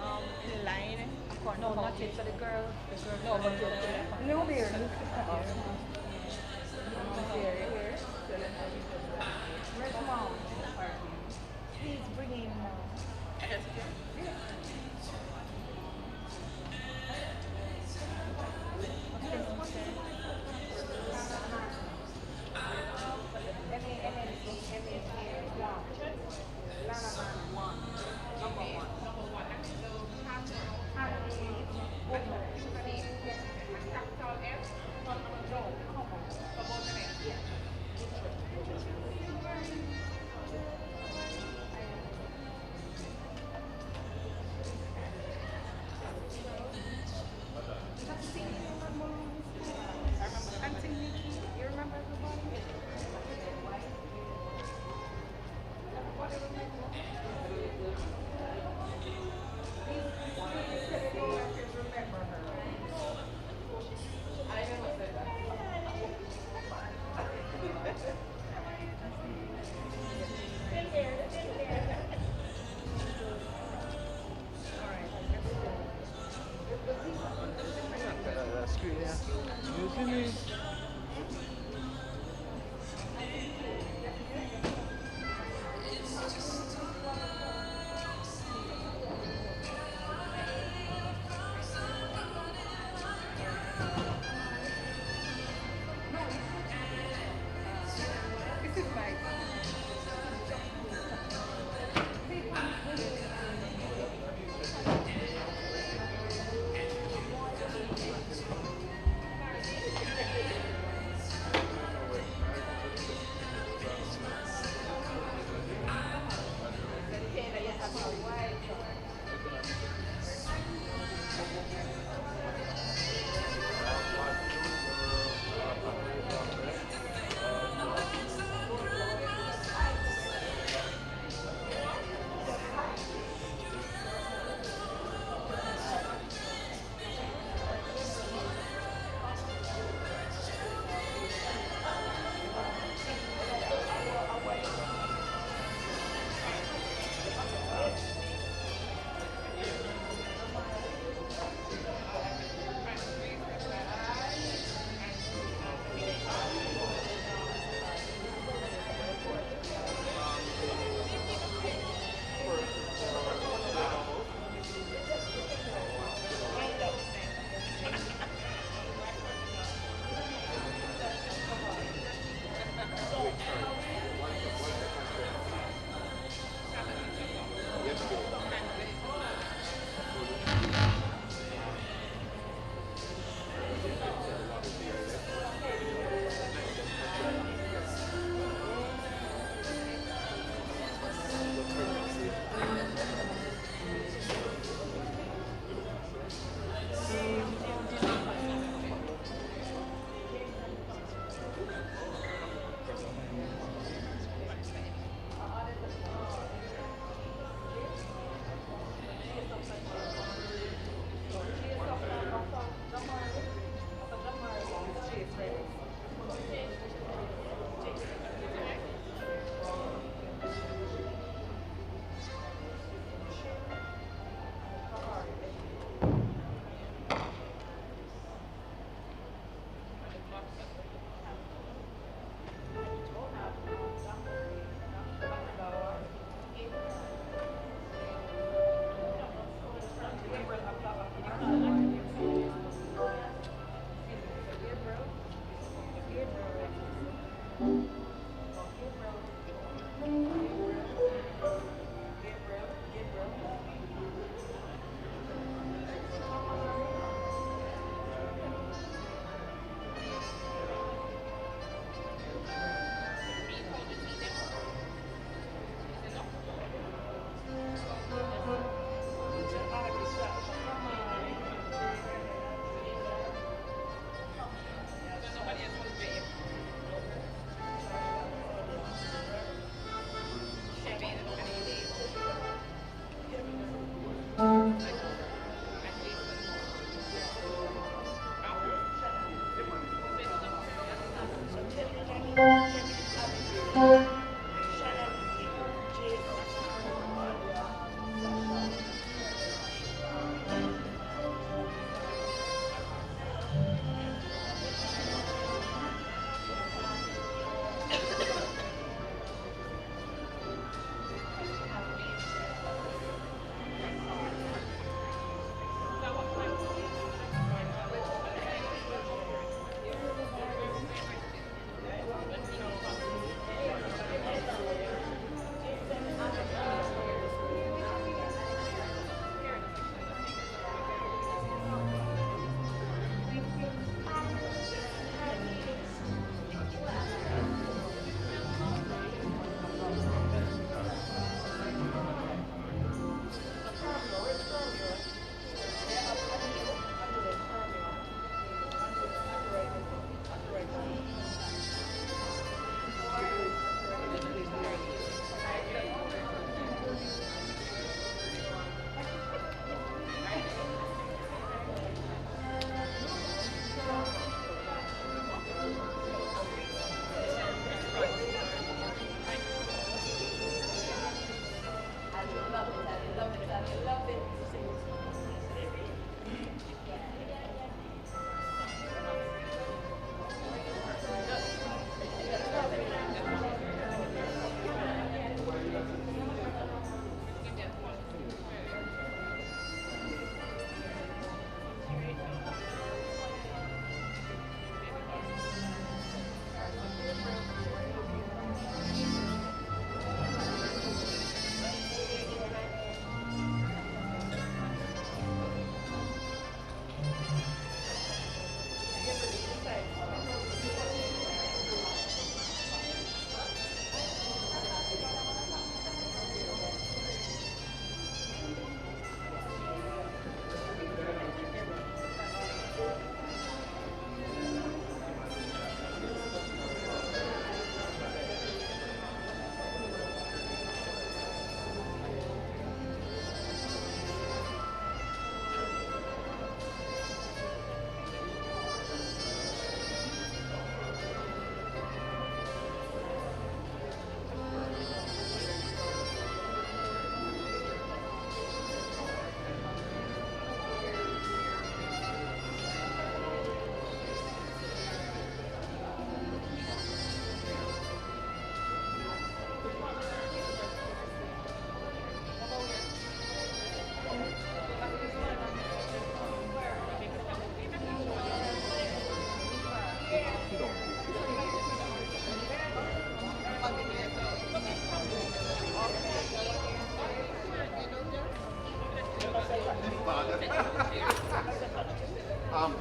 in line according No, to how not yet. big. So the girl No, still but in you're the there. No, there. Oh, Here, here. Where's mom? He's bringing I guess okay. Lannaman one. Number one. Auntie Nikki, you remember everybody? Screen, yeah. Excuse me. This is my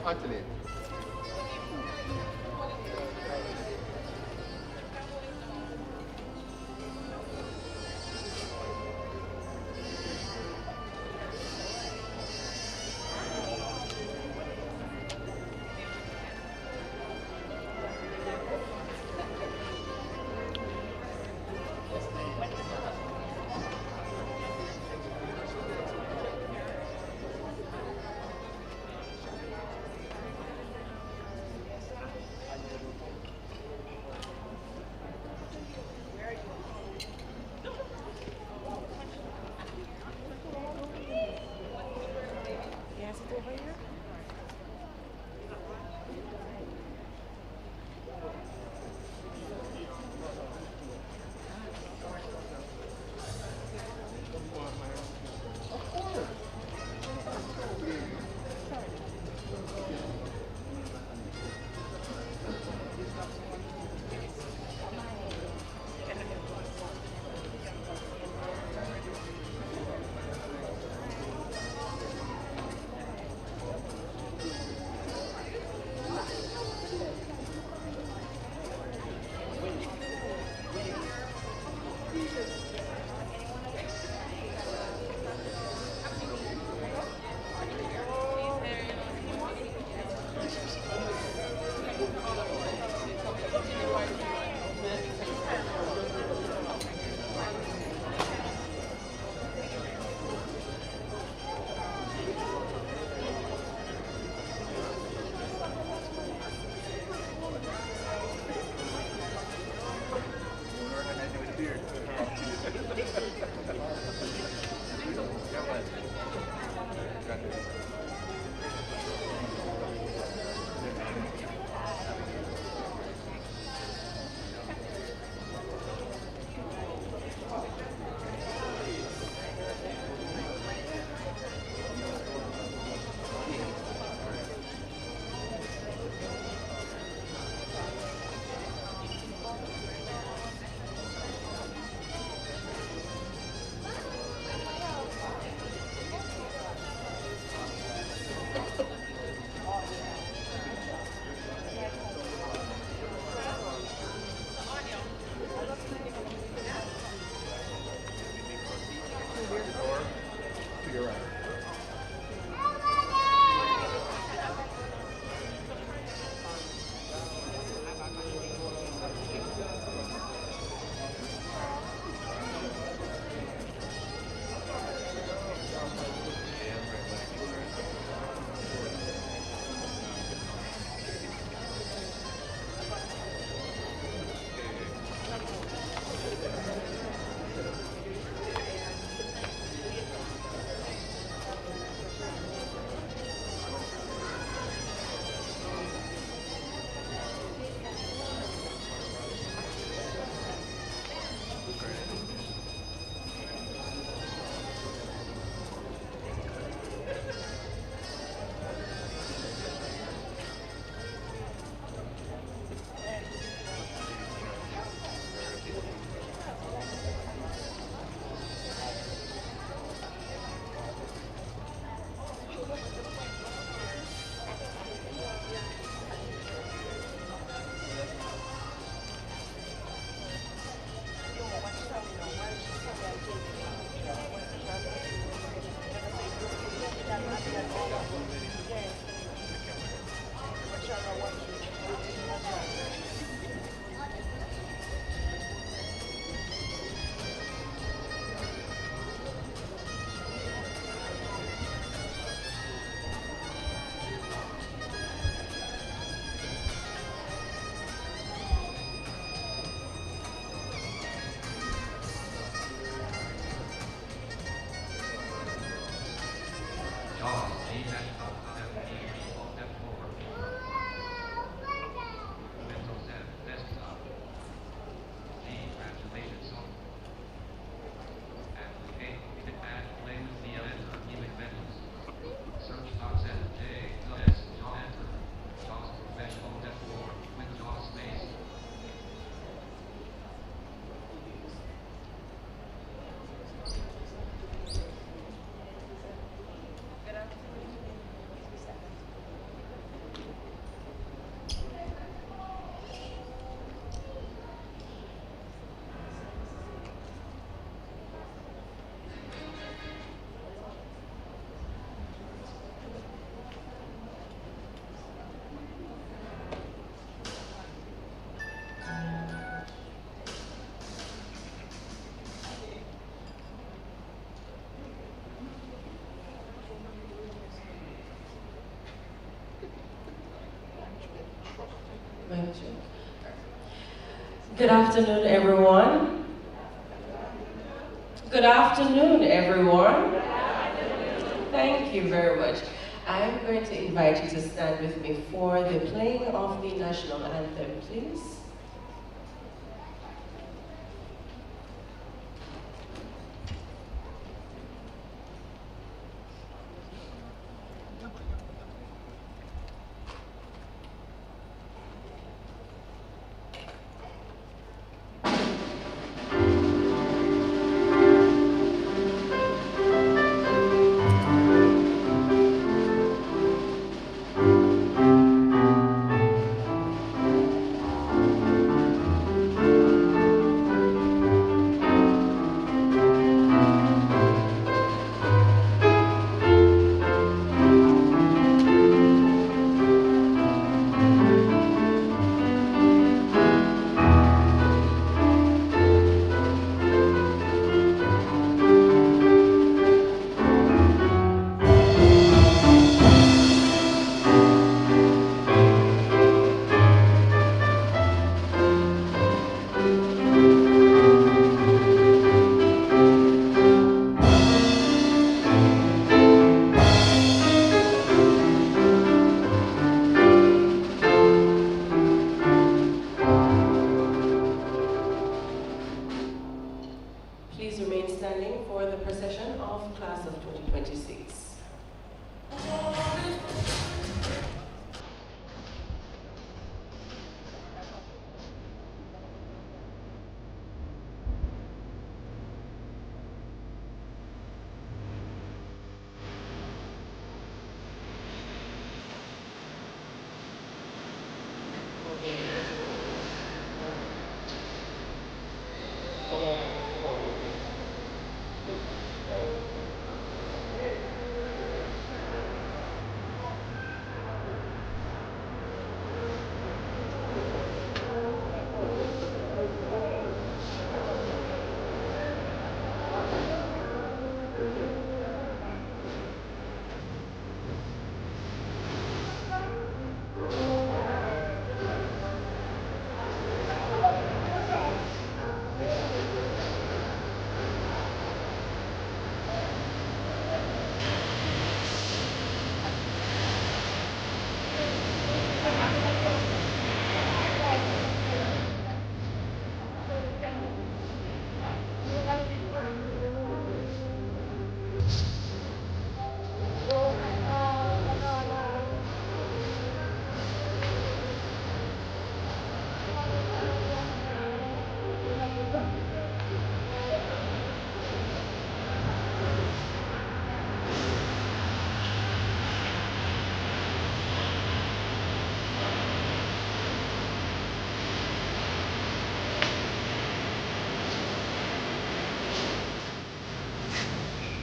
Anthony. Yes, it's over here. To your right. Mic check. Good afternoon, everyone. Good afternoon, everyone. Thank you very much. I'm going to invite you to stand with me for the playing of the national anthem, please. Please remain standing for the procession of class of 2026.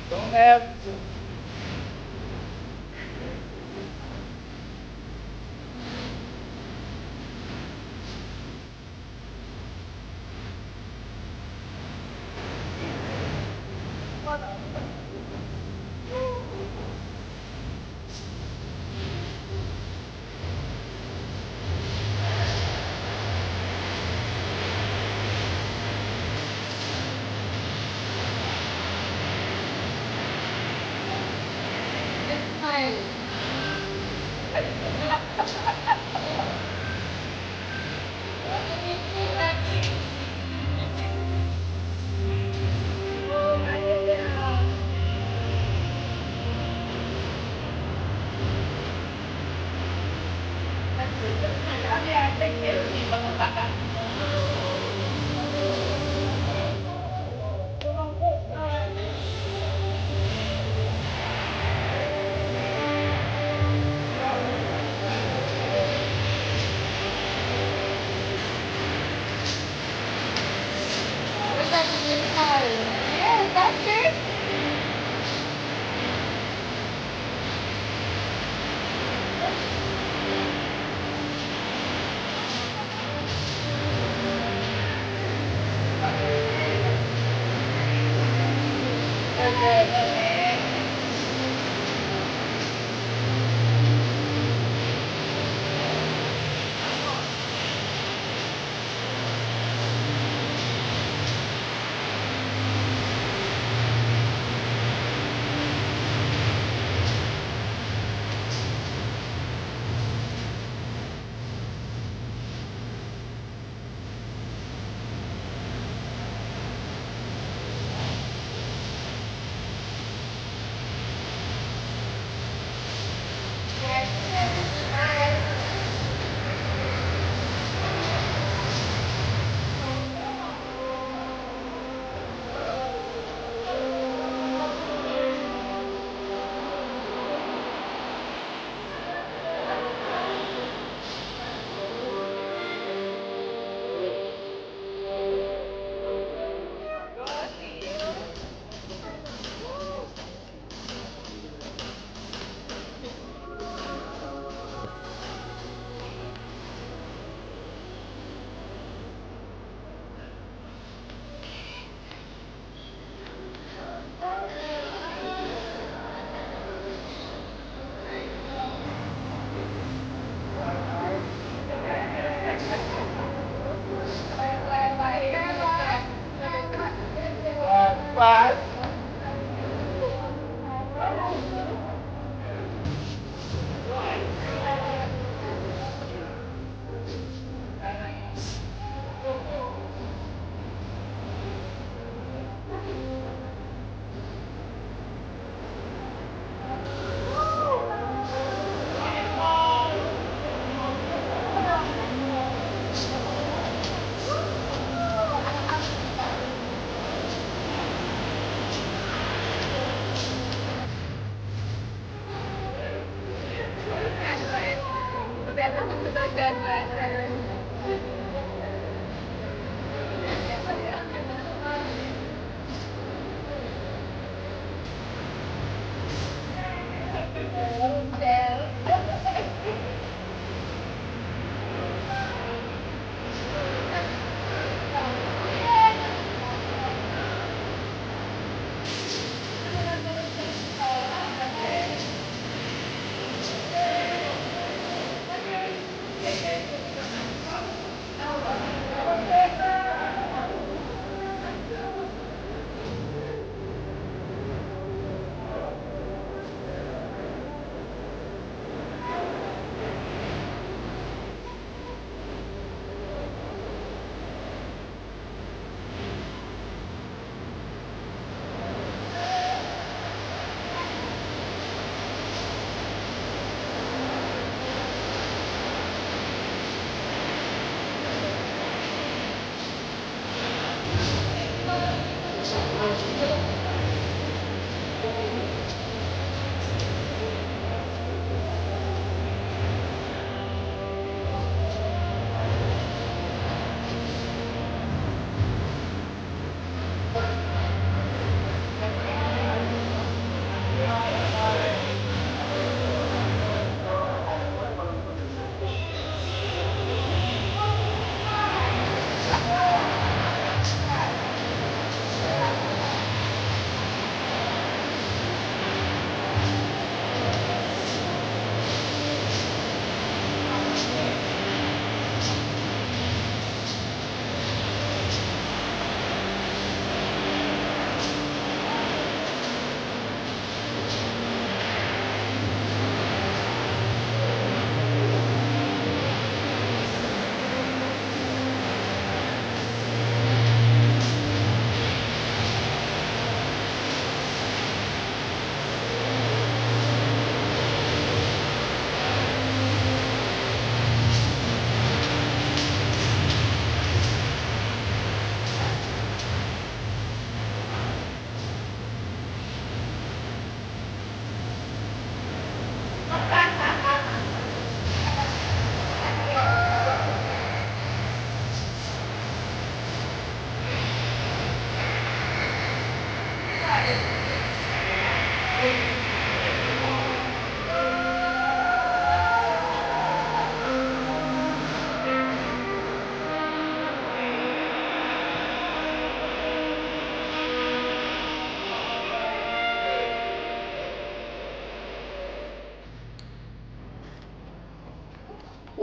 Don't have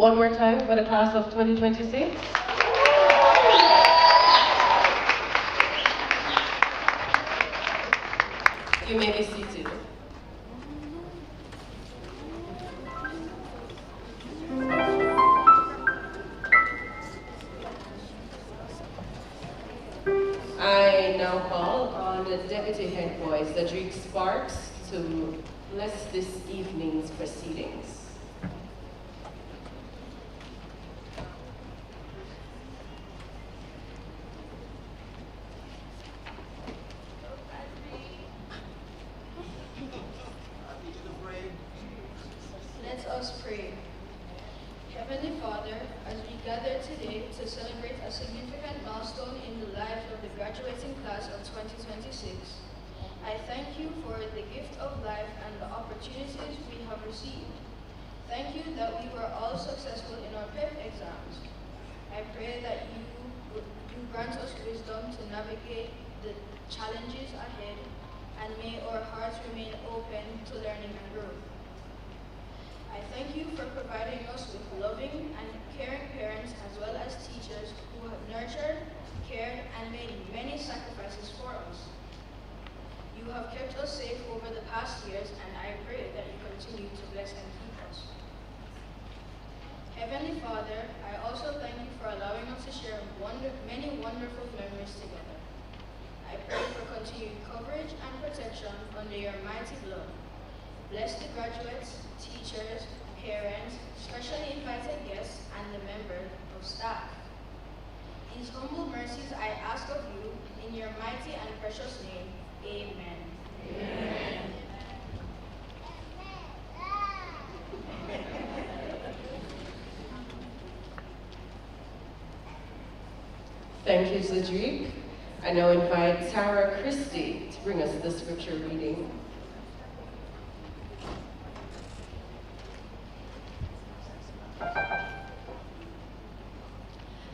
One more time for the class of 2026. You may be seated. I now call on the Deputy Head Boy, Cedric Sparks, to bless this evening's proceedings. us pray. Heavenly Father, as we gather today to celebrate a significant milestone in the lives of the graduating class of 2026, I thank you for the gift of life and the opportunities we have received. Thank you that we were all successful in our PEP exams. I pray that you grant us wisdom to navigate the challenges ahead, and may our hearts remain open to learning and growth. I thank you for providing us with loving and caring parents as well as teachers who have nurtured, cared, and made many sacrifices for us. You have kept us safe over the past years, and I pray that you continue to bless and keep us. Heavenly Father, I also thank you for allowing us to share many wonderful memories together. I pray for continued coverage and protection under your mighty blood. Bless the graduates, teachers, parents, specially invited guests, and the members of staff. These humble mercies I ask of you in your mighty and precious name. Amen. Amen. Thank you, Cedric. I now invite Tara Christie to bring us the scripture reading.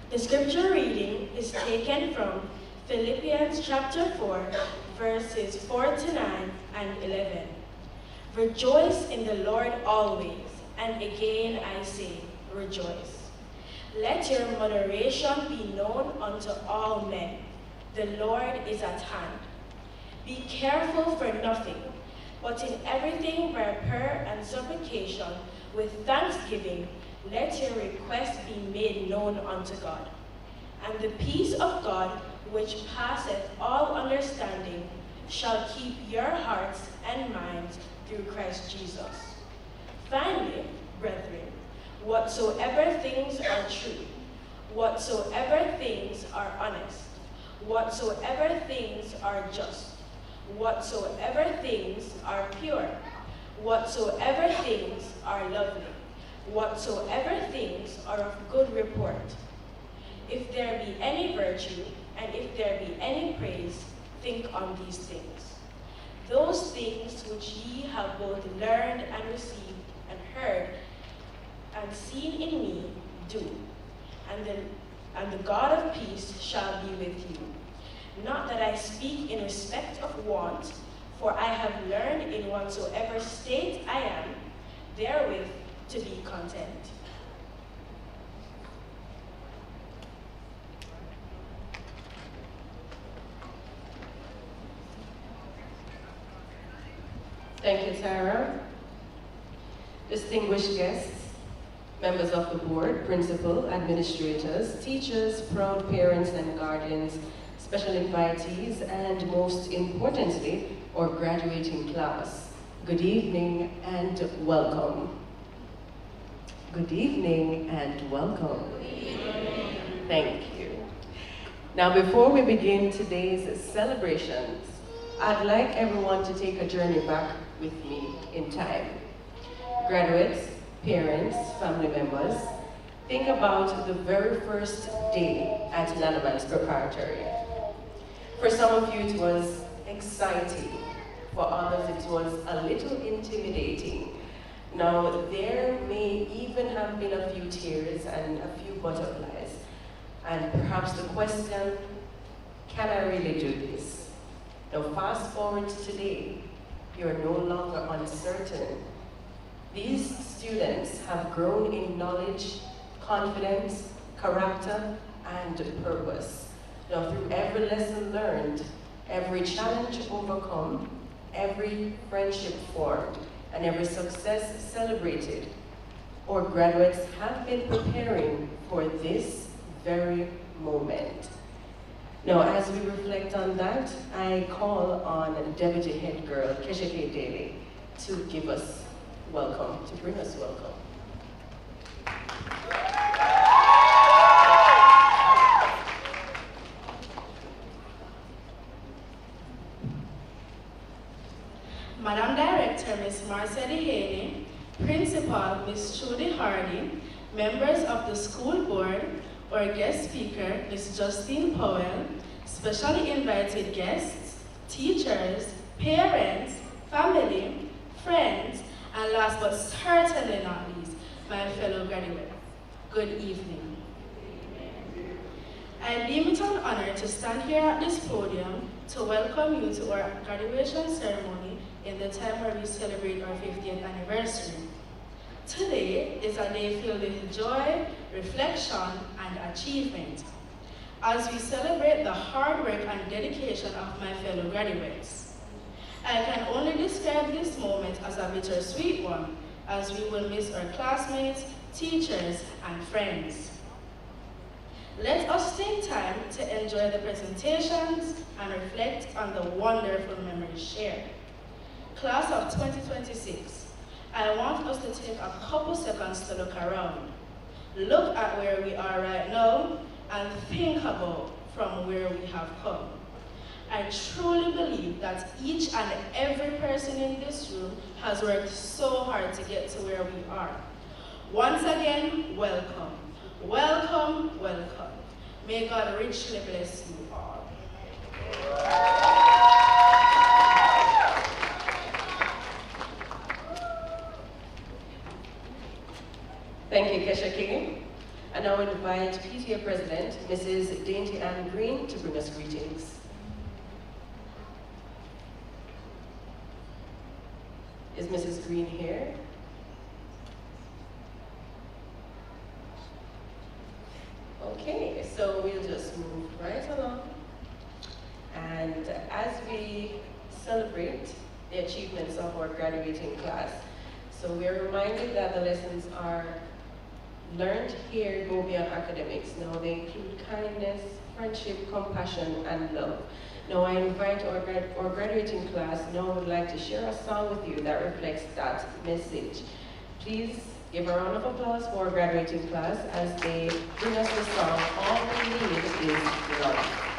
The scripture reading is taken from Philippians chapter 4, verses 4 to 9 and 11. Rejoice in the Lord always, and again I say, rejoice. Let your moderation be known unto all men. The Lord is at hand. Be careful for nothing, but in everything by prayer and supplication, with thanksgiving, let your requests be made known unto God. And the peace of God, which passeth all understanding, shall keep your hearts and minds through Christ Jesus. Finally, brethren, whatsoever things are true, whatsoever things are honest, whatsoever things are just, whatsoever things are pure, whatsoever things are lovely, whatsoever things are of good report. If there be any virtue, and if there be any praise, think on these things. Those things which ye have both learned and received and heard and seen in me, do, and the God of peace shall be with you. Not that I speak in respect of want, for I have learned in whatsoever state I am, therewith to be content. Thank you, Tara. Distinguished guests, members of the board, principal, administrators, teachers, proud parents and guardians, special invitees, and most importantly, our graduating class. Good evening and welcome. Good evening and welcome. Thank you. Now, before we begin today's celebrations, I'd like everyone to take a journey back with me in time. Graduates, parents, family members, think about the very first day at Lannaman's Preparatory. For some of you it was exciting, for others it was a little intimidating. Now there may even have been a few tears and a few butterflies, and perhaps the question, can I really do this? Now fast forward to today, you're no longer uncertain. These students have grown in knowledge, confidence, character, and purpose. Now through every lesson learned, every challenge overcome, every friendship formed, and every success celebrated, our graduates have been preparing for this very moment. Now, as we reflect on that, I call on Deputy Head Girl, Keshake Daly, to give us welcome, to bring us welcome. Madam Director, Ms. Marceli Haley, Principal Ms. Trudy Hardy, members of the school board, our guest speaker Ms. Justine Powell, specially invited guests, teachers, parents, family, friends, and last but certainly not least, my fellow graduates. Good evening. I deem it an honor to stand here at this podium to welcome you to our graduation ceremony in the time where we celebrate our 50th anniversary. Today is a day filled with joy, reflection, and achievement as we celebrate the hard work and dedication of my fellow graduates. I can only describe this moment as a bittersweet one, as we will miss our classmates, teachers, and friends. Let us take time to enjoy the presentations and reflect on the wonderful memories shared. Class of 2026, I want us to take a couple seconds to look around. Look at where we are right now and think about from where we have come. I truly believe that each and every person in this room has worked so hard to get to where we are. Once again, welcome. Welcome, welcome. May God richly bless you all. Thank you, Kesha King. I now invite PTA President, Mrs. Dainty Ann Green, to bring us greetings. Is Mrs. Green here? Okay, so we'll just move right along. And as we celebrate the achievements of our graduating class, so we are reminded that the lessons are learned here go beyond academics. Now they include kindness, friendship, compassion, and love. Now I invite our graduating class now would like to share a song with you that reflects that message. Please give a round of applause for our graduating class as they bring us the song, All We Need Is Love.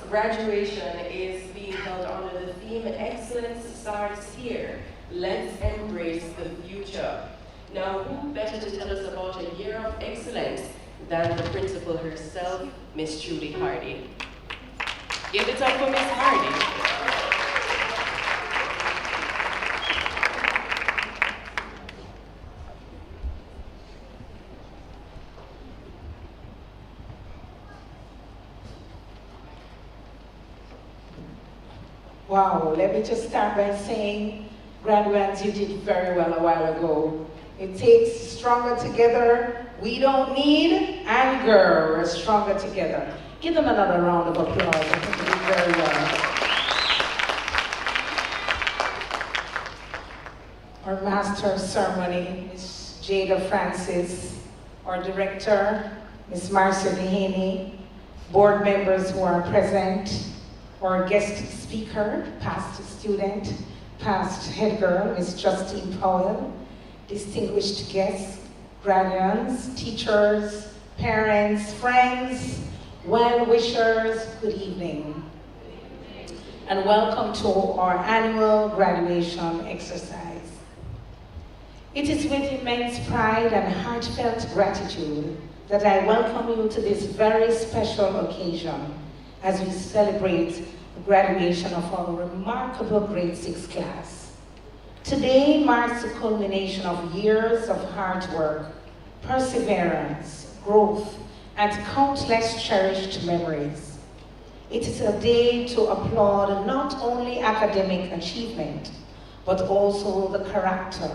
graduation is being held under the theme Excellence Starts Here. Let's embrace the future. Now, who better to tell us about a year of excellence than the principal herself, Miss Judy Hardy. Give it up for Miss Hardy. Wow, let me just start by saying, graduates, you did very well a while ago. It takes stronger together. We don't need anger. We're stronger together. Give them another round of applause. I think you did very well. Our master of ceremony, Ms. Jada Francis, our director, Ms. Marcia Dehaney, board members who are present, our guest speaker, past student, past head girl, Ms. Justine Powell, distinguished guests, graduates, teachers, parents, friends, well-wishers, good evening. And welcome to our annual graduation exercise. It is with immense pride and heartfelt gratitude that I welcome you to this very special occasion as we celebrate the graduation of our remarkable grade 6 class. Today marks the culmination of years of hard work, perseverance, growth, and countless cherished memories. It is a day to applaud not only academic achievement, but also the character,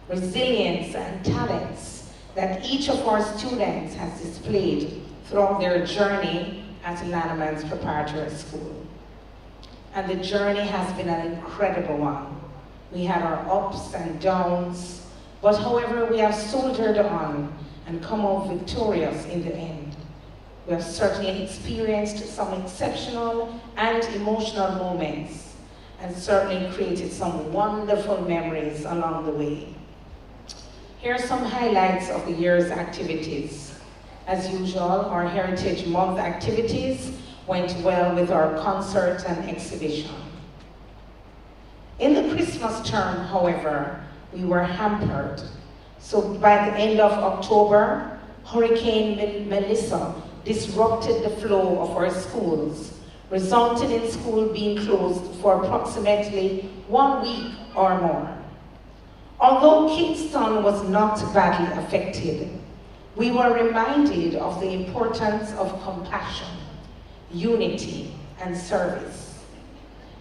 resilience, and talents that each of our students has displayed throughout their journey at Lannaman's Preparatory School. And the journey has been an incredible one. We had our ups and downs, but however, we have soldiered on and come out victorious in the end. We have certainly experienced some exceptional and emotional moments, and certainly created some wonderful memories along the way. Here are some highlights of the year's activities. As usual, our Heritage Month activities went well with our concert and exhibition. In the Christmas term, however, we were hampered. So by the end of October, Hurricane Melissa disrupted the flow of our schools, resulting in school being closed for approximately 1 week or more. Although Kingston was not badly affected, we were reminded of the importance of compassion, unity, and service.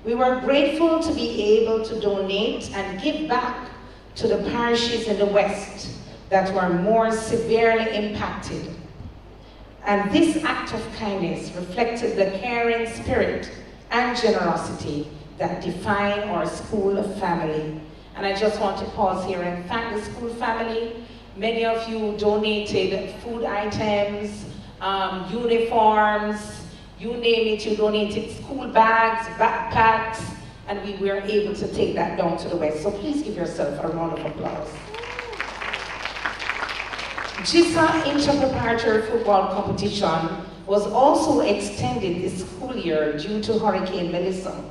We were grateful to be able to donate and give back to the parishes in the West that were more severely impacted. And this act of kindness reflected the caring spirit and generosity that define our school family. And I just want to pause here and thank the school family. Many of you donated food items, uniforms, you name it, you donated school bags, backpacks, and we were able to take that down to the West. So please give yourself a round of applause. GISA Interpreparatory Football Competition was also extended this school year due to Hurricane Melissa.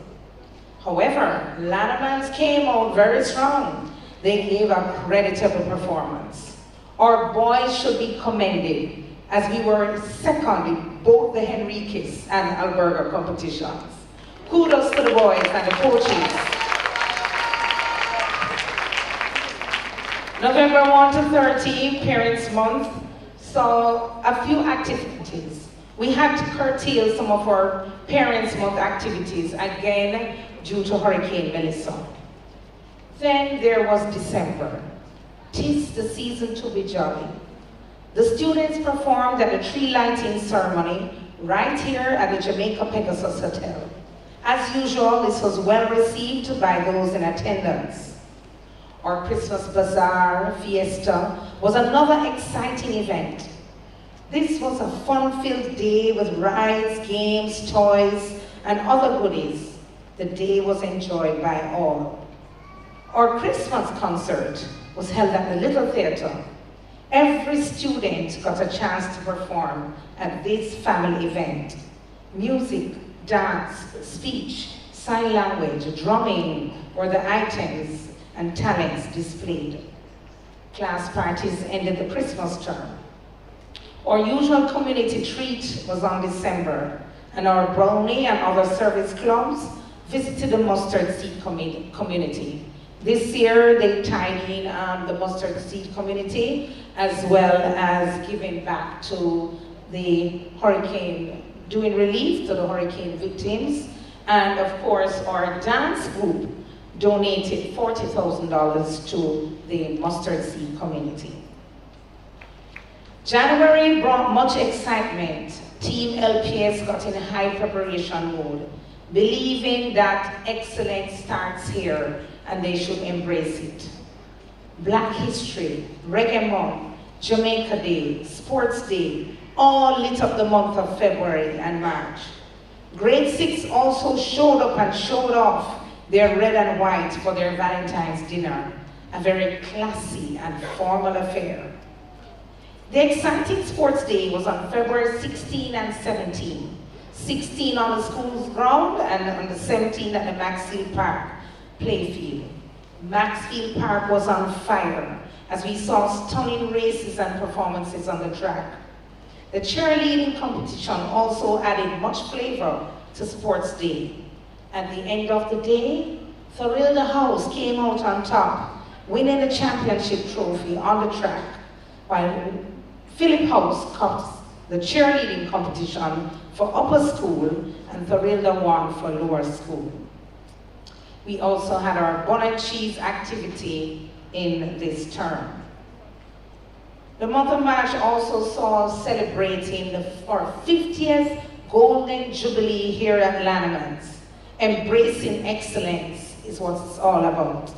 However, Lannaman's came out very strong. They gave a creditable performance. Our boys should be commended as we were second in both the Henriquez and Alberga competitions. Kudos to the boys and the coaches. November 1 to 30, Parents Month, saw a few activities. We had to curtail some of our Parents Month activities, again, due to Hurricane Melissa. Then there was December. 'Tis the season to be jolly. The students performed at the tree lighting ceremony right here at the Jamaica Pegasus Hotel. As usual, this was well received by those in attendance. Our Christmas Bazaar Fiesta was another exciting event. This was a fun-filled day with rides, games, toys, and other goodies. The day was enjoyed by all. Our Christmas concert was held at the Little Theatre. Every student got a chance to perform at this family event. Music, dance, speech, sign language, drumming were the items and talents displayed. Class parties ended the Christmas term. Our usual community treat was on December, and our brownie and other service clubs visited the mustard seed community. This year, they tied in the mustard seed community, as well as giving back to the hurricane, doing relief to the hurricane victims. And of course, our dance group donated $40,000 to the mustard seed community. January brought much excitement. Team LPS got in high preparation mode, believing that excellence starts here and they should embrace it. Black History, Reggae Month, Jamaica Day, Sports Day, all lit up the month of February and March. Grade 6 also showed up and showed off their red and white for their Valentine's dinner, a very classy and formal affair. The exciting sports day was on February 16 and 17. 16 on the school's ground and on the 17th at the Maxfield Park playfield. Maxfield Park was on fire as we saw stunning races and performances on the track. The cheerleading competition also added much flavor to sports day. At the end of the day, Thorilda House came out on top, winning the championship trophy on the track, while Philip House cupped the cheerleading competition for upper school and Thorilda won for lower school. We also had our bun and cheese activity in this term. The month of March also saw us celebrating our 50th Golden Jubilee here at Lannaman's. Embracing excellence is what it's all about.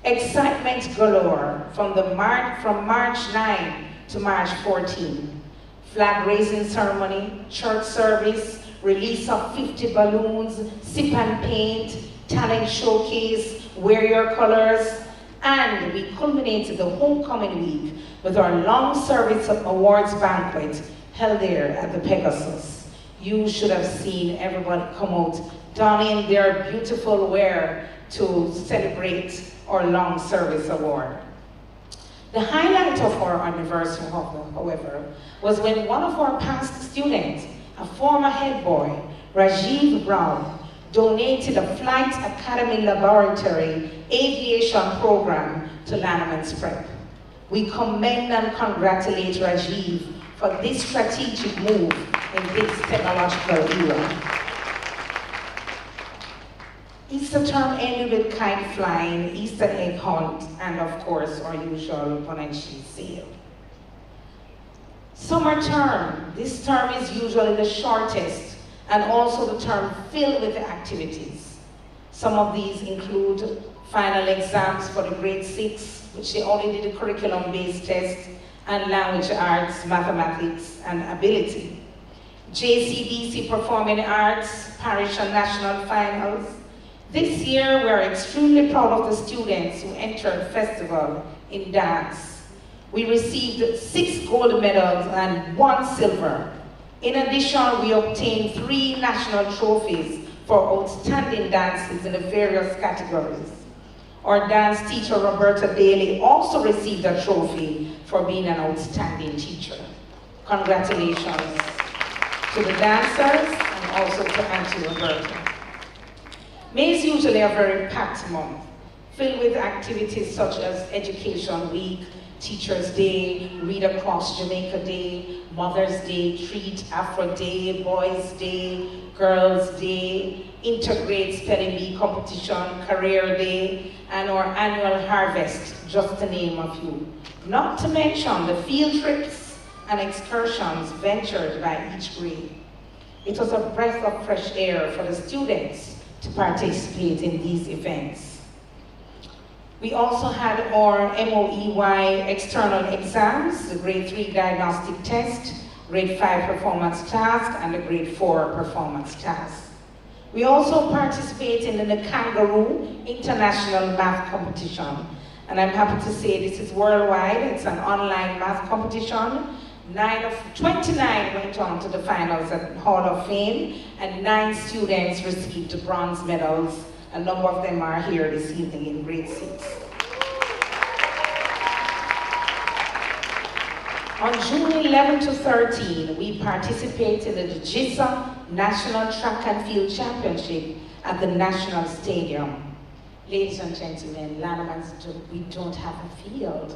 Excitement galore from March 9 to March 14. Flag raising ceremony, church service, release of 50 balloons, sip and paint, talent showcase, wear your colors, and we culminated the homecoming week with our long service awards banquet held there at the Pegasus. You should have seen everybody come out donning their beautiful wear to celebrate our long service award. The highlight of our anniversary, however, was when one of our past students, a former head boy, Rajiv Brown, donated a Flight Academy Laboratory aviation program to Lannaman's Prep. We commend and congratulate Rajiv for this strategic move in this technological era. Easter term ended with kite flying, Easter egg hunt, and of course our usual bun and cheese sale. Summer term. This term is usually the shortest and also the term filled with activities. Some of these include final exams for the grade 6, which they only did a curriculum-based test, and language arts, mathematics, and ability. JCBC Performing Arts, Parish and National Finals. This year, we are extremely proud of the students who entered festival in dance. We received 6 gold medals and 1 silver. In addition, we obtained 3 national trophies for outstanding dances in the various categories. Our dance teacher, Roberta Daly, also received a trophy for being an outstanding teacher. Congratulations to the dancers and also to Auntie Roberta. May is usually a very packed month, filled with activities such as Education Week, Teachers Day, Read Across Jamaica Day, Mother's Day, Treat, Afro Day, Boys Day, Girls Day, Intergrade Spelling Bee Competition, Career Day, and our annual harvest, just to name a few. Not to mention the field trips and excursions ventured by each grade. It was a breath of fresh air for the students to participate in these events. We also had our MOEY external exams, the grade 3 diagnostic test, grade 5 performance task, and the grade 4 performance task. We also participated in the Kangaroo International Math Competition. And I'm happy to say this is worldwide. It's an online math competition 29 went on to the finals at Hall of Fame, and 9 students received bronze medals. A number of them are here this evening in grade 6. On June 11 to 13, we participated in the GISA National Track and Field Championship at the National Stadium. Ladies and gentlemen, Lannaman, we don't have a field.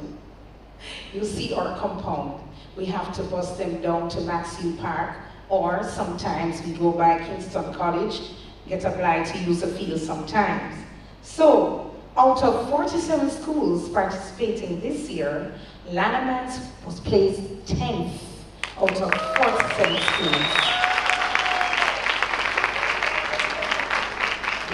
You see our compound. We have to bus them down to Maxfield Park, or sometimes we go by Kingston College, get obliged to use the field sometimes. So, out of 47 schools participating this year, Lannaman was placed 10th out of 47 schools.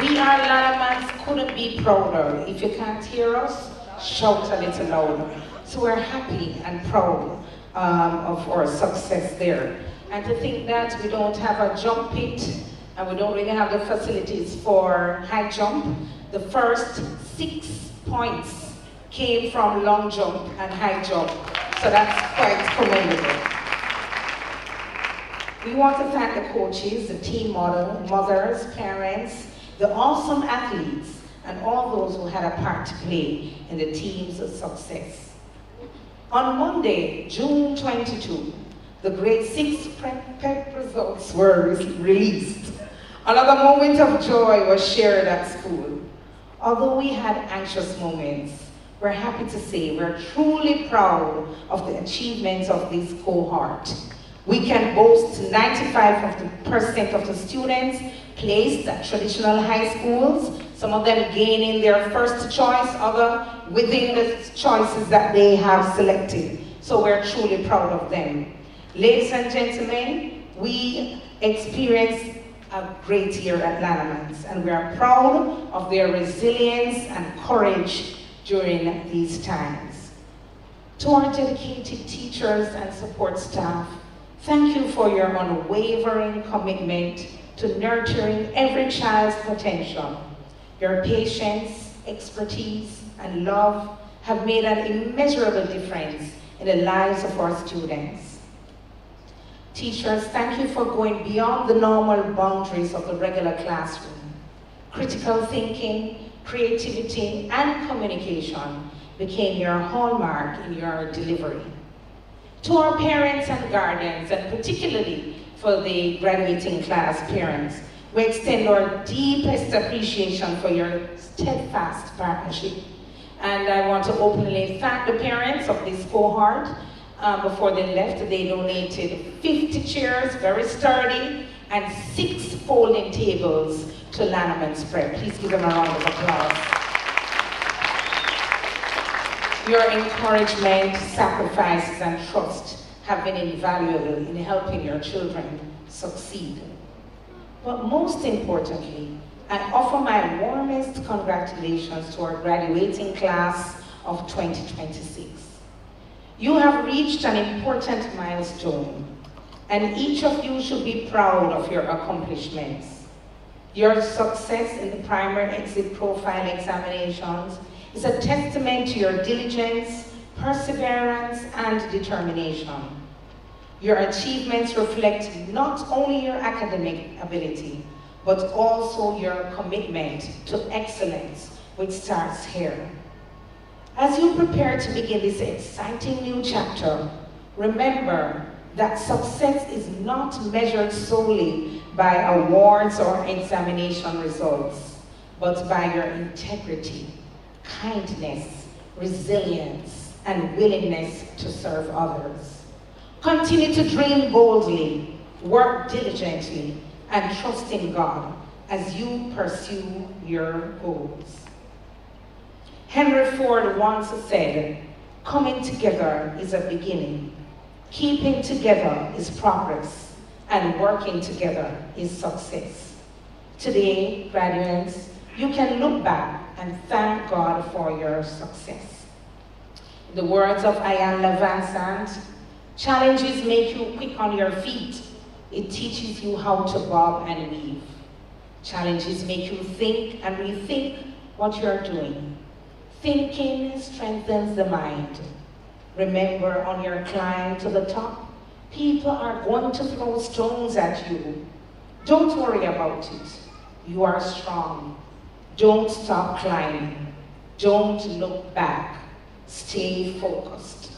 We are Lannaman, couldn't be prouder. If you can't hear us, shout a little louder. So we're happy and proud of our success there. And to think that we don't have a jump pit and we don't really have the facilities for high jump, the first 6 points came from long jump and high jump. So that's quite commendable. We want to thank the coaches, the team mothers, parents, the awesome athletes, and all those who had a part to play in the team's success. On Monday, June 22, the grade 6 prep results were released. Another moment of joy was shared at school. Although we had anxious moments, we're happy to say we're truly proud of the achievements of this cohort. We can boast 95% of the students placed at traditional high schools, some of them gaining their first choice, other within the choices that they have selected. So we're truly proud of them. Ladies and gentlemen, we experienced a great year at Lannaman, and we are proud of their resilience and courage during these times. To our dedicated teachers and support staff, thank you for your unwavering commitment to nurturing every child's potential. Your patience, expertise, and love have made an immeasurable difference in the lives of our students. Teachers, thank you for going beyond the normal boundaries of the regular classroom. Critical thinking, creativity, and communication became your hallmark in your delivery. To our parents and guardians, and particularly for the graduating class parents, we extend our deepest appreciation for your steadfast partnership. And I want to openly thank the parents of this cohort. Before they left, they donated 50 chairs, very sturdy, and 6 folding tables to Lannaman's Prep. Please give them a round of applause. Your encouragement, sacrifices, and trust have been invaluable in helping your children succeed. But most importantly, I offer my warmest congratulations to our graduating class of 2026. You have reached an important milestone, and each of you should be proud of your accomplishments. Your success in the primary exit profile examinations is a testament to your diligence, perseverance, and determination. Your achievements reflect not only your academic ability, but also your commitment to excellence, which starts here. As you prepare to begin this exciting new chapter, remember that success is not measured solely by awards or examination results, but by your integrity, kindness, resilience, and willingness to serve others. Continue to dream boldly, work diligently, and trust in God as you pursue your goals. Henry Ford once said, "Coming together is a beginning, keeping together is progress, and working together is success." Today, graduates, you can look back and thank God for your success. In the words of Ian Levansant, challenges make you quick on your feet. It teaches you how to bob and weave. Challenges make you think and rethink what you're doing. Thinking strengthens the mind. Remember, on your climb to the top, People are going to throw stones at you. Don't worry about it. You are strong. Don't stop climbing. Don't look back. Stay focused.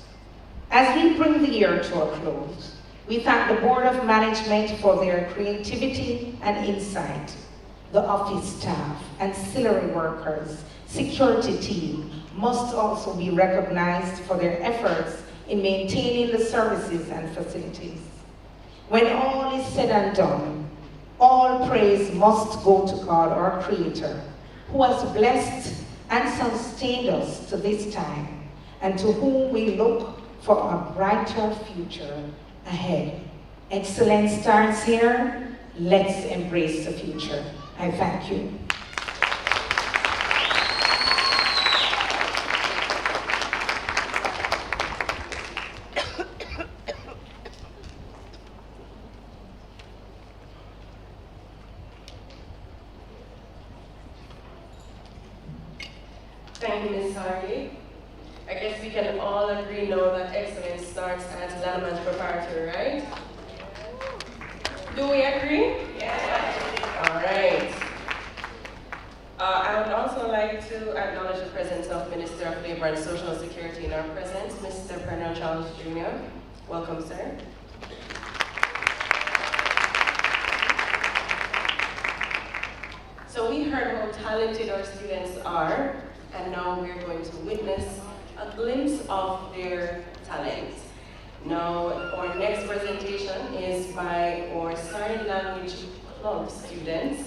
As we bring the year to a close, we thank the Board of Management for their creativity and insight, the office staff, ancillary workers, security team must also be recognized for their efforts in maintaining the services and facilities. When all is said and done, all praise must go to God, our Creator, who has blessed and sustained us to this time, and to whom we look for a brighter future ahead. Excellence starts here. Let's embrace the future. I thank you. Thank you, Ms. Hardy. I guess we can all agree now that excellence starts at Lannaman Preparatory, right? Do we agree? Yes. All right. I would also like to acknowledge the presence of Minister of Labor and Social Security in our presence, Mr. Pernell Charles Jr. Welcome, sir. So we heard how talented our students are, and now we're going to witness a glimpse of their talent. Now, our next presentation is by our sign language club students,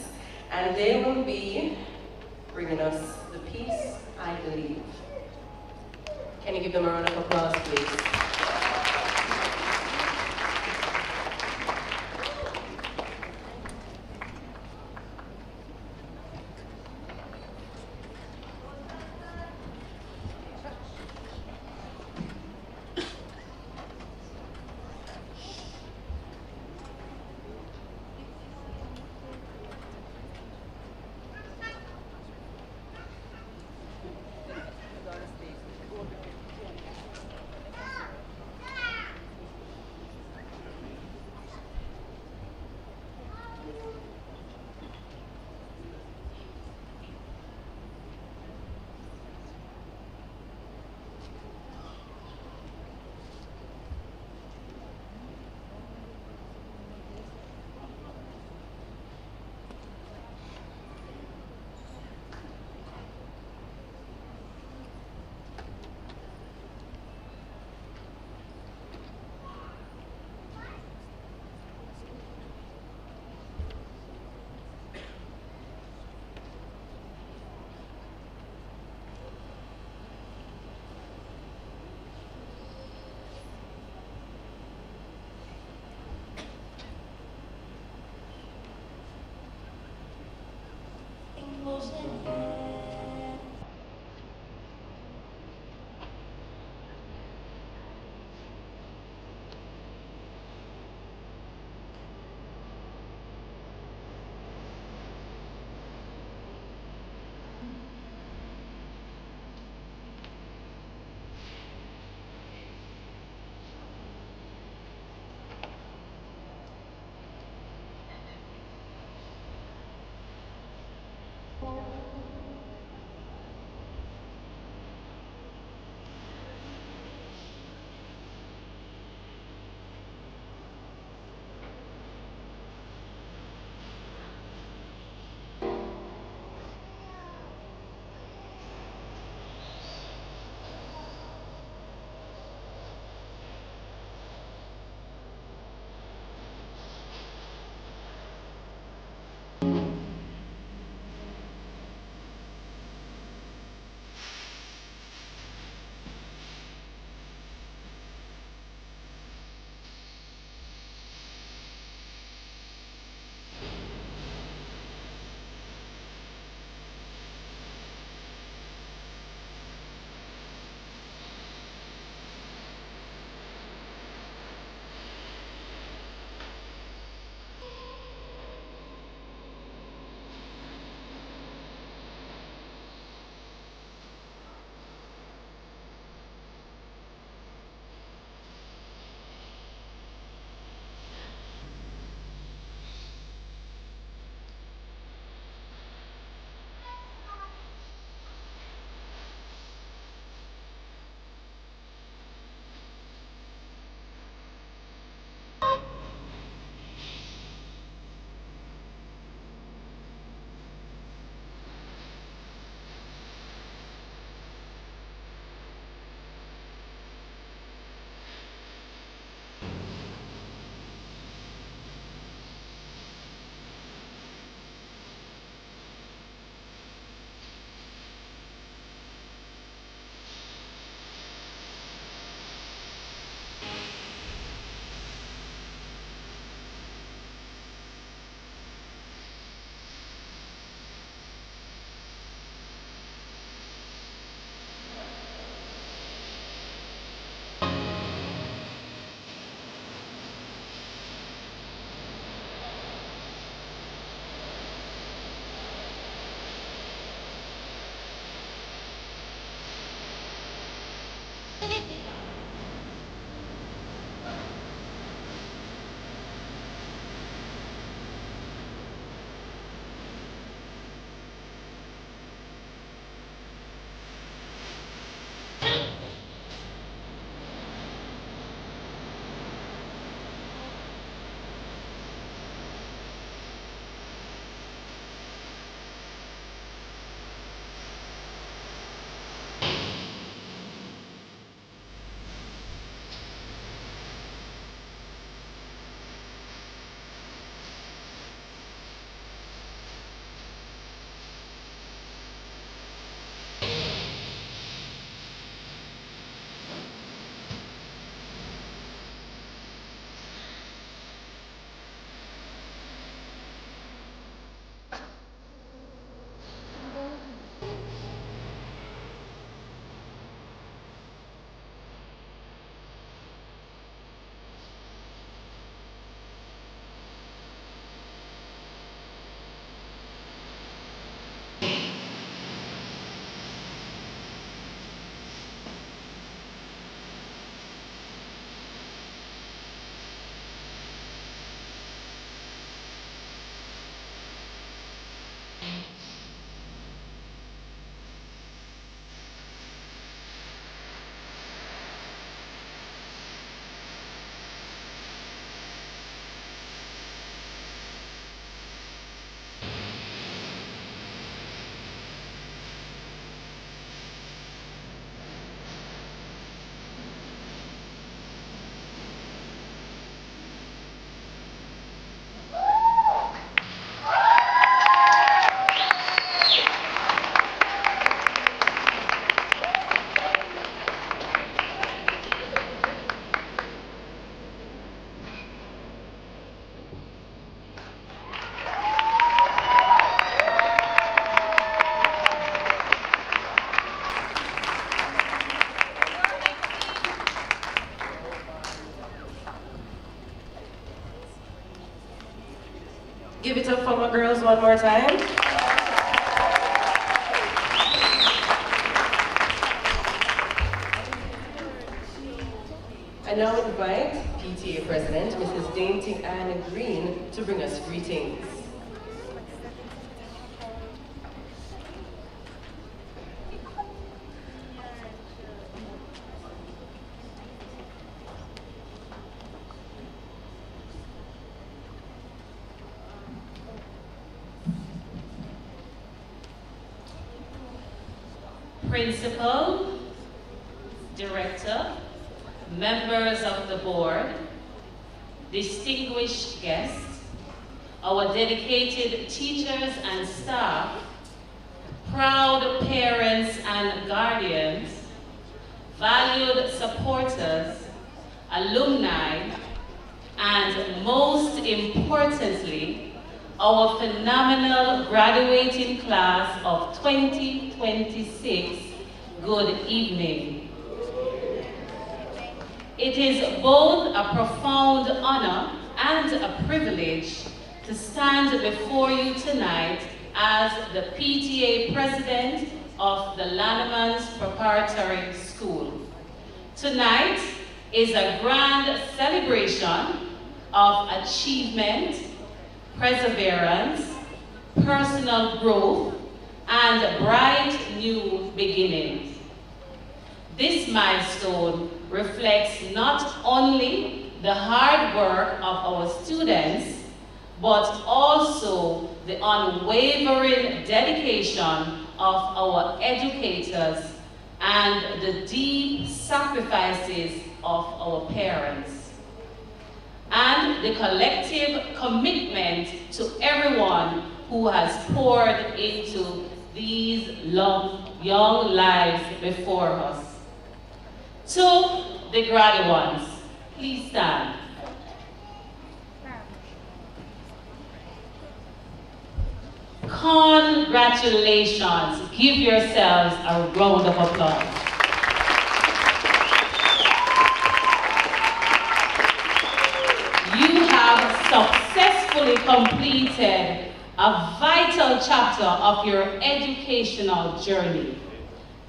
and they will be bringing us the piece, I Believe. Can you give them a round of applause, please? Give it up for my girls one more time. I now invite PTA President Mrs. Dainty Anne Green to bring us greetings. Principal, Director, members of the board, distinguished guests, our dedicated teachers and staff, proud parents and guardians, valued supporters, alumni, and most importantly, our phenomenal graduating class of 2026, good evening. It is both a profound honor and a privilege to stand before you tonight as the PTA President of the Lannaman's Preparatory School. Tonight is a grand celebration of achievement, perseverance, personal growth, and bright new beginnings. This milestone reflects not only the hard work of our students, but also the unwavering dedication of our educators and the deep sacrifices of our parents, and the collective commitment to everyone who has poured into these young lives before us. To the graduates, please stand. Congratulations. Give yourselves a round of applause. You have successfully completed a vital chapter of your educational journey.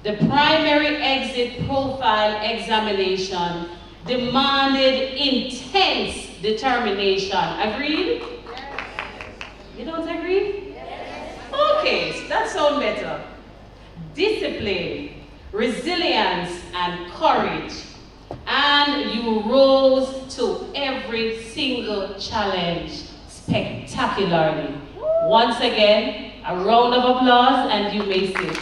The primary exit profile examination demanded intense determination. Agreed? Yes. You don't agree? Yes. Okay, so that sounds better. Discipline, resilience, and courage. And you rose to every single challenge spectacularly. Once again, a round of applause and you may sit.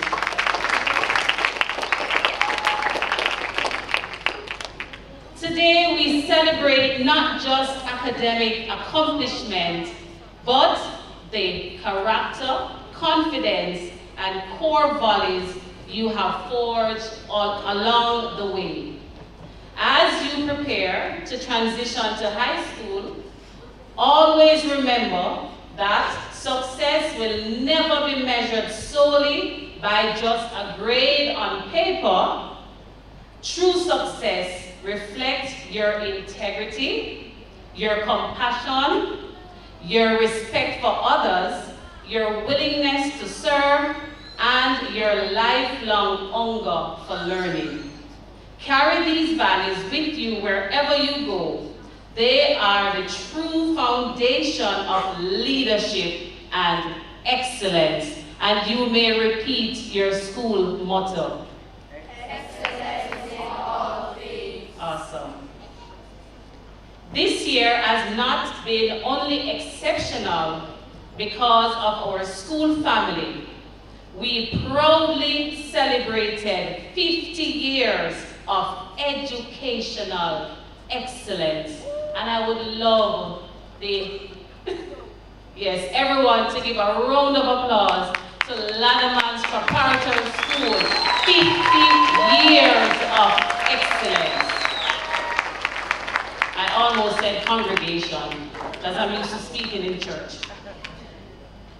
Today we celebrate not just academic accomplishment, but the character, confidence, and core values you have forged all along the way. As you prepare to transition to high school, always remember that success will never be measured solely by just a grade on paper. True success reflects your integrity, your compassion, your respect for others, your willingness to serve, and your lifelong hunger for learning. Carry these values with you wherever you go. They are the true foundation of leadership and excellence. And you may repeat your school motto. Excellence in all things. Awesome. This year has not been only exceptional because of our school family. We proudly celebrated 50 years of educational excellence. And I would love yes, everyone to give a round of applause to Lannaman's Preparatory School. 50 years of excellence. I almost said congregation, because I'm used to speaking in church.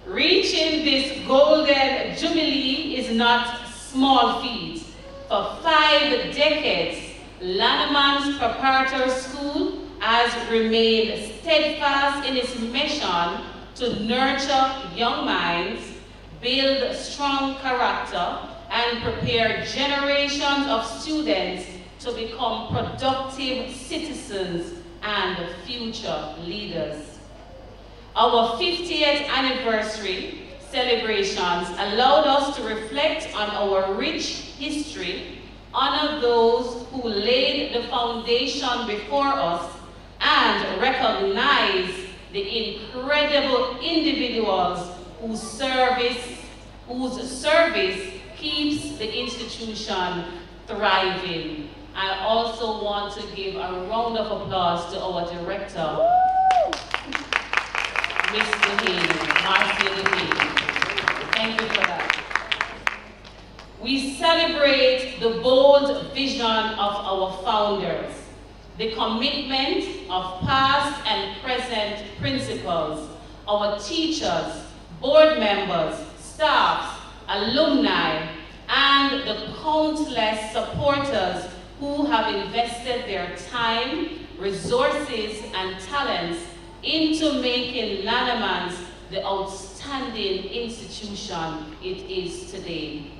Reaching this golden jubilee is not small feat. For 5 decades, Lannaman's Preparatory School has remained steadfast in its mission to nurture young minds, build strong character, and prepare generations of students to become productive citizens and future leaders. Our 50th anniversary celebrations allowed us to reflect on our rich history, honor those who laid the foundation before us, and recognize the incredible individuals whose service keeps the institution thriving. I also want to give a round of applause to our director, Miss Dehaney, Marcia Dehaney. Thank you for that. We celebrate the bold vision of our founders, the commitment of past and present principals, our teachers, board members, staffs, alumni, and the countless supporters who have invested their time, resources, and talents into making Lannaman's the outstanding institution it is today.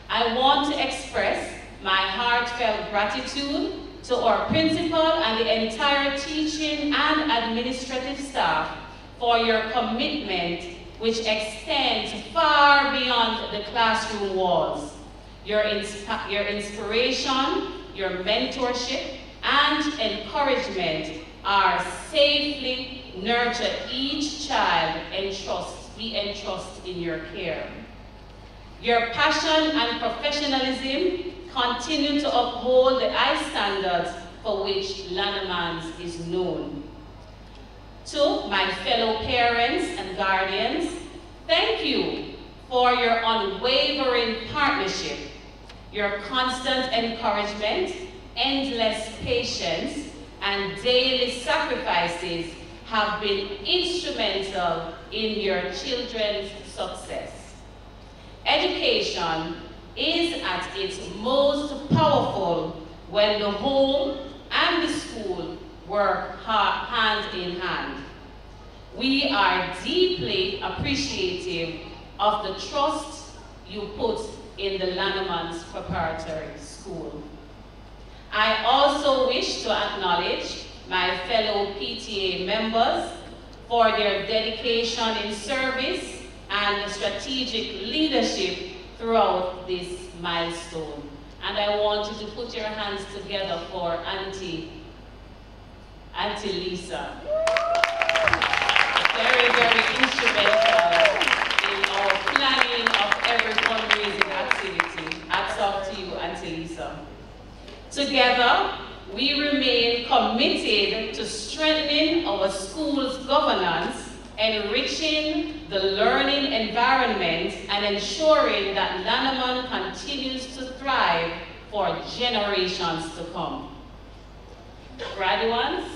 I want to express my heartfelt gratitude to our principal and the entire teaching and administrative staff for your commitment, which extends far beyond the classroom walls. Your inspiration, your mentorship, and encouragement are safely nurture each child we entrust in your care. Your passion and professionalism continue to uphold the high standards for which Lannaman's is known. To my fellow parents and guardians, thank you for your unwavering partnership. Your constant encouragement, endless patience, and daily sacrifices have been instrumental in your children's success. Education is at its most powerful when the home and the school work hand in hand. We are deeply appreciative of the trust you put in the Lannaman's Preparatory School. I also wish to acknowledge my fellow PTA members for their dedication in service and strategic leadership throughout this milestone. And I want you to put your hands together for Auntie Lisa. Very, very instrumental in our planning of every fundraising activity. Hats off to you, Auntie Lisa. Together, we remain committed to strengthening our school's governance, enriching the learning environment, and ensuring that Lannaman continues to thrive for generations to come. Graduates,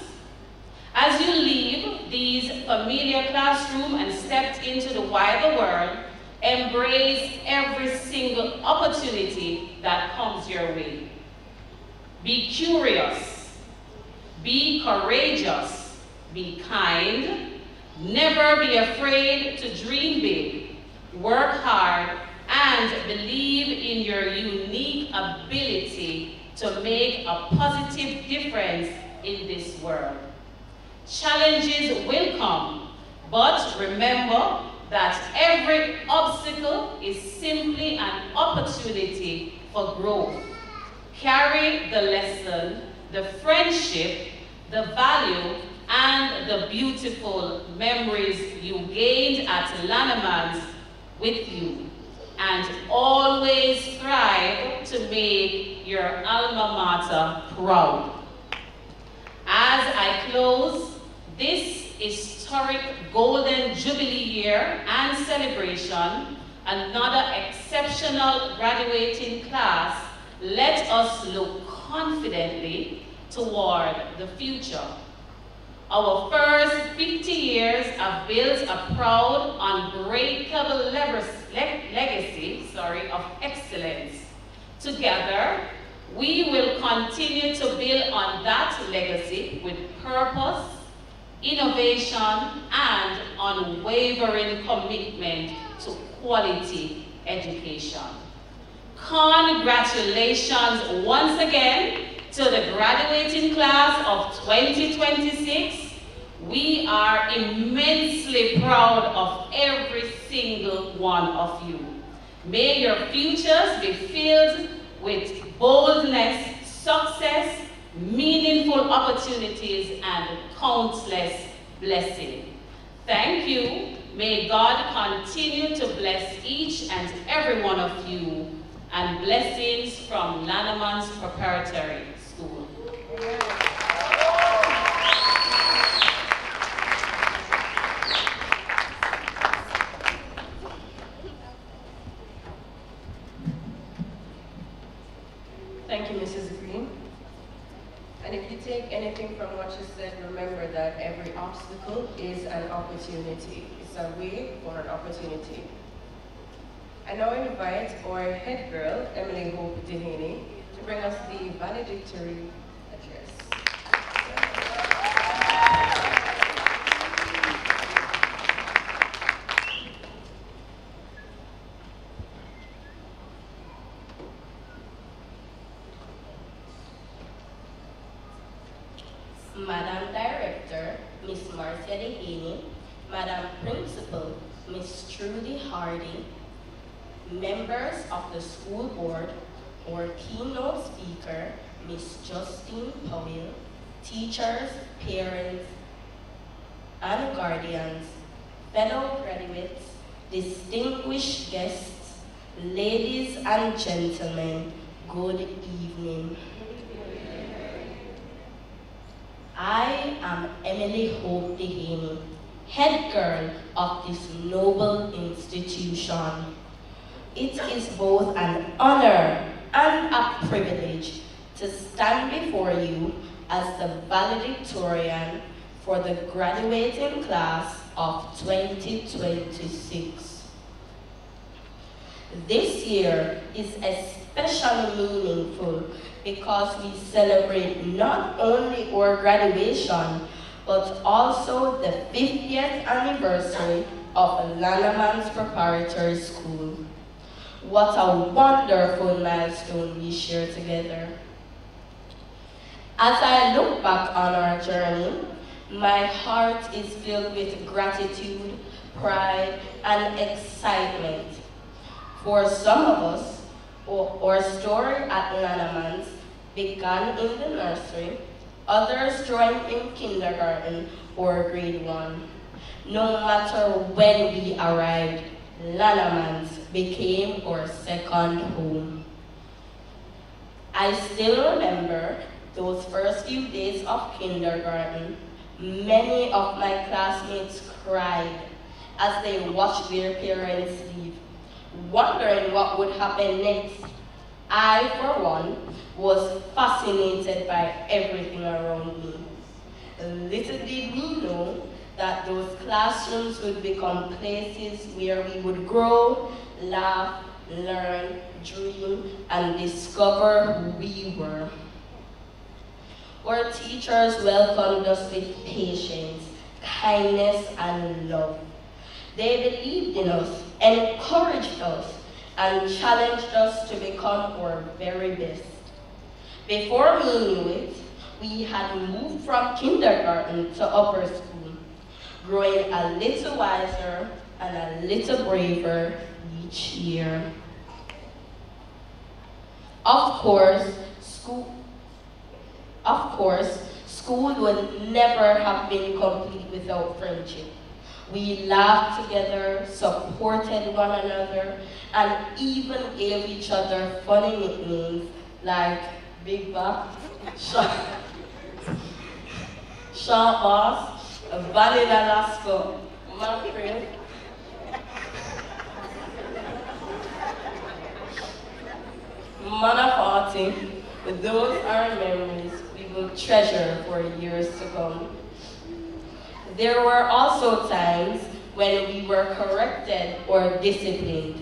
as you leave these familiar classrooms and step into the wider world, embrace every single opportunity that comes your way. Be curious, be courageous, be kind, never be afraid to dream big, work hard, and believe in your unique ability to make a positive difference in this world. Challenges will come, but remember that every obstacle is simply an opportunity for growth. Carry the lesson, the friendship, the value, and the beautiful memories you gained at Lannaman's with you, and always strive to make your alma mater proud. As I close this historic Golden Jubilee year and celebration, another exceptional graduating class, let us look confidently toward the future. Our first 50 years have built a proud, unbreakable legacy of excellence. Together, we will continue to build on that legacy with purpose, innovation, and unwavering commitment to quality education. Congratulations once again to the graduating class of 2026. We are immensely proud of every single one of you. May your futures be filled with boldness, success, meaningful opportunities, and countless blessings. Thank you. May God continue to bless each and every one of you, and blessings from Lannaman's Preparatory School. Thank you, Mrs. Green. And if you take anything from what you said, remember that every obstacle is an opportunity. It's a way for an opportunity. I now invite our head girl, Emily Hope Dehaney, to bring us the valedictory address. Madam Director, Ms. Marcia Dehaney, Madam Principal, Ms. Trudy Hardy, members of the school board, our keynote speaker, Ms. Justine Powell, teachers, parents, and guardians, fellow graduates, distinguished guests, ladies and gentlemen, good evening. I am Emily Hope Dehaney, head girl of this noble institution. It is both an honor and a privilege to stand before you as the valedictorian for the graduating class of 2026. This year is especially meaningful because we celebrate not only our graduation, but also the 50th anniversary of Lannaman's Preparatory School. What a wonderful milestone we share together. As I look back on our journey, my heart is filled with gratitude, pride, and excitement. For some of us, our story at Lannaman's began in the nursery, others joined in kindergarten or grade 1. No matter when we arrived, Lannaman's became our second home. I still remember those first few days of kindergarten. Many of my classmates cried as they watched their parents leave, wondering what would happen next. I, for one, was fascinated by everything around me. Little did we know that those classrooms would become places where we would grow, laugh, learn, dream, and discover who we were. Our teachers welcomed us with patience, kindness, and love. They believed in us, encouraged us, and challenged us to become our very best. Before we knew it, we had moved from kindergarten to upper school, growing a little wiser and a little braver each year. Of course, school would never have been complete without friendship. We laughed together, supported one another, and even gave each other funny nicknames like Big Back, Short Boss, Vanilla Lasco, Mackerel, Manafati. Those are memories we will treasure for years to come. There were also times when we were corrected or disciplined.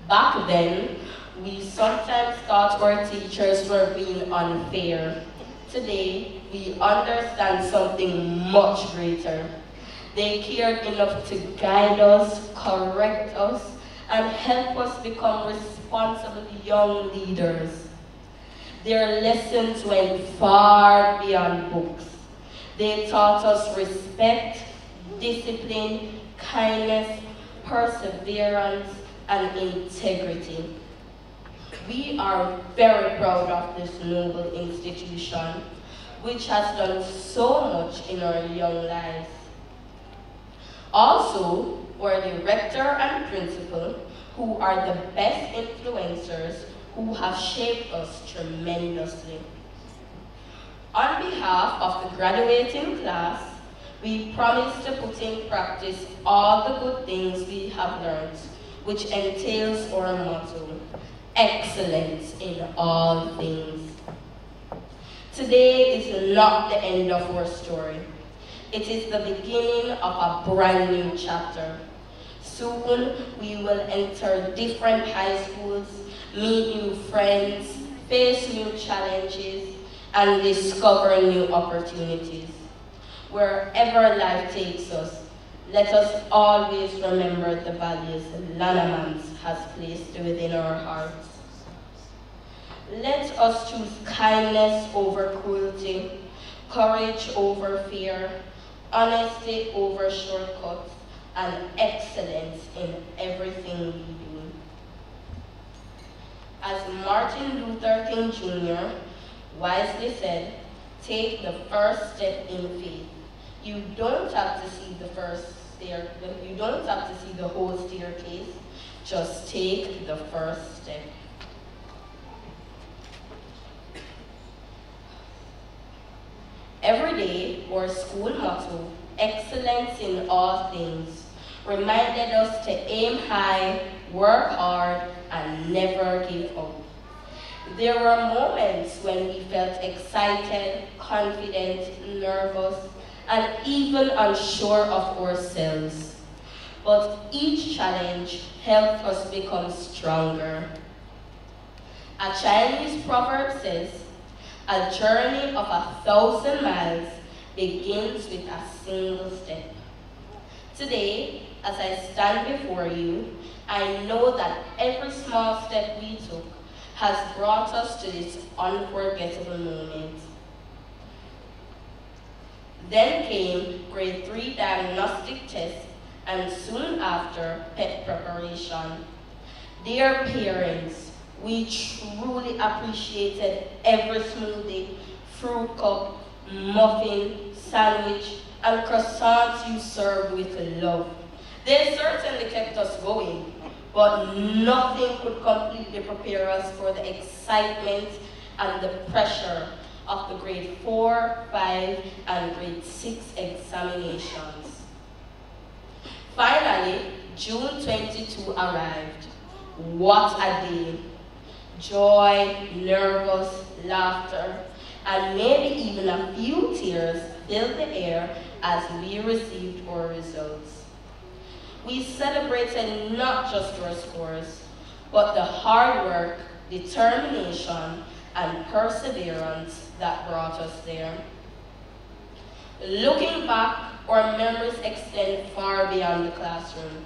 Back then, we sometimes thought our teachers were being unfair. Today, we understand something much greater. They cared enough to guide us, correct us, and help us become responsible young leaders. Their lessons went far beyond books. They taught us respect, discipline, kindness, perseverance, and integrity. We are very proud of this noble institution, which has done so much in our young lives. Also, our director and principal, who are the best influencers who have shaped us tremendously. On behalf of the graduating class, we promise to put in practice all the good things we have learned, which entails our motto, excellence in all things. Today is not the end of our story. It is the beginning of a brand new chapter. Soon, we will enter different high schools, meet new friends, face new challenges, and discover new opportunities. Wherever life takes us, let us always remember the values Lannaman has placed within our hearts. Let us choose kindness over cruelty, courage over fear, honesty over shortcuts, and excellence in everything we do. As Martin Luther King Jr. wisely said, take the first step in faith. You don't have to see you don't have to see the whole staircase. Just take the first step. Every day, our school motto, excellence in all things, reminded us to aim high, work hard, and never give up. There were moments when we felt excited, confident, nervous, and even unsure of ourselves. But each challenge helped us become stronger. A Chinese proverb says, a journey of 1,000 miles begins with a single step. Today, as I stand before you, I know that every small step we took has brought us to this unforgettable moment. Then came grade 3 diagnostic test and soon after pet preparation. Dear parents, we truly appreciated every smoothie, fruit cup, muffin, sandwich, and croissants you served with love. They certainly kept us going, but nothing could completely prepare us for the excitement and the pressure of the grade 4, 5, and grade 6 examinations. Finally, June 22 arrived. What a day! Joy, nervous, laughter, and maybe even a few tears filled the air as we received our results. We celebrated not just our scores, but the hard work, determination, and perseverance that brought us there. Looking back, our memories extend far beyond the classroom.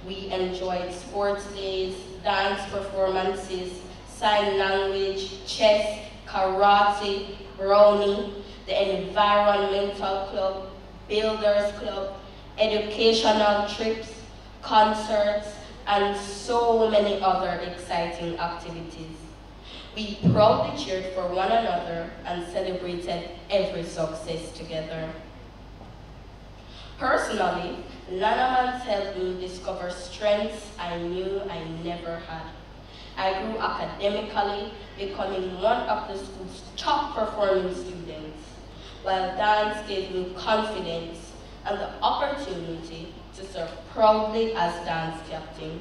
We enjoyed sports days, dance performances, sign language, chess, karate, brownie, the environmental club, builders club, educational trips, concerts, and so many other exciting activities. We proudly cheered for one another and celebrated every success together. Personally, Lannaman helped me discover strengths I knew I never had. I grew academically, becoming one of the school's top performing students, while dance gave me confidence and the opportunity to serve proudly as dance captain.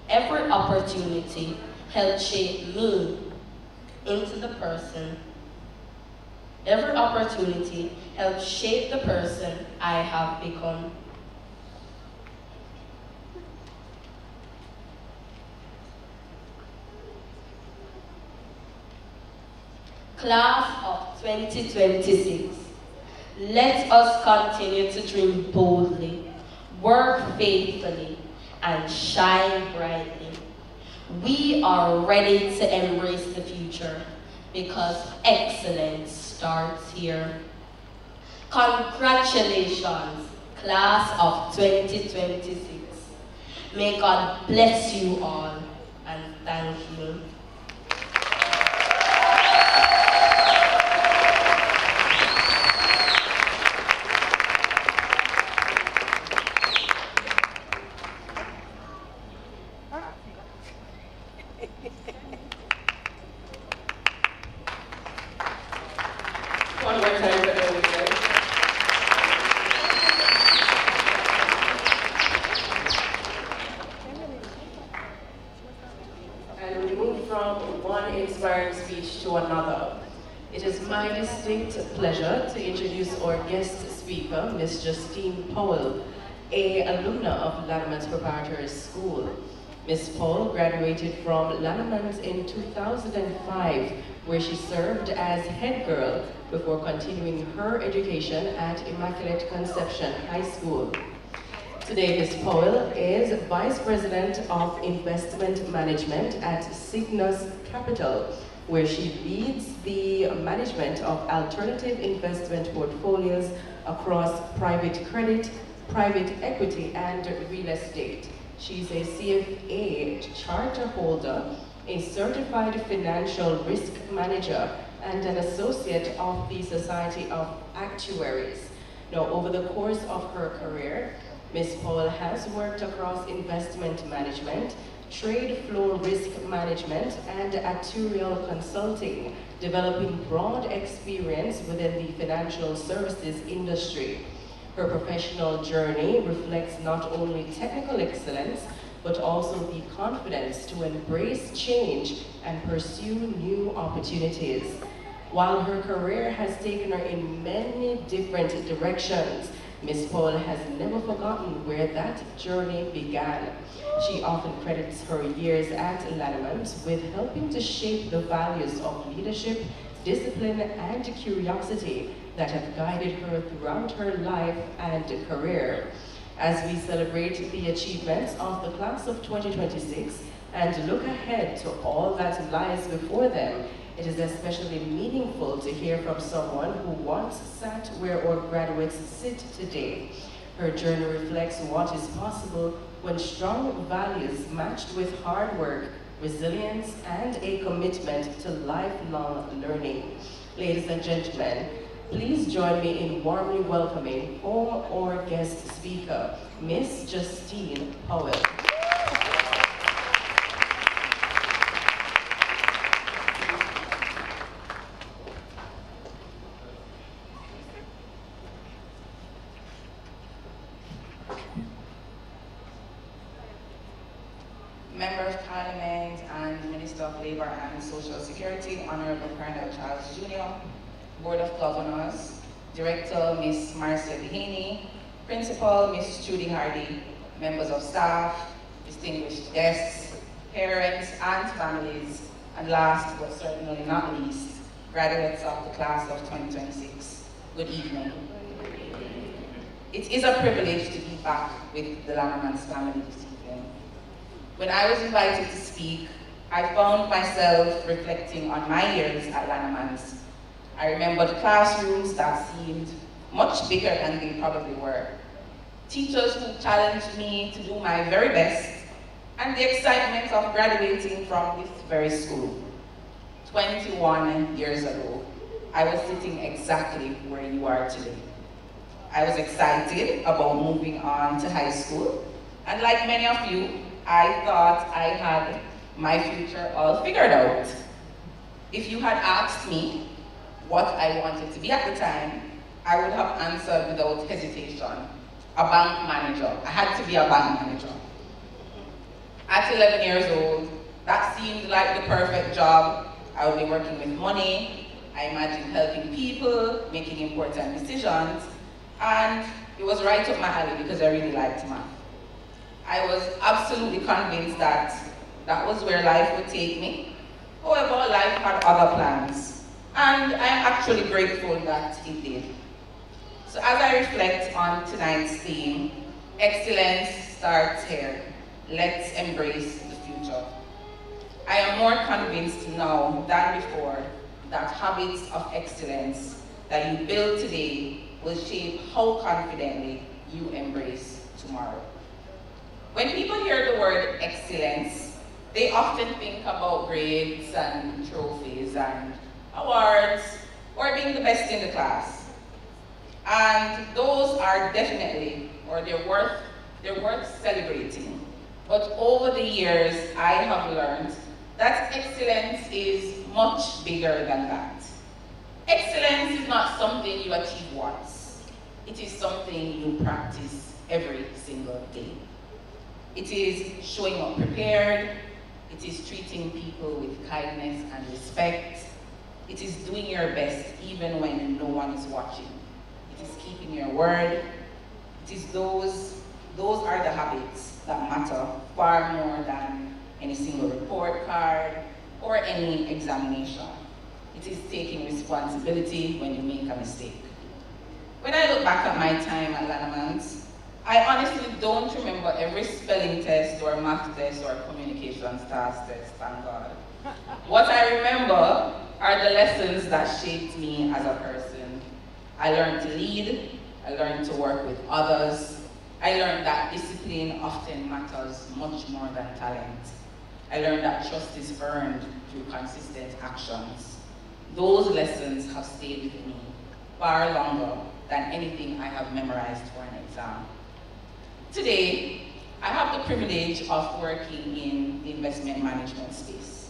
Every opportunity helped shape me into the person. Every opportunity helped shape the person I have become. Class of 2026, let us continue to dream boldly, work faithfully, and shine brightly. We are ready to embrace the future because excellence starts here. Congratulations, class of 2026. May God bless you all, and thank you. One more time for the leader. And we move from one inspiring speech to another. It is my distinct pleasure to introduce our guest speaker, Ms. Justine Powell, an alumna of Lannaman's Preparatory School. Ms. Powell graduated from Lannaman's in 2005, where she served as head girl before continuing her education at Immaculate Conception High School. Today, Ms. Powell is Vice President of Investment Management at Cygnus Capital, where she leads the management of alternative investment portfolios across private credit, private equity, and real estate. She's a CFA charter holder, a certified financial risk manager, and an associate of the Society of Actuaries. Now, over the course of her career, Ms. Powell has worked across investment management, trade flow risk management, and actuarial consulting, developing broad experience within the financial services industry. Her professional journey reflects not only technical excellence, but also the confidence to embrace change and pursue new opportunities. While her career has taken her in many different directions, Ms. Powell has never forgotten where that journey began. She often credits her years at Lannaman's with helping to shape the values of leadership, discipline, and curiosity that have guided her throughout her life and career. as we celebrate the achievements of the class of 2026 and look ahead to all that lies before them. It is especially meaningful to hear from someone who once sat where our graduates sit today. Her journey reflects what is possible when strong values matched with hard work, resilience, and a commitment to lifelong learning. Ladies and gentlemen, please join me in warmly welcoming our guest speaker, Miss Justine Powell. Member of Parliament and Minister of Labour and Social Security, Honourable Colonel Charles Jr., Board of Governors, Director Ms. Marcia Dehaney, Principal Ms. Judy Hardy, members of staff, distinguished guests, parents and families, and last but certainly not least, graduates of the class of 2026. Good evening. It is a privilege to be back with the Lannaman's family this evening. When I was invited to speak, I found myself reflecting on my years at Lannaman's. I remembered classrooms that seemed much bigger than they probably were. Teachers who challenged me to do my very best, and the excitement of graduating from this very school. 21 years ago, I was sitting exactly where you are today. I was excited about moving on to high school, and like many of you, I thought I had my future all figured out. If you had asked me what I wanted to be at the time, I would have answered without hesitation, a bank manager. I had to be a bank manager. At 11 years old, that seemed like the perfect job. I would be working with money. I imagined helping people, making important decisions, and it was right up my alley because I really liked math. I was absolutely convinced that that was where life would take me. However, life had other plans, and I am actually grateful that it did. So as I reflect on tonight's theme, excellence starts here. Let's embrace the future. I am more convinced now than before that habits of excellence that you build today will shape how confidently you embrace tomorrow. When people hear the word excellence, they often think about grades and trophies and awards or being the best in the class. And those are definitely, or they're worth celebrating. But over the years, I have learned that excellence is much bigger than that. Excellence is not something you achieve once. It is something you practice every single day. It is showing up prepared. It is treating people with kindness and respect. It is doing your best even when no one is watching. It is keeping your word. It is those are the habits that matter far more than any single report card or any examination. It is taking responsibility when you make a mistake. When I look back at my time at Lannaman's, I honestly don't remember every spelling test or math test or communications task test, thank God. What I remember are the lessons that shaped me as a person. I learned to lead, I learned to work with others, I learned that discipline often matters much more than talent. I learned that trust is earned through consistent actions. Those lessons have stayed with me far longer than anything I have memorized for an exam. Today, I have the privilege of working in the investment management space.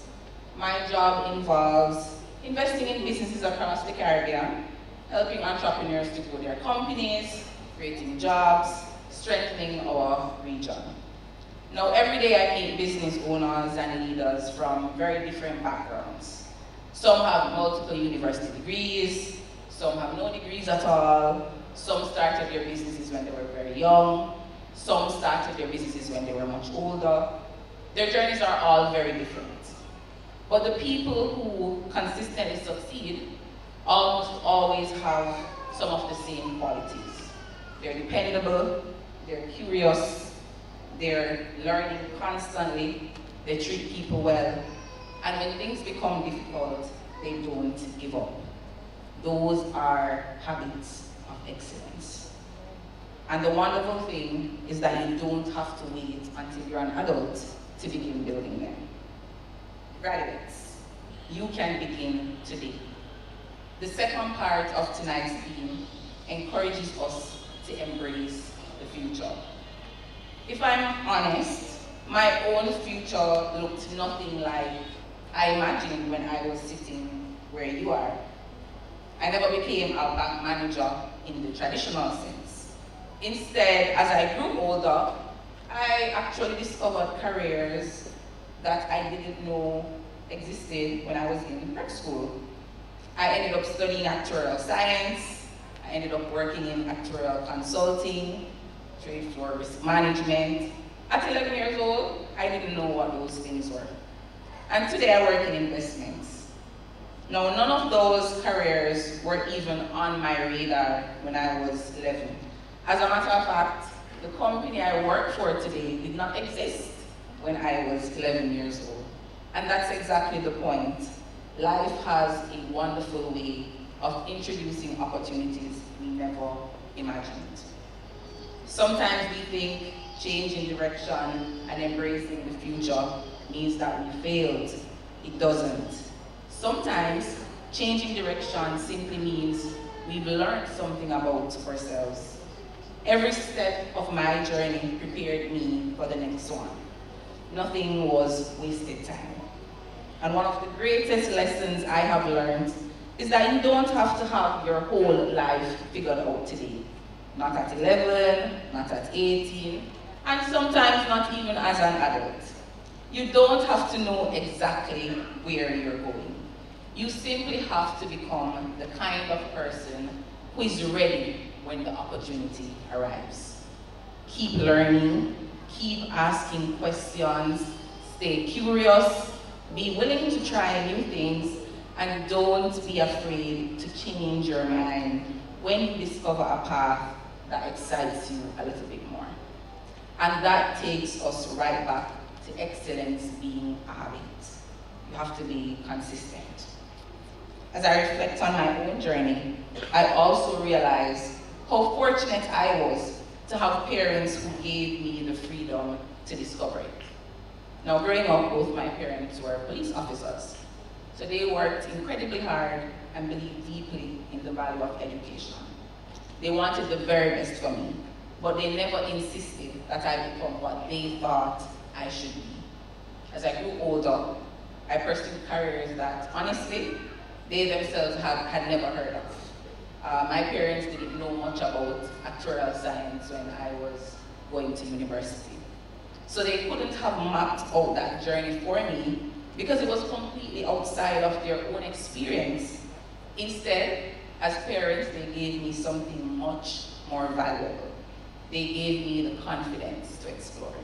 My job involves investing in businesses across the Caribbean, helping entrepreneurs to grow their companies, creating jobs, strengthening our region. Now, every day I meet business owners and leaders from very different backgrounds. Some have multiple university degrees, some have no degrees at all, some started their businesses when they were very young, some started their businesses when they were much older. Their journeys are all very different. But the people who consistently succeed almost always have some of the same qualities. They're dependable, they're curious, they're learning constantly, they treat people well, and when things become difficult, they don't give up. Those are habits of excellence. And the wonderful thing is that you don't have to wait until you're an adult to begin building them. Graduates, you can begin today. The second part of tonight's theme encourages us to embrace the future. If I'm honest, my own future looked nothing like I imagined when I was sitting where you are. I never became a bank manager in the traditional sense. Instead, as I grew older, I actually discovered careers that I didn't know existed when I was in prep school. I ended up studying actuarial science. I ended up working in actuarial consulting, trade floor risk management. At 11 years old, I didn't know what those things were. And today I work in investments. Now, none of those careers were even on my radar when I was 11. As a matter of fact, the company I work for today did not exist when I was 11 years old. And that's exactly the point. Life has a wonderful way of introducing opportunities we never imagined. Sometimes we think changing direction and embracing the future means that we failed. It doesn't. Sometimes changing direction simply means we've learned something about ourselves. Every step of my journey prepared me for the next one. Nothing was wasted time. And one of the greatest lessons I have learned is that you don't have to have your whole life figured out today. Not at 11, not at 18, and sometimes not even as an adult. You don't have to know exactly where you're going. You simply have to become the kind of person who is ready when the opportunity arrives. Keep learning, keep asking questions, stay curious, be willing to try new things, and don't be afraid to change your mind when you discover a path that excites you a little bit more. And that takes us right back to excellence being a habit. You have to be consistent. As I reflect on my own journey, I also realize how fortunate I was to have parents who gave me the freedom to discover it. Now, growing up, both my parents were police officers, so they worked incredibly hard and believed deeply in the value of education. They wanted the very best for me, but they never insisted that I become what they thought I should be. As I grew older, I pursued careers that, honestly, they themselves had never heard of. My parents didn't know much about actuarial science when I was going to university. So they couldn't have mapped out that journey for me because it was completely outside of their own experience. Instead, as parents, they gave me something much more valuable. They gave me the confidence to explore.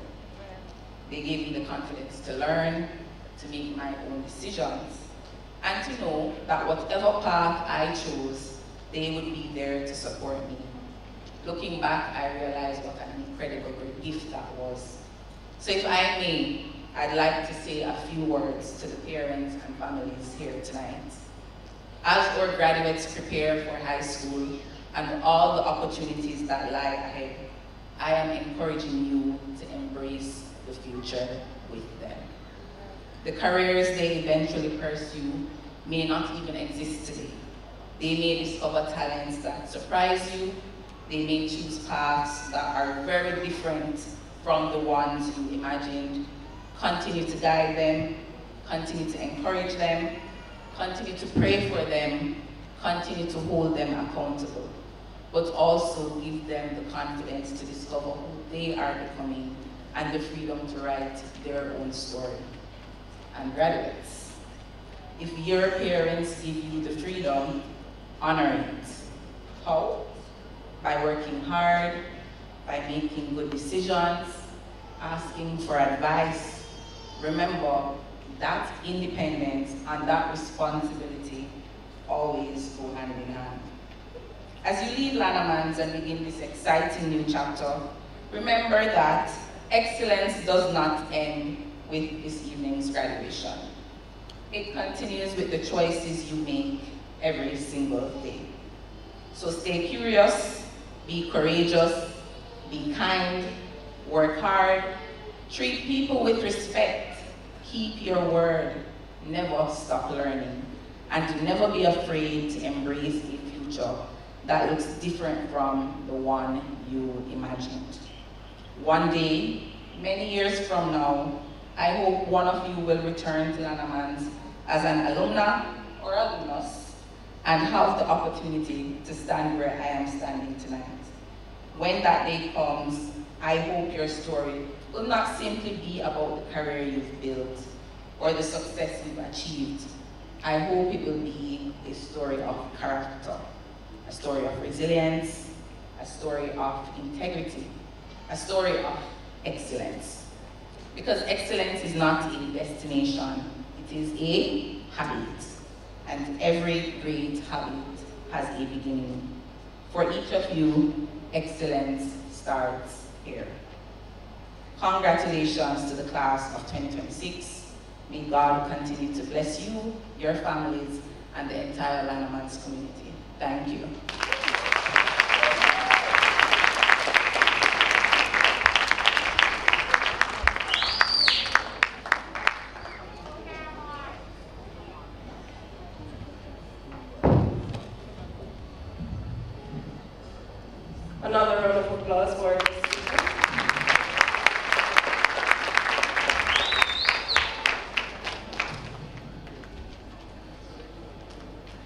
They gave me the confidence to learn, to make my own decisions, and to know that whatever path I chose, they would be there to support me. Looking back, I realized what an incredible gift that was. So if I may, I'd like to say a few words to the parents and families here tonight. As our graduates prepare for high school and all the opportunities that lie ahead, I am encouraging you to embrace the future with them. The careers they eventually pursue may not even exist today. They may discover talents that surprise you. They may choose paths that are very different from the ones you imagined. Continue to guide them, continue to encourage them, continue to pray for them, continue to hold them accountable, but also give them the confidence to discover who they are becoming and the freedom to write their own story. And graduates, if your parents give you the freedom, honor it. How? By working hard, by making good decisions, asking for advice. Remember, that independence and that responsibility always go hand in hand. As you leave Lannamans and begin this exciting new chapter, remember that excellence does not end with this evening's graduation. It continues with the choices you make every single day. So stay curious, be courageous, be kind, work hard, treat people with respect, keep your word, never stop learning, and do never be afraid to embrace a future that looks different from the one you imagined. One day, many years from now, I hope one of you will return to Lannaman as an alumna or alumnus and have the opportunity to stand where I am standing tonight. When that day comes, I hope your story will not simply be about the career you've built or the success you've achieved. I hope it will be a story of character, a story of resilience, a story of integrity, a story of excellence. Because excellence is not a destination, it is a habit. And every great habit has a beginning. For each of you, excellence starts here. Congratulations to the class of 2026. May God continue to bless you, your families, and the entire Lannaman's community. Thank you. Another round of applause for this.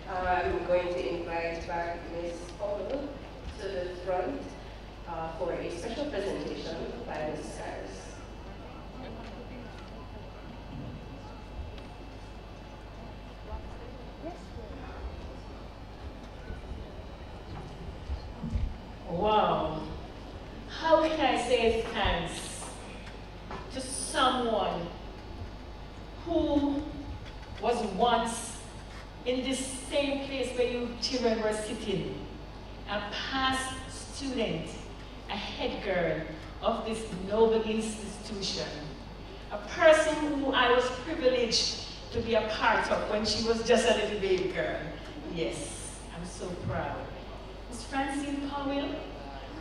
I'm going to invite back Ms. Powell to the front for a special presentation by Ms. Cyrus. Wow. How can I say thanks to someone who was once in this same place where you children were sitting, a past student, a head girl of this noble institution, a person who I was privileged to be a part of when she was just a little baby girl. Yes, I'm so proud. Ms. Francine Powell,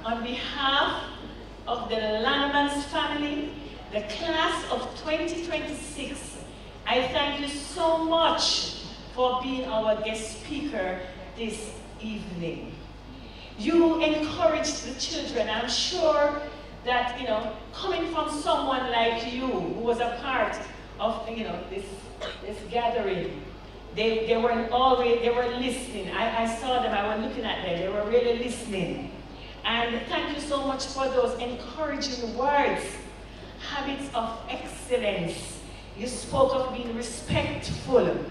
on behalf of the Lannaman's family, the class of 2026, I thank you so much for being our guest speaker this evening. You encouraged the children. I'm sure that, coming from someone like you who was a part of, this gathering, they were listening. I saw them, I was looking at them, they were really listening. And thank you so much for those encouraging words. Habits of excellence. You spoke of being respectful.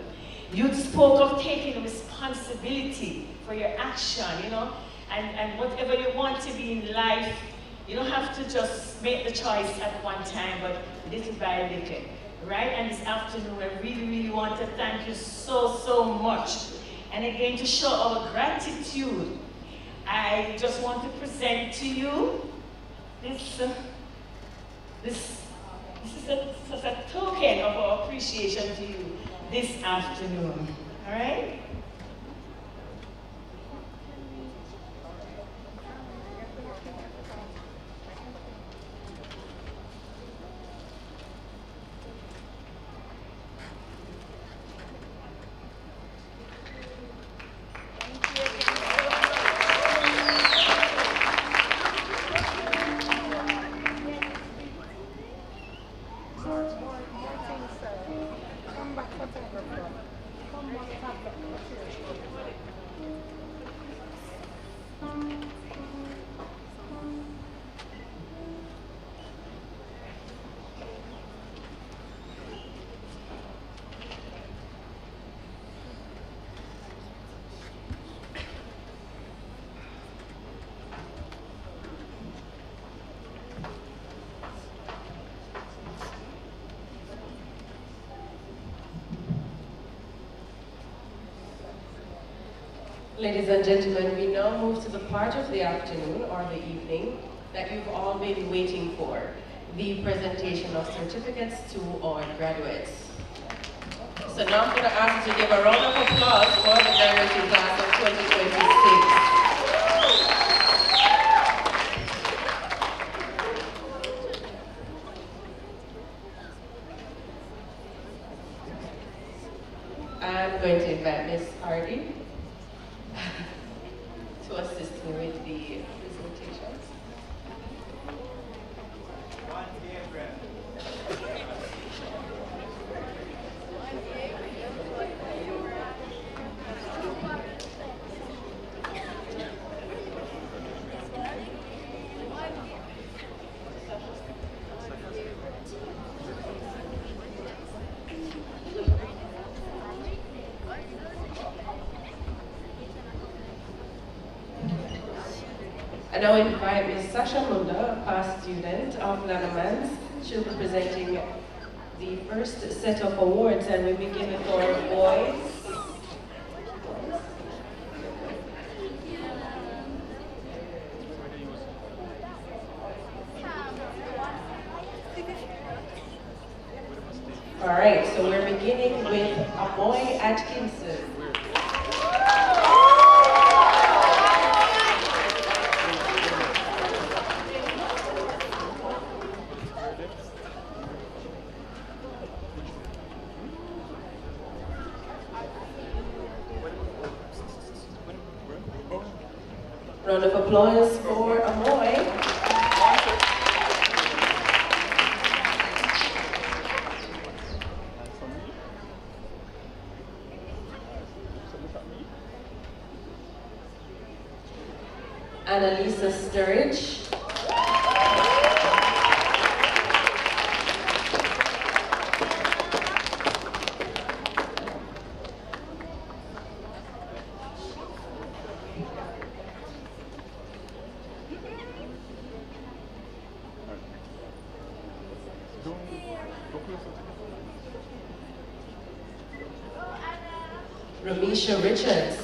You spoke of taking responsibility for your action, and whatever you want to be in life, you don't have to just make the choice at one time, but little by little, right? And this afternoon, I really, really want to thank you so, so much. And again, to show our gratitude, I just want to present to you this is a token of our appreciation to you this afternoon, all right? Ladies and gentlemen, we now move to the part of the afternoon or the evening that you've all been waiting for, the presentation of certificates to our graduates. So now I'm going to ask you to give a round of applause for the graduating class of 2026. I'm going to invite Ms. Hardy to assist me with the presentations. I now invite Ms. Sasha Munda, a past student of Lannaman's. She'll be presenting the first set of awards, and we begin with our boys. All right, so we're beginning with Amoy Atkinson. Round of applause for Amoy. Annalisa Sturridge. Ramisha Richards.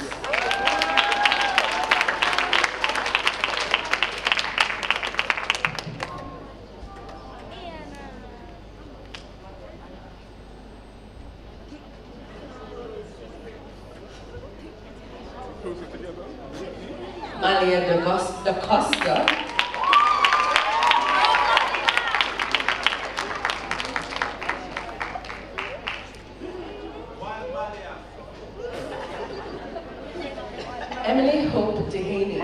Malia da Costa. Emily Hope Dehaney.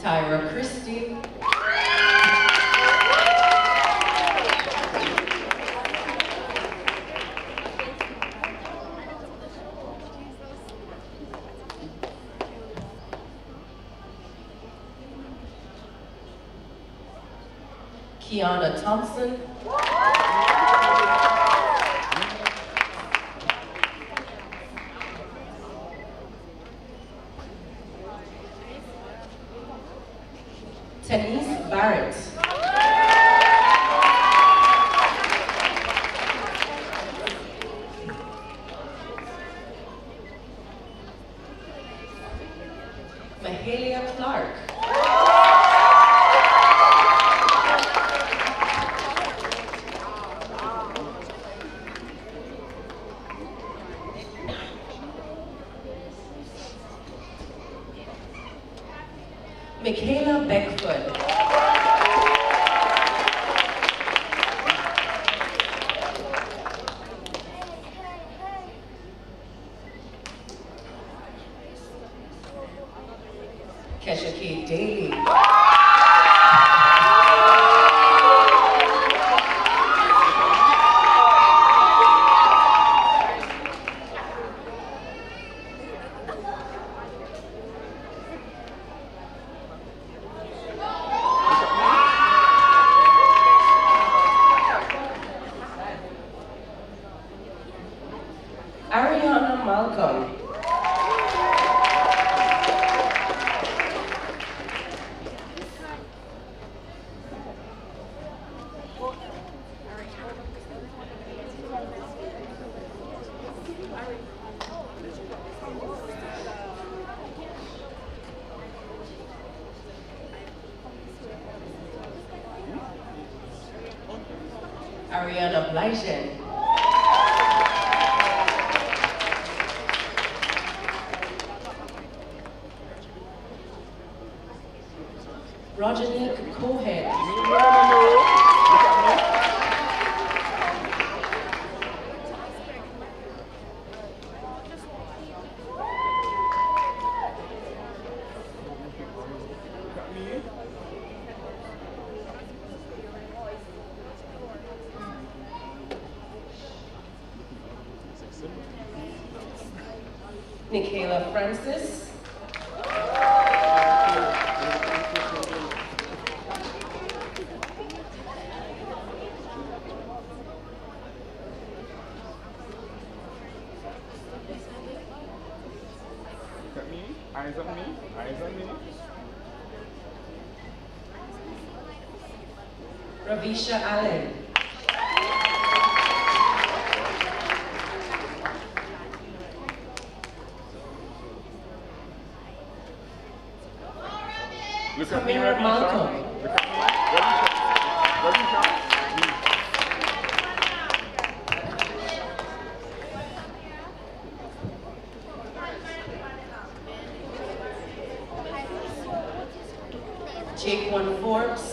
Tyra Christie. Kiana Thompson. Denise Barrett. Mahalia Clark. Michaela Beckford. Ariana Blyton. Rojanique Cohen. Nikayla Francis. Eyes on me, eyes on me. Ravisha Allen. Look at me, Samira Ravisha. Malcolm. Look at me. Ravisha. Ravisha. Jake One Forbes.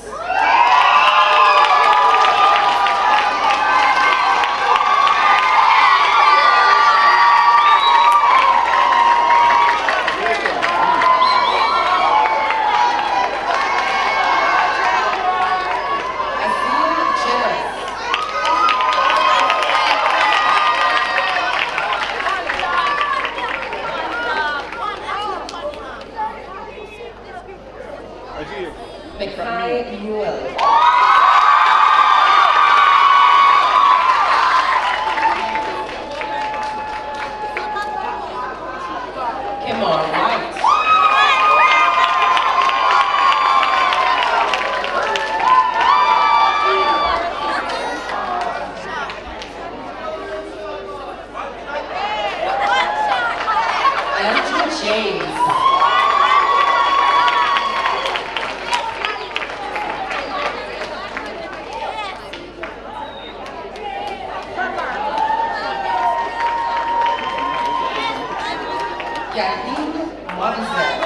Mekai Newell. Kemar White. Andrew James. Kathleen Morissette.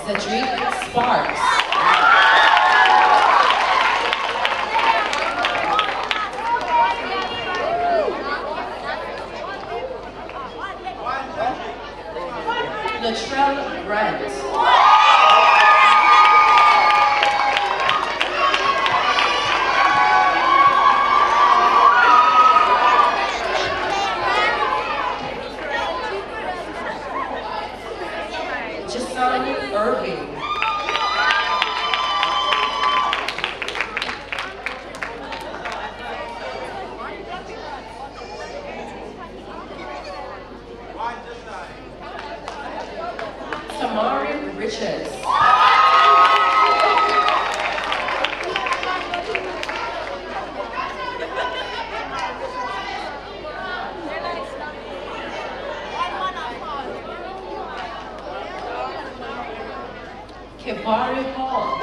Cedric Sparks. Latrell Grant. Jason Irving. Tamari Richards. Kevari Hall.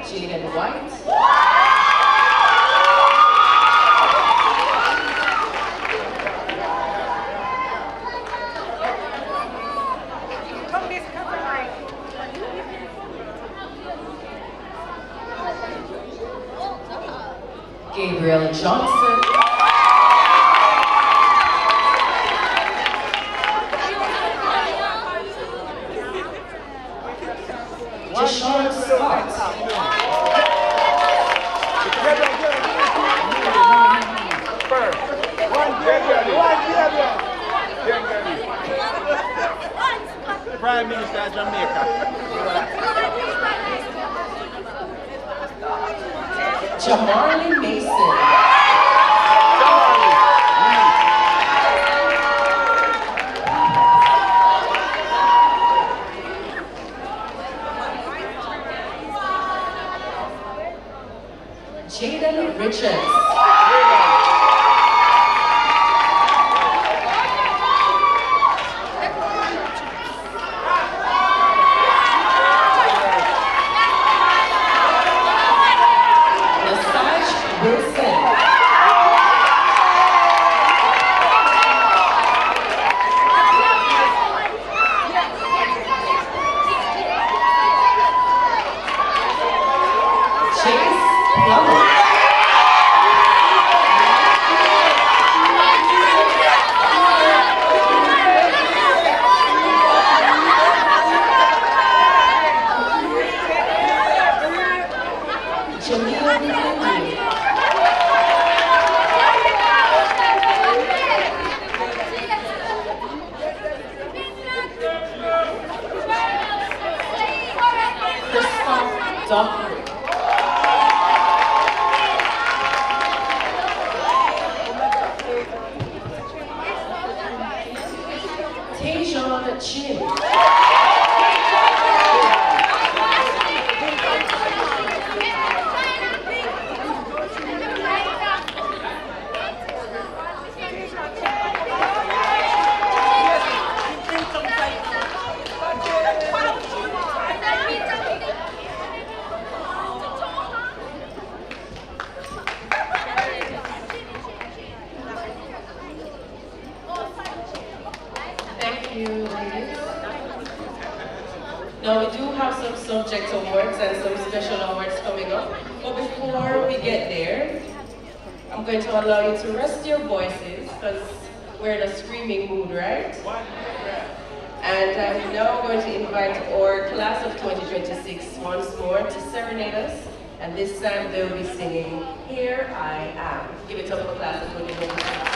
Jaden White. Gabriel Johnson. Deshaun Scott. Prime Minister of Jamaica. Jamarly Mason. Richards. Lesage Wilson. Chase Plummer. Jamaica Lindy. Christoph Dockery. Tajon Chin. Thank you, ladies. Now we do have some subject awards and some special awards coming up. But before we get there, I'm going to allow you to rest your voices because we're in a screaming mood, right? And I'm now going to invite our class of 2026 once more to serenade us. And this time they'll be singing Here I Am. Give it up for class of 2026.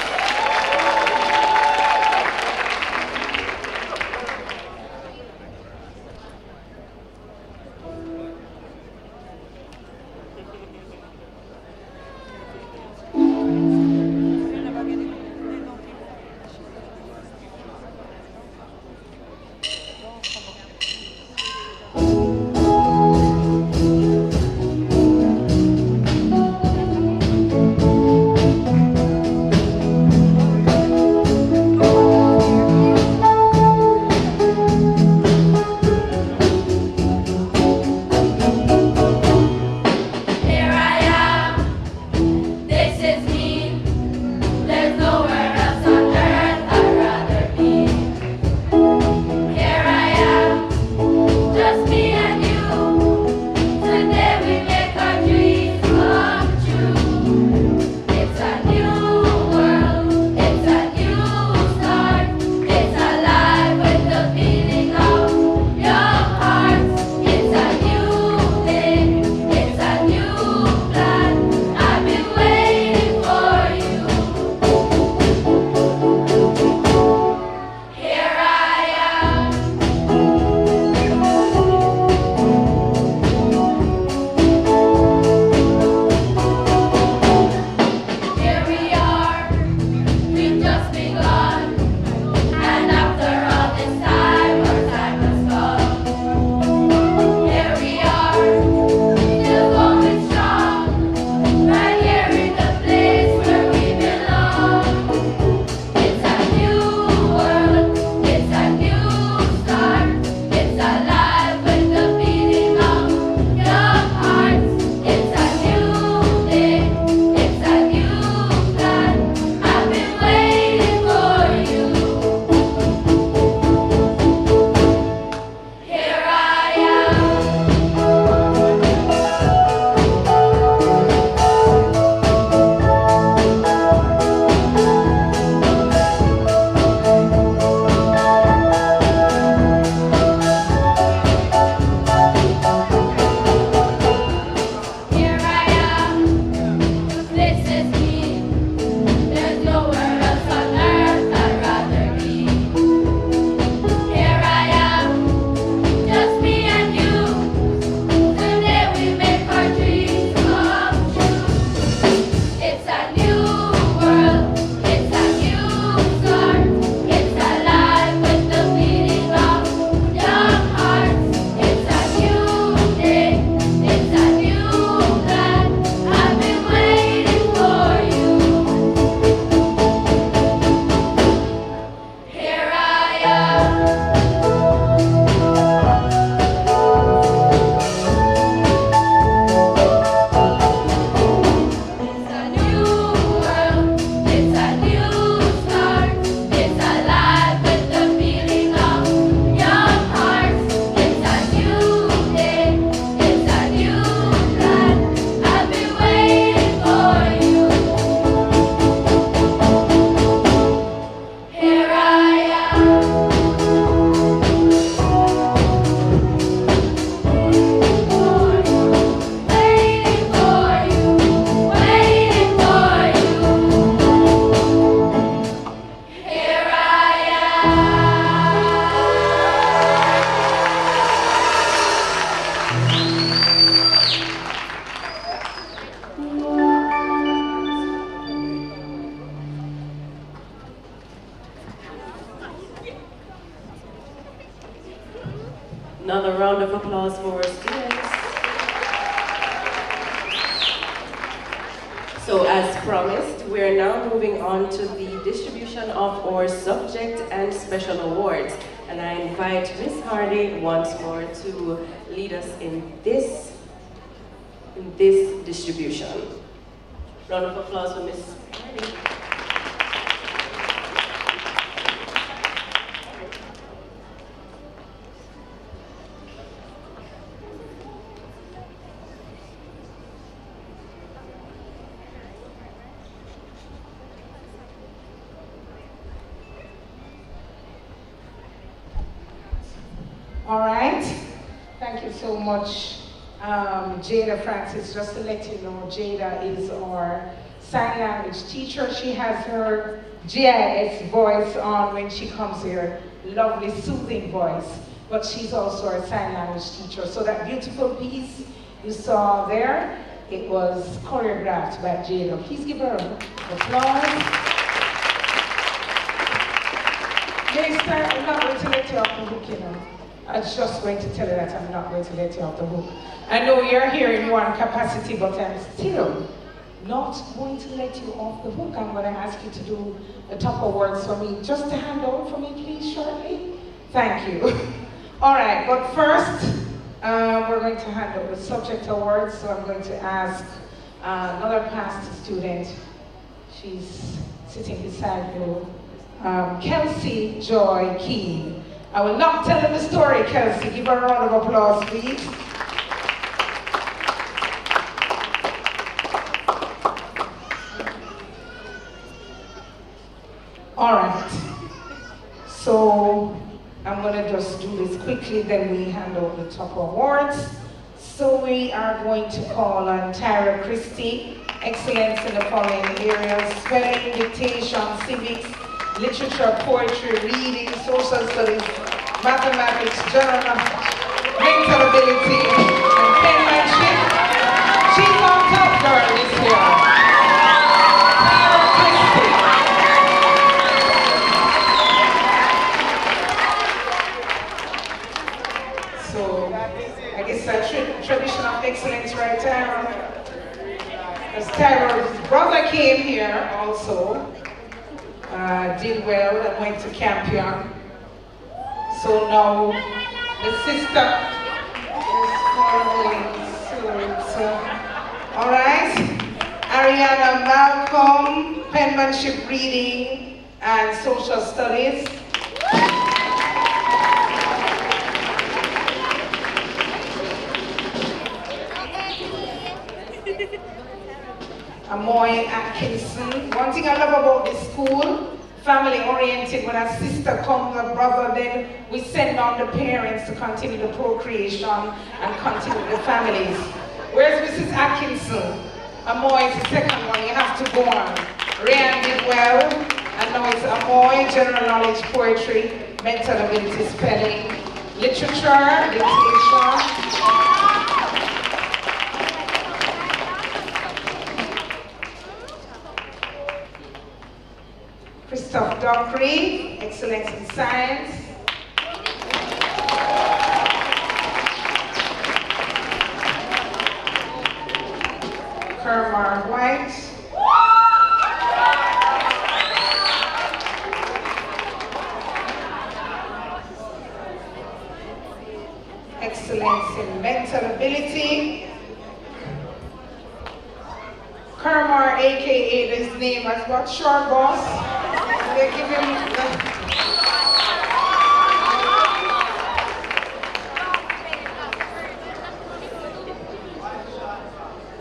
Another round of applause for our students. So as promised, we are now moving on to the distribution of our subject and special awards. And I invite Ms. Hardy once more to lead us in this distribution. Round of applause for Ms. Hardy. All right. Thank you so much, Jada Francis. Just to let you know, Jada is our sign language teacher. She has her GIS voice on when she comes here. Lovely, soothing voice. But she's also our sign language teacher. So that beautiful piece you saw there, it was choreographed by Jada. Please give her an applause. Minister, I'm not going to let you off the hook, you know. I was just going to tell you that I'm not going to let you off the hook. I know you're here in one capacity, but I'm still not going to let you off the hook. I'm going to ask you to do the top awards for me. Just to hand over for me, please, shortly. Thank you. All right, but first, we're going to hand over the subject awards. So I'm going to ask another past student. She's sitting beside you. Kelsey Joy Keane. I will not tell them the story, Kelsey. Give her a round of applause, please. All right. So I'm going to just do this quickly, then we hand over the top awards. So we are going to call on Tyra Christie, excellence in the following areas: spelling, dictation, civics, literature, poetry, reading, social studies, mathematics, general knowledge, mental ability, and penmanship. She's our top girl this year. Tyra Christie. So, I guess that's tradition of excellence right there. As Tyra's brother came here also. Did well and went to Campion. So now the sister is following suit. All right, Ariana Malcolm, penmanship, reading, and social studies. Amoy Atkinson. One thing I love about this school, family oriented. When a sister comes, a brother, then we send on the parents to continue the procreation and continue the families. Where's Mrs. Atkinson? Amoy is the second one, you have to go on. Ryan did well, and now it's Amoy, general knowledge, poetry, mental ability, spelling, literature, dictation. Christoph Dockery, excellence in science. Kermar White. Excellence in mental ability. Kermar, aka his name as what? Short boss. They give him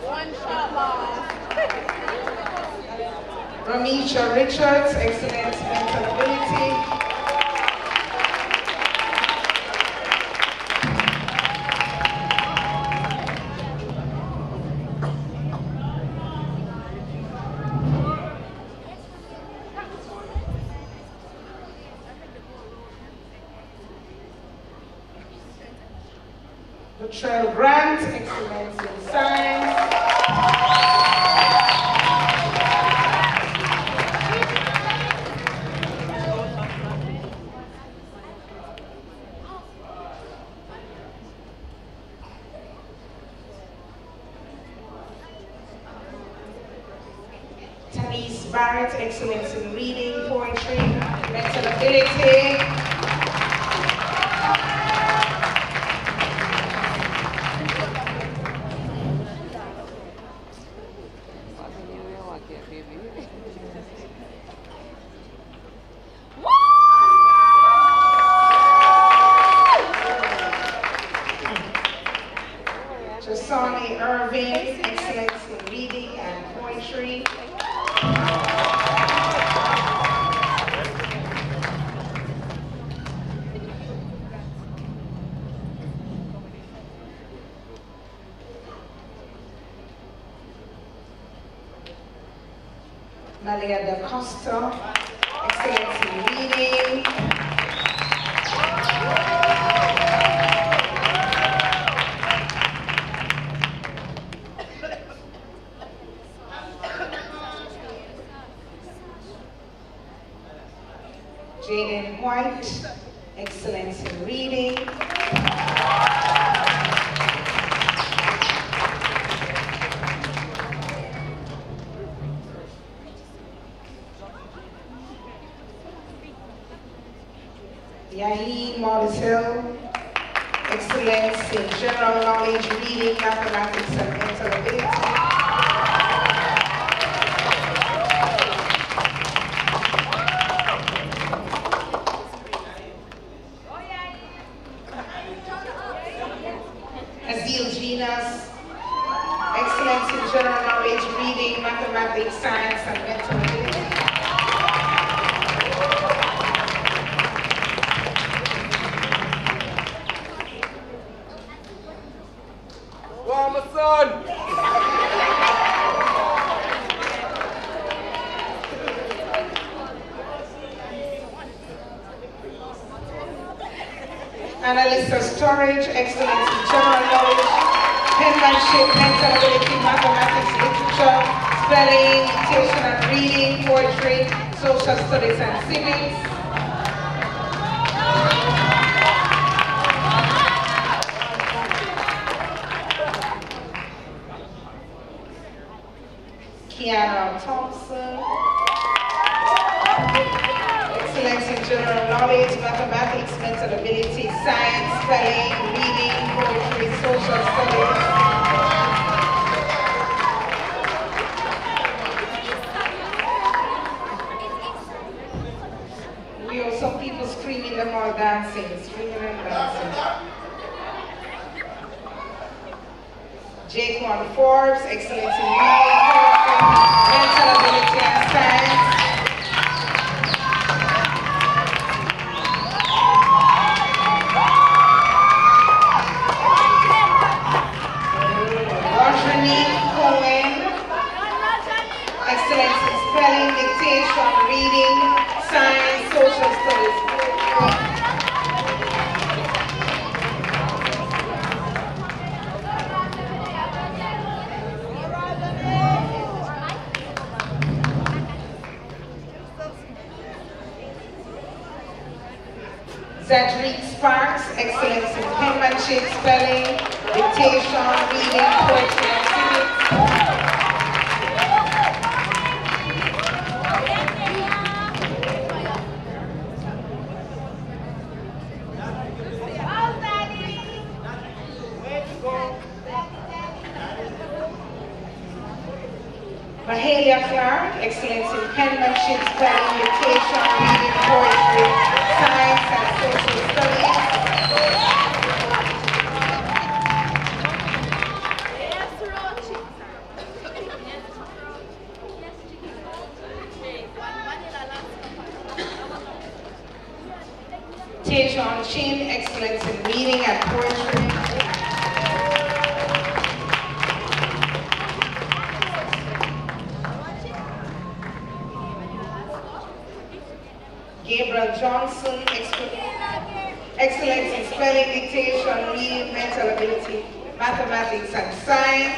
one shot loss. Ramisha Richards, excellent mental ability. Trail Grant, excellence in science. Barrett, excellence in reading, poetry, mental ability. Jasani Irving, excellence in reading and poetry. Malia da Costa, excellence in reading. Jaden White, excellence in reading. Yahin Modisel, excellence in general knowledge, reading, mathematics, and mental ability. Azil Ginas, excellence in general knowledge, reading, mathematics, science, and mental ability. Wow, my son! Analyst of storage, excellence in general knowledge, penmanship, mental ability, mathematics, literature, spelling, dictation and reading, poetry, social studies and civics. Kiara Thompson, excellence in general knowledge, mathematics, mental ability, science, spelling, reading, poetry, social studies. We have some people screaming, them all dancing, screaming and dancing. Jaquan Forbes, excellence in reading, poetry, mental ability and science. Excellence in spelling, dictation, reading, science, social studies. Zadrick Sparks, excellence in penmanship, spelling, dictation, reading, poetry, and civics. Mahalia Clark, excellence in penmanship, spelling, dictation, reading, poetry, science, and social studies. Tejon Chin, excellence in reading and poetry. Gabriel Johnson, excellence in spelling, dictation, reading, mental ability, mathematics, and science.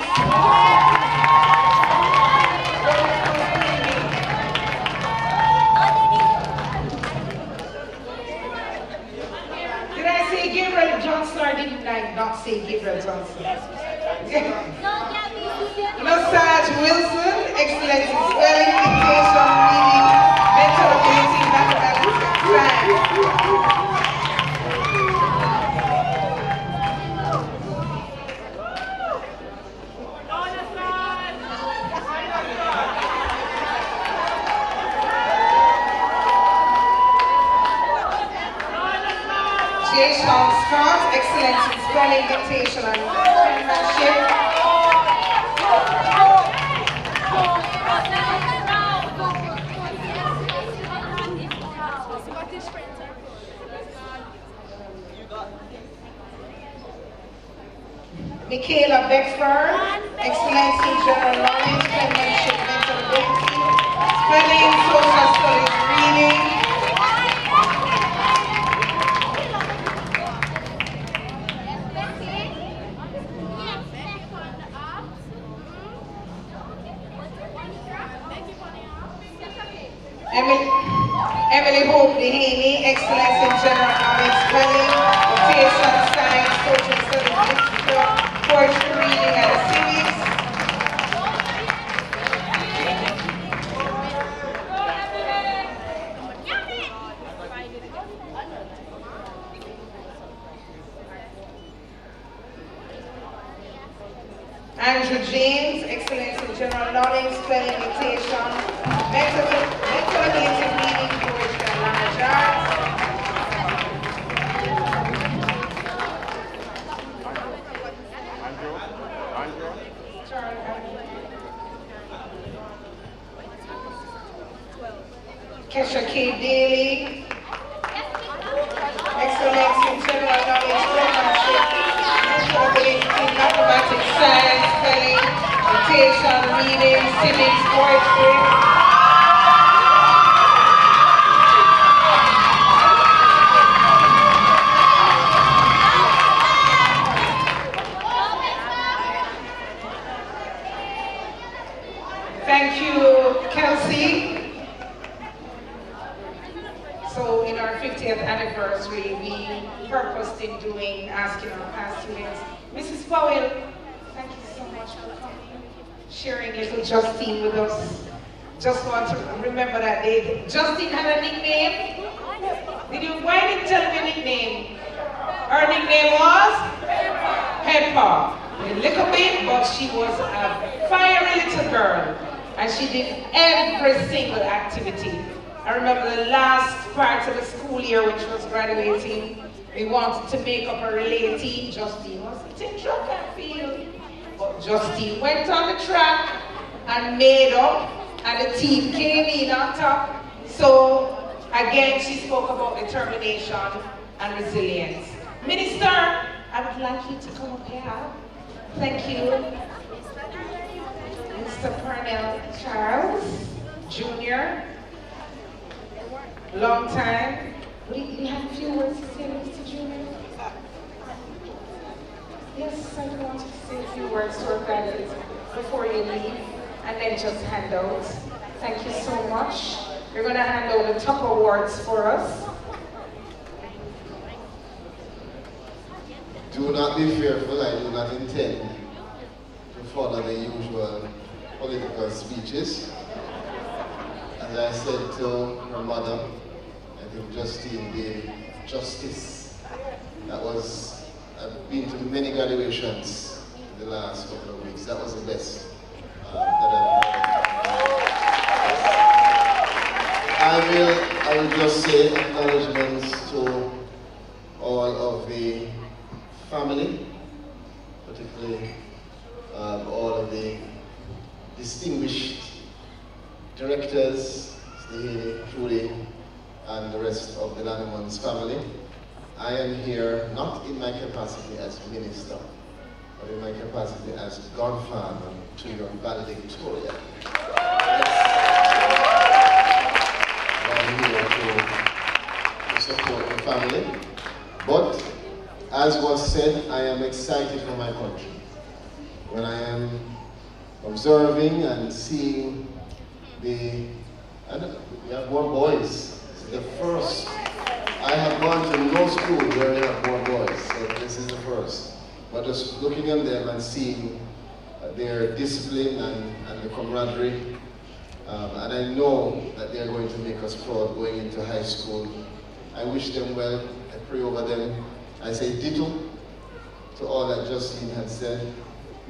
Did I say Gabriel Johnson or didn't I not say Gabriel Johnson? Nosage Wilson, excellence in spelling, dictation, excellence in spelling, dictation, and penmanship. Michaela Beckford, excellence in general knowledge, penmanship, mental ability, spelling, social studies, reading. Emily Hope Dehaney, excellence in general knowledge, spelling, dictation, science, social studies, literature, poetry, reading, and civics. Andrew James, excellence in general knowledge, spelling, dictation, mental ability, reading, poetry, and language arts. Kesha K. Daly, excellence in general knowledge, penmanship, mental ability, mathematics, science, spelling, dictation, reading, civics, poetry. Thank you, Kelsey. So in our 50th anniversary, we purposed in asking our past students. Mrs. Powell, thank you so much for coming, sharing little Justine with us. Just want to remember that day. Justine had a nickname. Why didn't you tell me a nickname? Her nickname was? Pepper. A little bit, but she was a fiery little girl. And she did every single activity. I remember the last part of the school year when she was graduating, we wanted to make up a relay team. Justine was in track and field. But Justine went on the track and made up, and the team came in on top. So again, she spoke about determination and resilience. Minister, I would like you to come up here. Thank you. Mr. Pernell Charles, Jr. Long time. We have a few words to say, Mr. Junior. Yes, I want you to say a few words to our graduates before you leave, and then just hand out. Thank you so much. You're going to hand out the top awards for us. Do not be fearful. I do not intend to follow the usual political speeches. As I said to her mother, I think Justine gave justice. I've been to many graduations in the last couple of weeks. That was the best that I've heard. I will just say acknowledgements to all of the family, particularly all of the distinguished directors, Stehini, Trudy, and the rest of the Lannaman's family. I am here not in my capacity as minister, but in my capacity as godfather to your valedictorian. I'm here to support the family, but as was said, I am excited for my country. When I am observing and seeing we have more boys. It's the first. I have gone to no school where we have more boys, so this is the first. But just looking at them and seeing their discipline and the camaraderie, and I know that they're going to make us proud going into high school. I wish them well. I pray over them. I say ditto to all that Justine had said.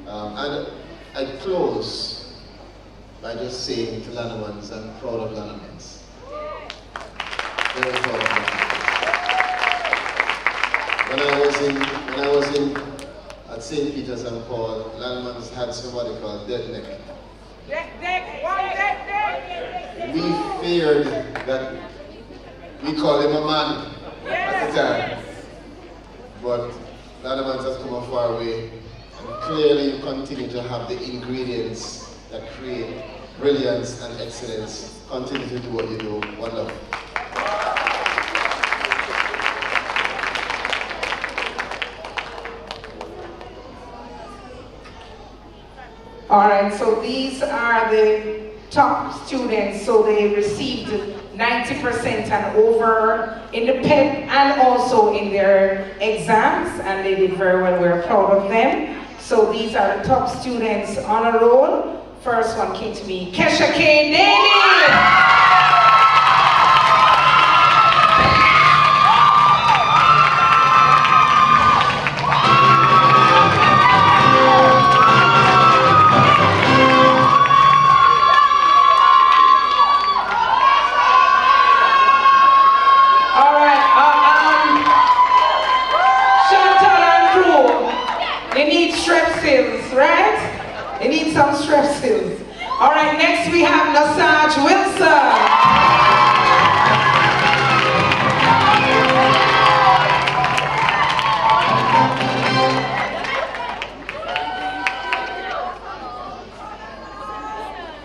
And I close by just saying to Lannamans, I'm proud of Lannamans. Very proud of Lannamans. when I was in at St. Peter's and Paul, Lannaman's had somebody called Dead Neck. We feared that we called him a man at the time. But Lannaman's has come a far way. And clearly you continue to have the ingredients that create brilliance and excellence. Continue to do what you do. One love. All right, so these are the top students. So they received 90% and over in the PEP and also in their exams, and they did very well. We're proud of them. So these are the top students on a roll. First one came to me, Kesha K. Daly. Right? They need some strepsils. All right, next we have Nasaj Wilson.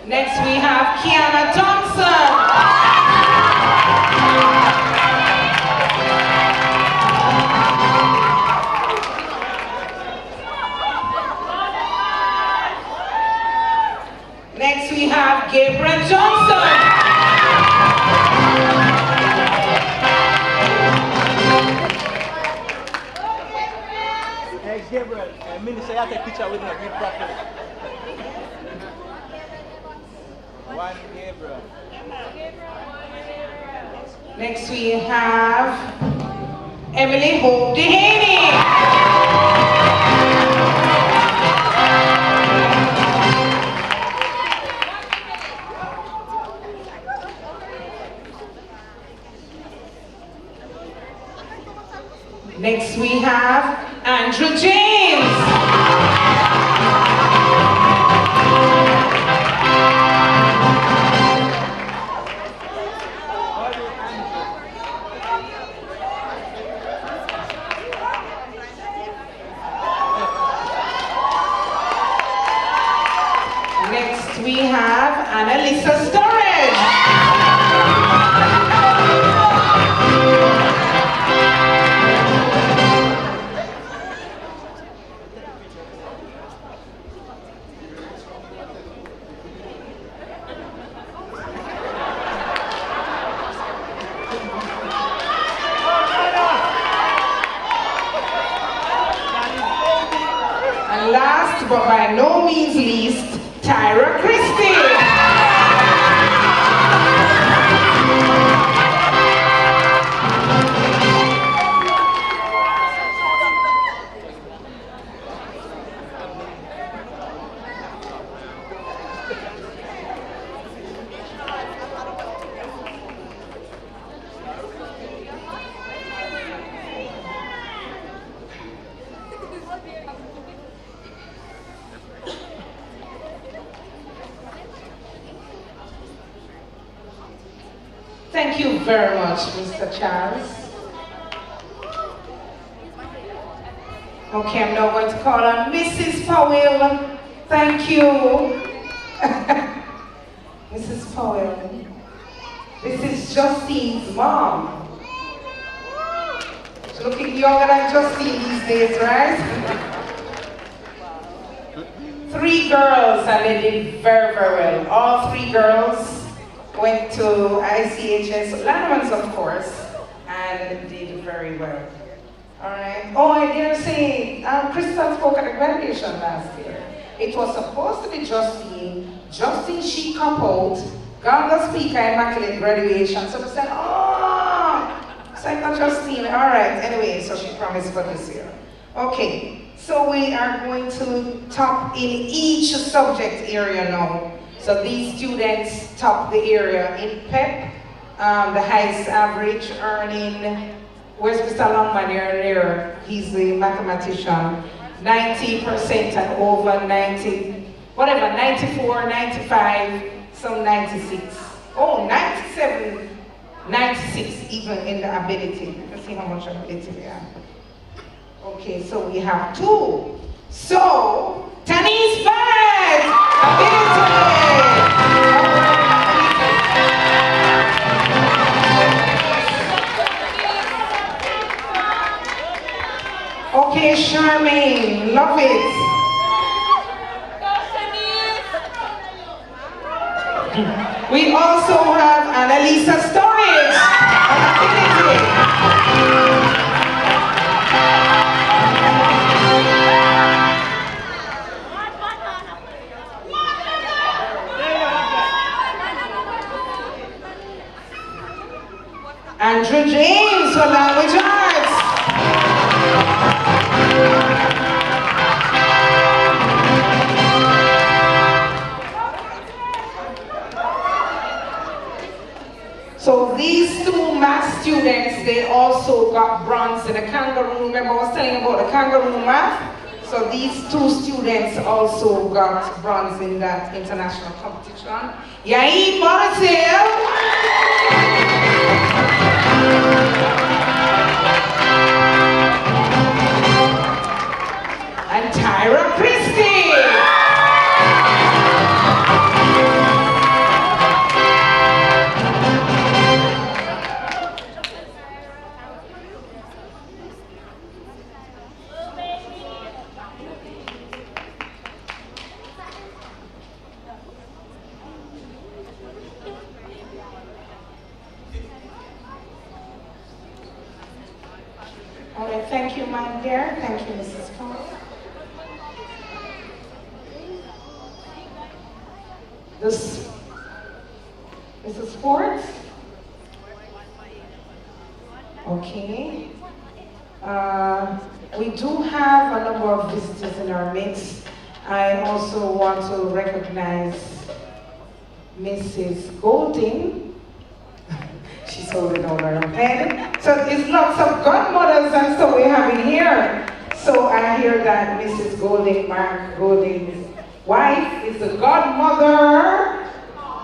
Next we have Kiana Thompson. Next we have Gabriel Johnson. Hey Gabriel, Minister, you take a picture with me, read properly. One Gabriel. Next we have Emily Hope Dehaney. Next we have Andrew James. Next we have Annalisa Storage. And last but by no means least, Tyra Christie. Thank you very much, Mr. Charles. Okay, I'm now going to call on Mrs. Powell. Thank you. Mrs. Powell. This is Justine's mom. She's looking younger than Justine these days, right? 3 girls, and they did very, very well. All 3 girls went to ICHS, Lannaman's of course, and did very well. All right. Oh, I dare say, Crystal spoke at the graduation last year. It was supposed to be Justine. Justine, she come out, got the speaker immaculate graduation. So we said, oh, it's like not Justine. All right. Anyway, so she promised for this year. Okay. So we are going to top in each subject area now. So these students top the area in PEP, the highest average earning Where's Mr. Lannaman here? He's the mathematician. 90% and over 90, whatever, 94, 95, some 96. Oh, 97, 96 even in the ability. Let's see how much ability we have. Okay, so we have 2. So, Tanis Bad! Okay, Charmaine, love it. We also have Annalisa Storage. Andrew James for Language Arts. So these 2 math students, they also got bronze in the kangaroo. Remember I was telling you about the kangaroo math? So these 2 students also got bronze in that international competition. Yair Monatil and Tyra Christie. All right, thank you, my dear. Thank you, Mrs. Cole. This Mrs. Sports. Okay. We do have a number of visitors in our midst. I also want to recognize Mrs. Golding. She's holding on her pen. So there's lots of godmothers and stuff we have in here. So I hear that Mrs. Golding, Mark Golding's wife, is the godmother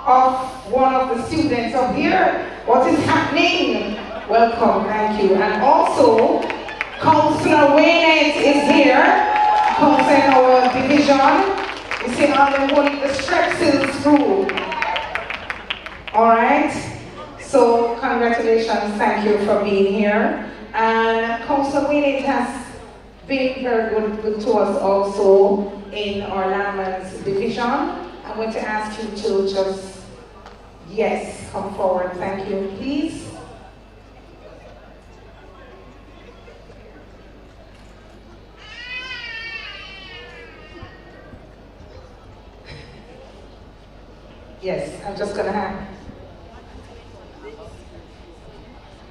of one of the students up here. What is happening? Welcome, thank you. And also, Councillor Waynett is here, councillor our division. You see how they're holding the Strepsils through. All right. So congratulations, thank you for being here. And Councillor Waynett has been very good to us also in our Lannaman's division. I'm going to ask you to just, yes, come forward, thank you, please. Yes, I'm just gonna have.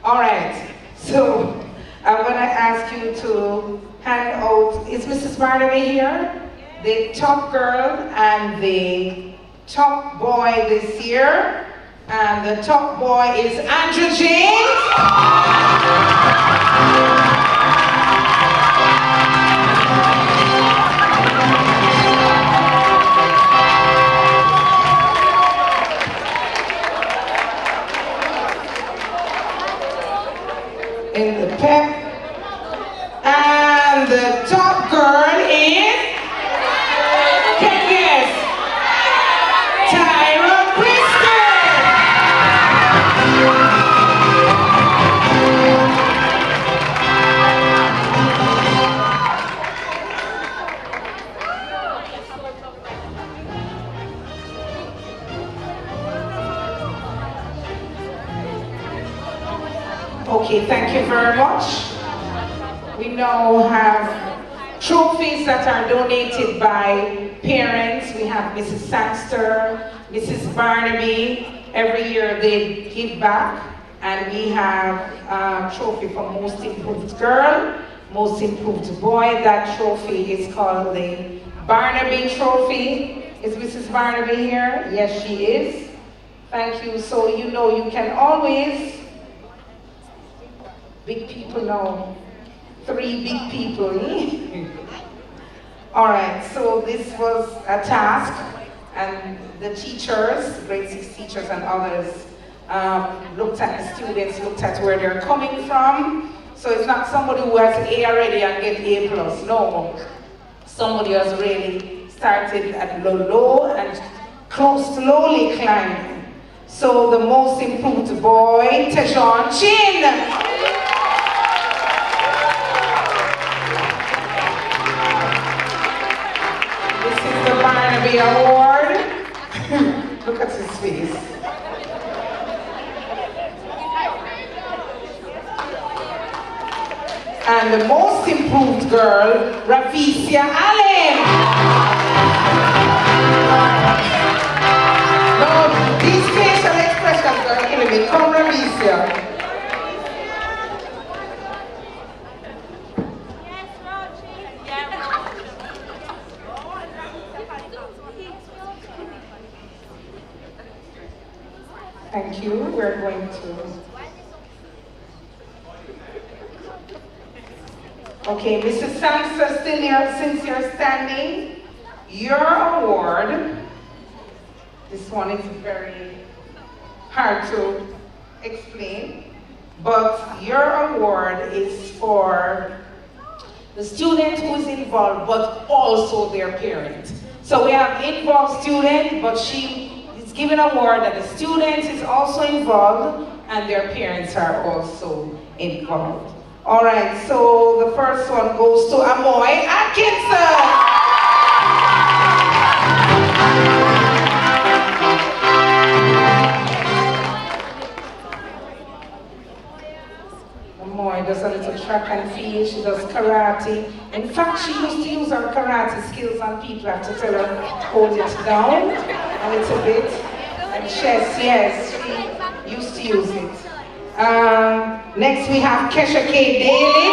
All right, so I'm gonna ask you to hand out, is Mrs. Barnaby here? The top girl and the top boy this year. And the top boy is Andrew James. In the pep. And the top girl is, can you guess? Tyra Christie. Okay, thank you very much. We now have trophies that are donated by parents. We have Mrs. Sangster, Mrs. Barnaby. Every year they give back. And we have a trophy for most improved girl, most improved boy. That trophy is called the Barnaby Trophy. Is Mrs. Barnaby here? Yes, she is. Thank you. So you know you can always Big people now. 3 big people. All right, so this was a task, and the teachers, grade 6 teachers and others, looked at the students, looked at where they're coming from. So it's not somebody who has A already and get A+, no. Somebody has really started at low and slowly climbing. So the most improved boy, Tejon Chin. The Barnaby Award. Look at his face. And the most improved girl, Ravicia Allen. No, these facial expressions are killing me. Come, Ravicia. Thank you. We're going to... Okay, Mrs. Sansa, since you're standing, your award, this one is very hard to explain, but your award is for the student who's involved, but also their parent. So we have involved student, but she given a award that the student is also involved and their parents are also involved. All right, so the first one goes to Amoy Atkinson. Amoy does a little track and field, she does karate. In fact, she used to use her karate skills on people. I have to tell her, hold it down a little bit. And chess, yes, she used to use it. Next we have Kesha K. Daly.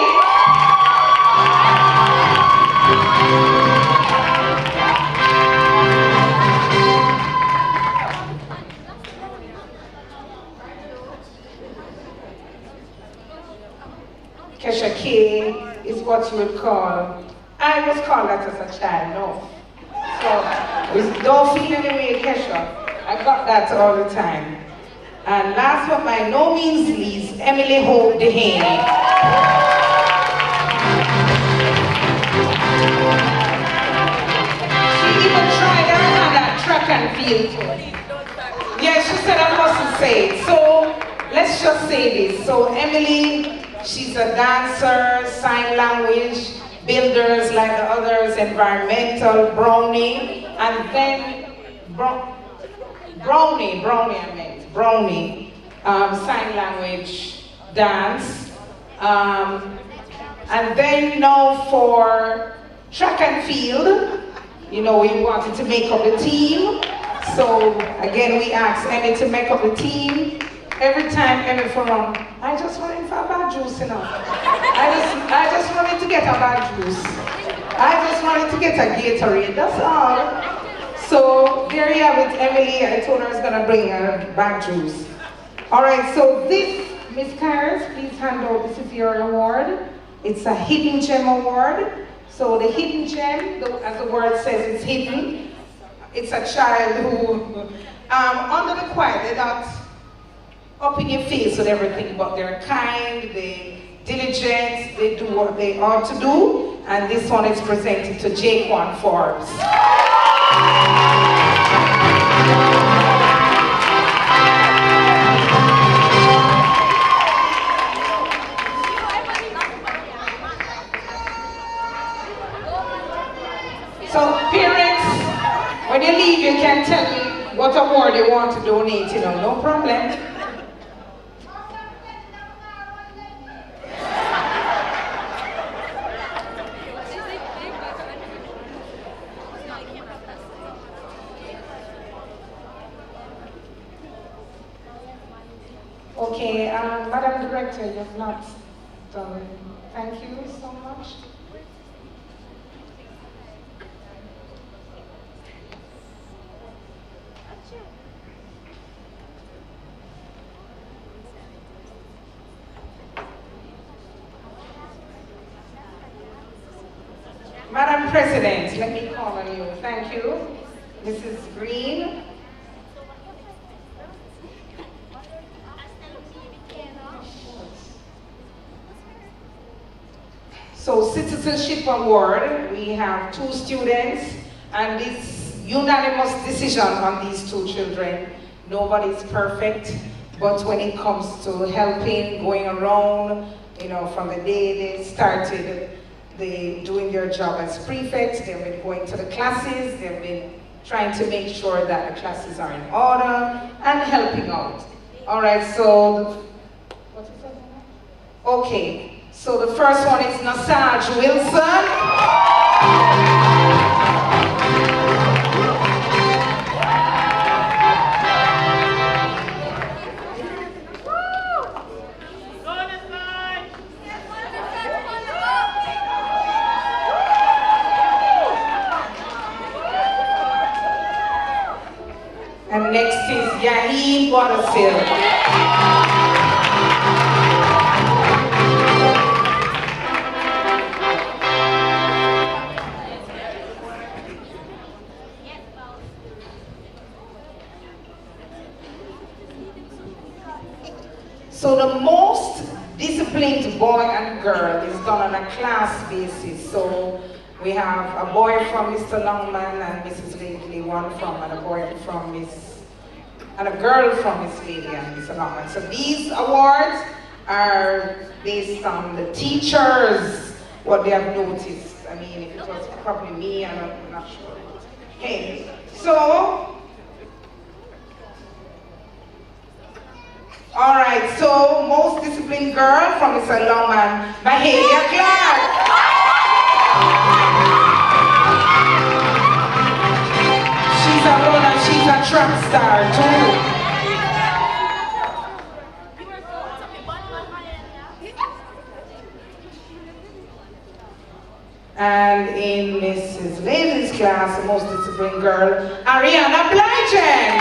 Kesha K is what you would call, I was called that as a child, no. So, don't feel any way, Kesha. I got that all the time. And last but by no means least, Emily Hope Dehaney. She even tried her hand at track and field too. Yeah, she said I mustn't say it. So let's just say this. So Emily, she's a dancer, sign language, builders like the others, environmental, brownie, and then Brownie, sign language, dance, and then now for track and field, you know, we wanted to make up the team, so again we asked Emmy to make up the team. Every time Emmy for on, I just wanted for a bad juice, you know. I just wanted to get a bad juice. I just wanted to get a Gatorade, that's all. So there you have it, Emily. I told her I was gonna bring her back juice. All right, so this, Miss Kars, please hand out, this is your award. It's a Hidden Gem Award. So the hidden gem, as the word says, it's hidden. It's a child who, under the quiet, they're not up in your face with everything, but they're kind, they're diligent, they do what they ought to do. And this one is presented to Jaquan Forbes. So parents, when you leave, you can tell me what award you want to donate, you know, no problem. Okay, Madam Director, you've not done. Thank you so much. Madam President, let me call on you. Thank you. Mrs. Green. So Citizenship Award, we have 2 students, and this unanimous decision on these 2 children. Nobody's perfect, but when it comes to helping, going around, you know, from the day they started, they doing their job as prefects, they've been going to the classes, they've been trying to make sure that the classes are in order and helping out. All right, so, what is that? Okay, so the first one is Nasaj Wilson. And next is Yaheen Waterfield. So the most disciplined boy and girl is done on a class basis. So we have a boy from Mr. Lannaman and Mrs. Lately, one from, and a boy from Miss, and a girl from Miss Lady and Mr. Lannaman. So these awards are based on the teachers, what they have noticed. I mean, if it was probably me, I'm not sure. Okay, so, all right, so most disciplined girl from Mr. Lannaman, Mahalia Clark. She's a runner, she's a track star too. And in Mrs. Lady's class, the most disciplined girl, Ariana Blygen.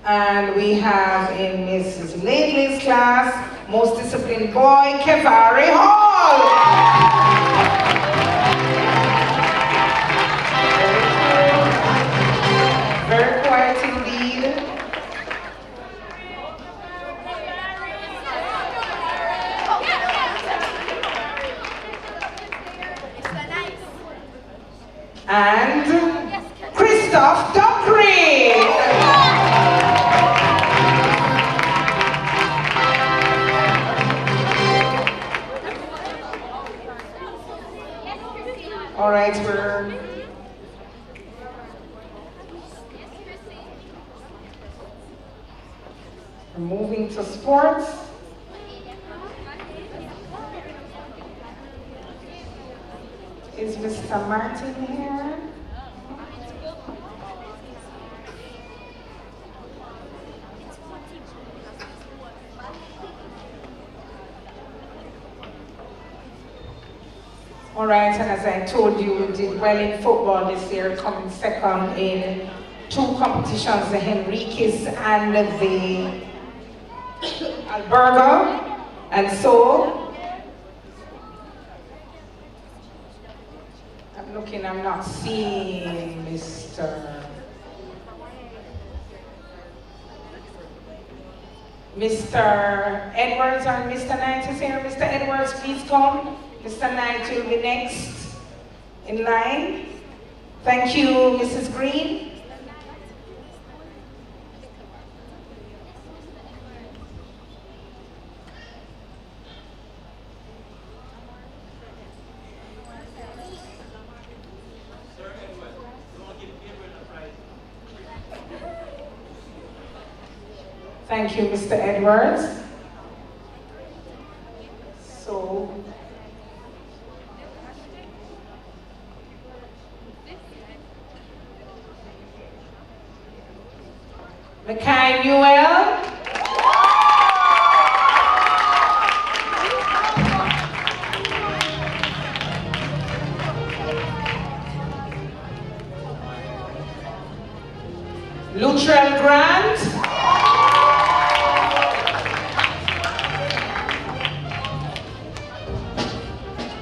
And we have in Mrs. Lately's class, most disciplined boy, Kevari Hall. Very quiet indeed. And Christoph Dockery. All right, we're moving to sports. Is Mr. Martin here? All right, and as I told you, we did well in football this year, coming second in 2 competitions, the Henriquez and the Alberga. And so, I'm looking, I'm not seeing Mr. Edwards or Mr. Knight is here. Mr. Edwards, please come. Mr. Knight will be next in line. Thank you, Mrs. Green. Thank you, Mr. Edwards. So, Mackay Newell. Luttrell Grant.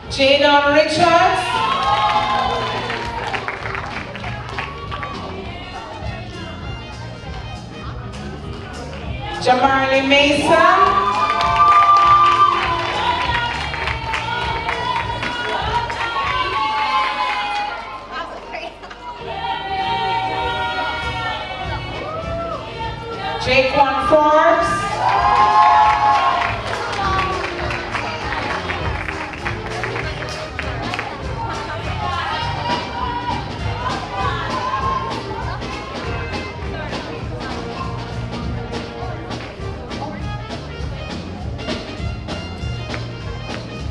Jadon Richards. Jamarly Mason. Jaquan Forbes.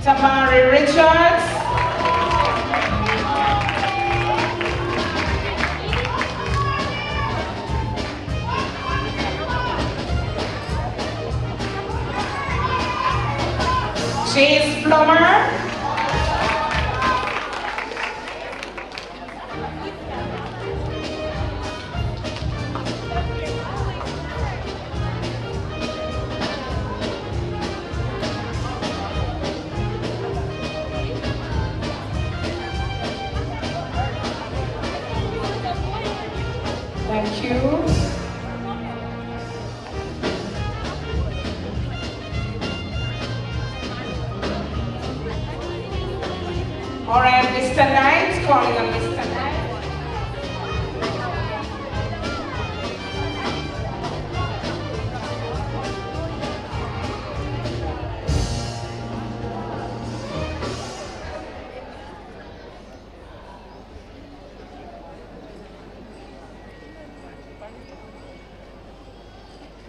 Tamari Richards. Chase Plummer. Thank you. All right, Mr. Knight, calling on Mr. Knight.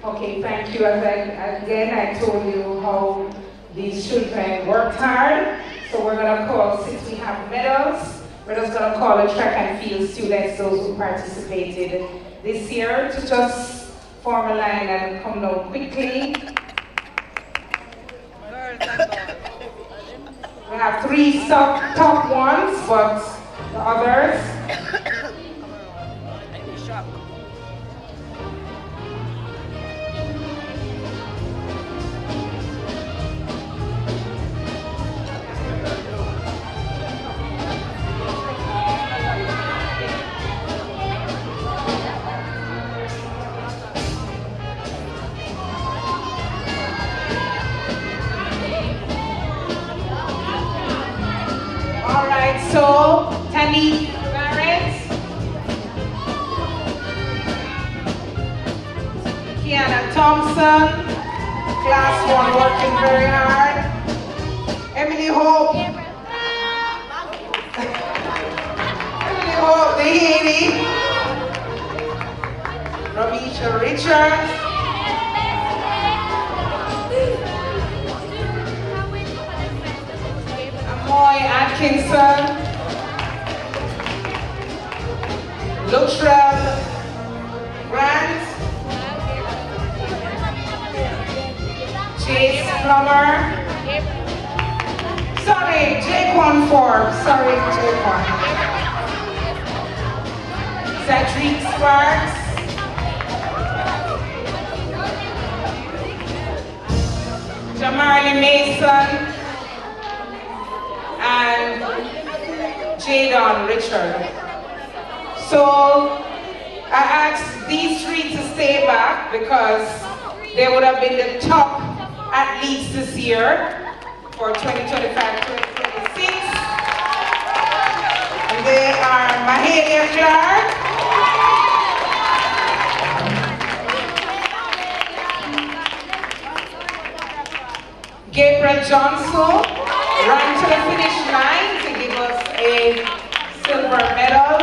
Okay, thank you. Again, I told you how these children worked hard. So we're going to call, since we have medals, we're just going to call the track and field students, those who participated this year, to just form a line and come down quickly. We have 3 top ones, but the others. So, Tani Barrett, Kiana Thompson, class 1 working very hard. Emily Hope, Emily Hope, the Haiti, Ramisha Richards, Amoy Atkinson, Luttrell Grant, Chase Plummer, sorry, Jaquan Forbes, sorry, Jaquan, Cedric Sparks, Jamarly Mason, and Jadon Richard. So I asked these 3 to stay back because they would have been the top athletes this year for 2025-2026. And they are Mahalia Clark, Gabriel Johnson ran to the finish line to give us a silver medal.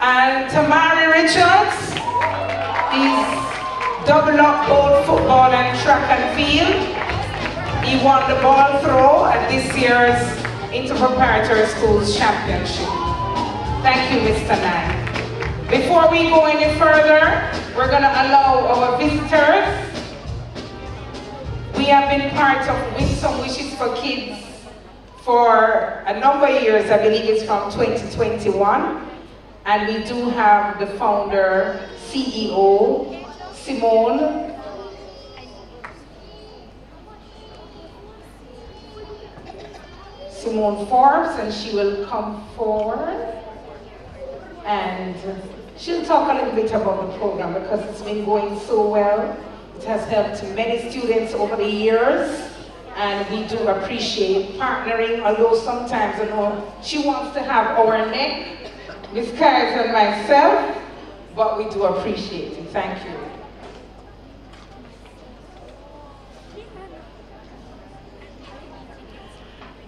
And Tamari Richards is double up both football and track and field. He won the ball throw at this year's Preparatory Schools Championship. Thank you, Mr. Nye. Before we go any further, we're going to allow our visitors. We have been part of Win Some Wishes for Kids for a number of years. I believe it's from 2021. And we do have the founder, CEO, Simone Forbes, and she will come forward. And she'll talk a little bit about the program because it's been going so well. It has helped many students over the years, and we do appreciate partnering, although sometimes I know she wants to have our neck, Ms. Kais and myself, but we do appreciate it. Thank you.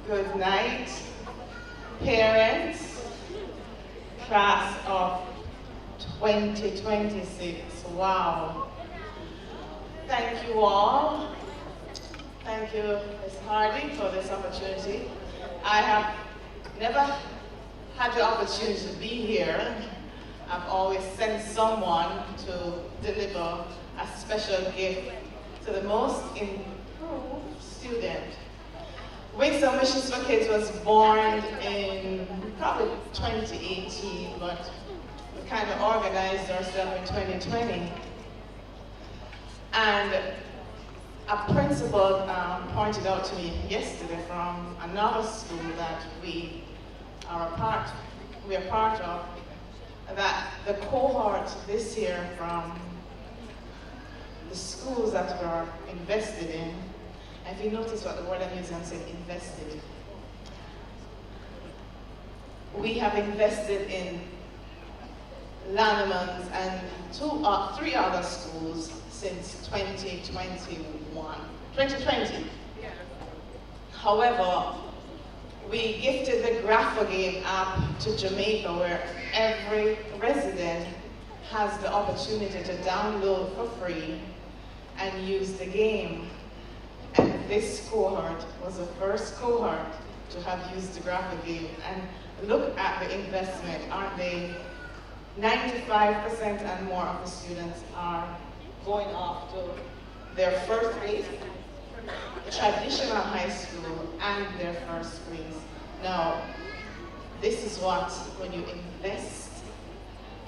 Good night, parents, class of 2026. Wow. Thank you all. Thank you, Ms. Hardy, for this opportunity. I have never had the opportunity to be here. I've always sent someone to deliver a special gift to the most improved student. Wings and Wishes for Kids was born in probably 2018, but we kind of organized ourselves in 2020. And a principal pointed out to me yesterday from another school that we are part of, that the cohort this year from the schools that we're invested in, if you notice what the word I'm using, I said invested. We have invested in Lannaman's and three other schools since 2020. However, we gifted the Graphogame app to Jamaica, where every resident has the opportunity to download for free and use the game. And this cohort was the first cohort to have used the Graphogame. And look at the investment, aren't they? 95% and more of the students are going off to their first grade, traditional high school, and their first grade. Now, this is what, when you invest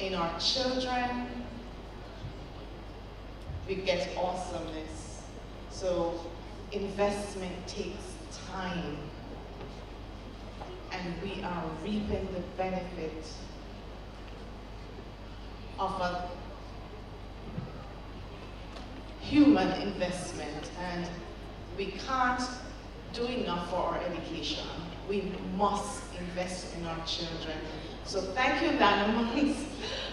in our children, we get awesomeness. So, investment takes time, and we are reaping the benefit of a human investment, and we can't do enough for our education. We must invest in our children. So thank you, Lannaman,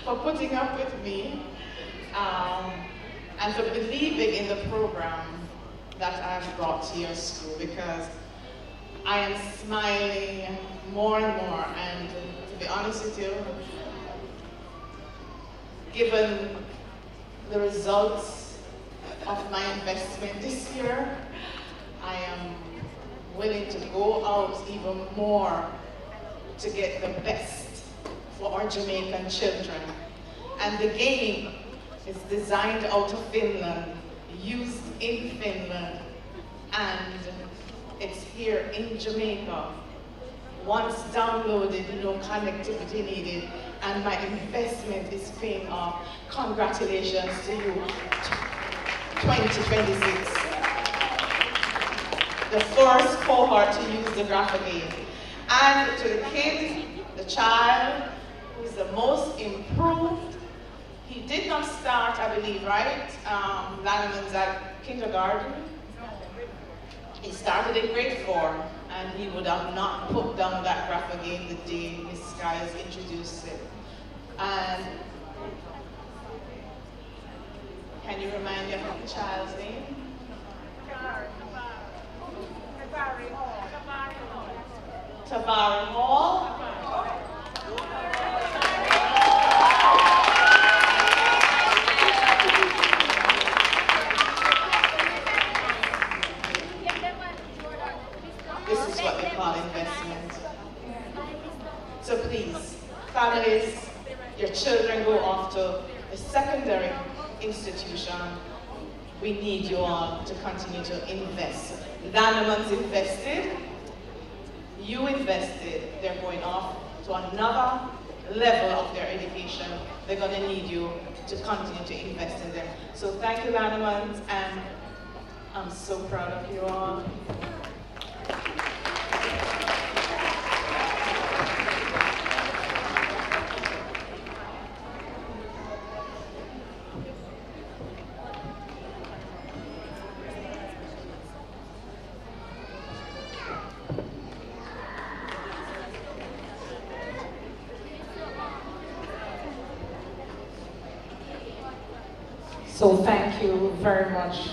for putting up with me and for believing in the program that I've brought to your school, because I am smiling more and more, and to be honest with you, given the results of my investment this year, I am willing to go out even more to get the best for our Jamaican children. And the game is designed out of Finland, used in Finland, and it's here in Jamaica. Once downloaded, no connectivity needed, and my investment is paying off. Congratulations to you, 2026. The first cohort to use the Graphogame. And to the kid, the child, who's the most improved. He did not start, I believe, right? Lannaman's at kindergarten. He started in grade 4, and he would have not put down that Graphogame the day Miss Skies introduced it. And can you remind me of the child's name? Tabari Hall. This is what they call investment. So please, families, your children go off to a secondary institution. We need you all to continue to invest. Lannaman's invested, you invested, they're going off to another level of their education, they're going to need you to continue to invest in them. So thank you, Lannaman, and I'm so proud of you all. So thank you very much,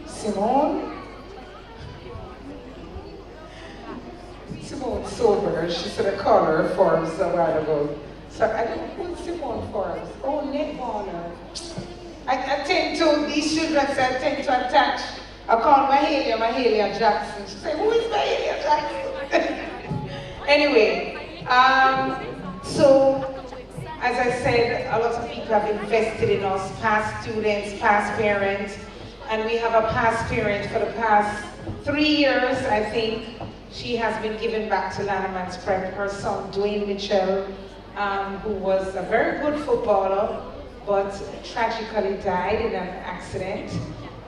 Simone. Simone Sober, she said I called her Forbes a while ago. So I don't know Simone Forbes. Oh, netballer. I tend to, these children say I tend to attach. I call Mahalia Jackson. She said, who is Mahalia Jackson? Anyway, so as I said, a lot of people have invested in us, past students, past parents, and we have a past parent for the past 3 years, I think. She has been given back to Lannaman's Prep. Her son, Dwayne Mitchell, who was a very good footballer, but tragically died in an accident.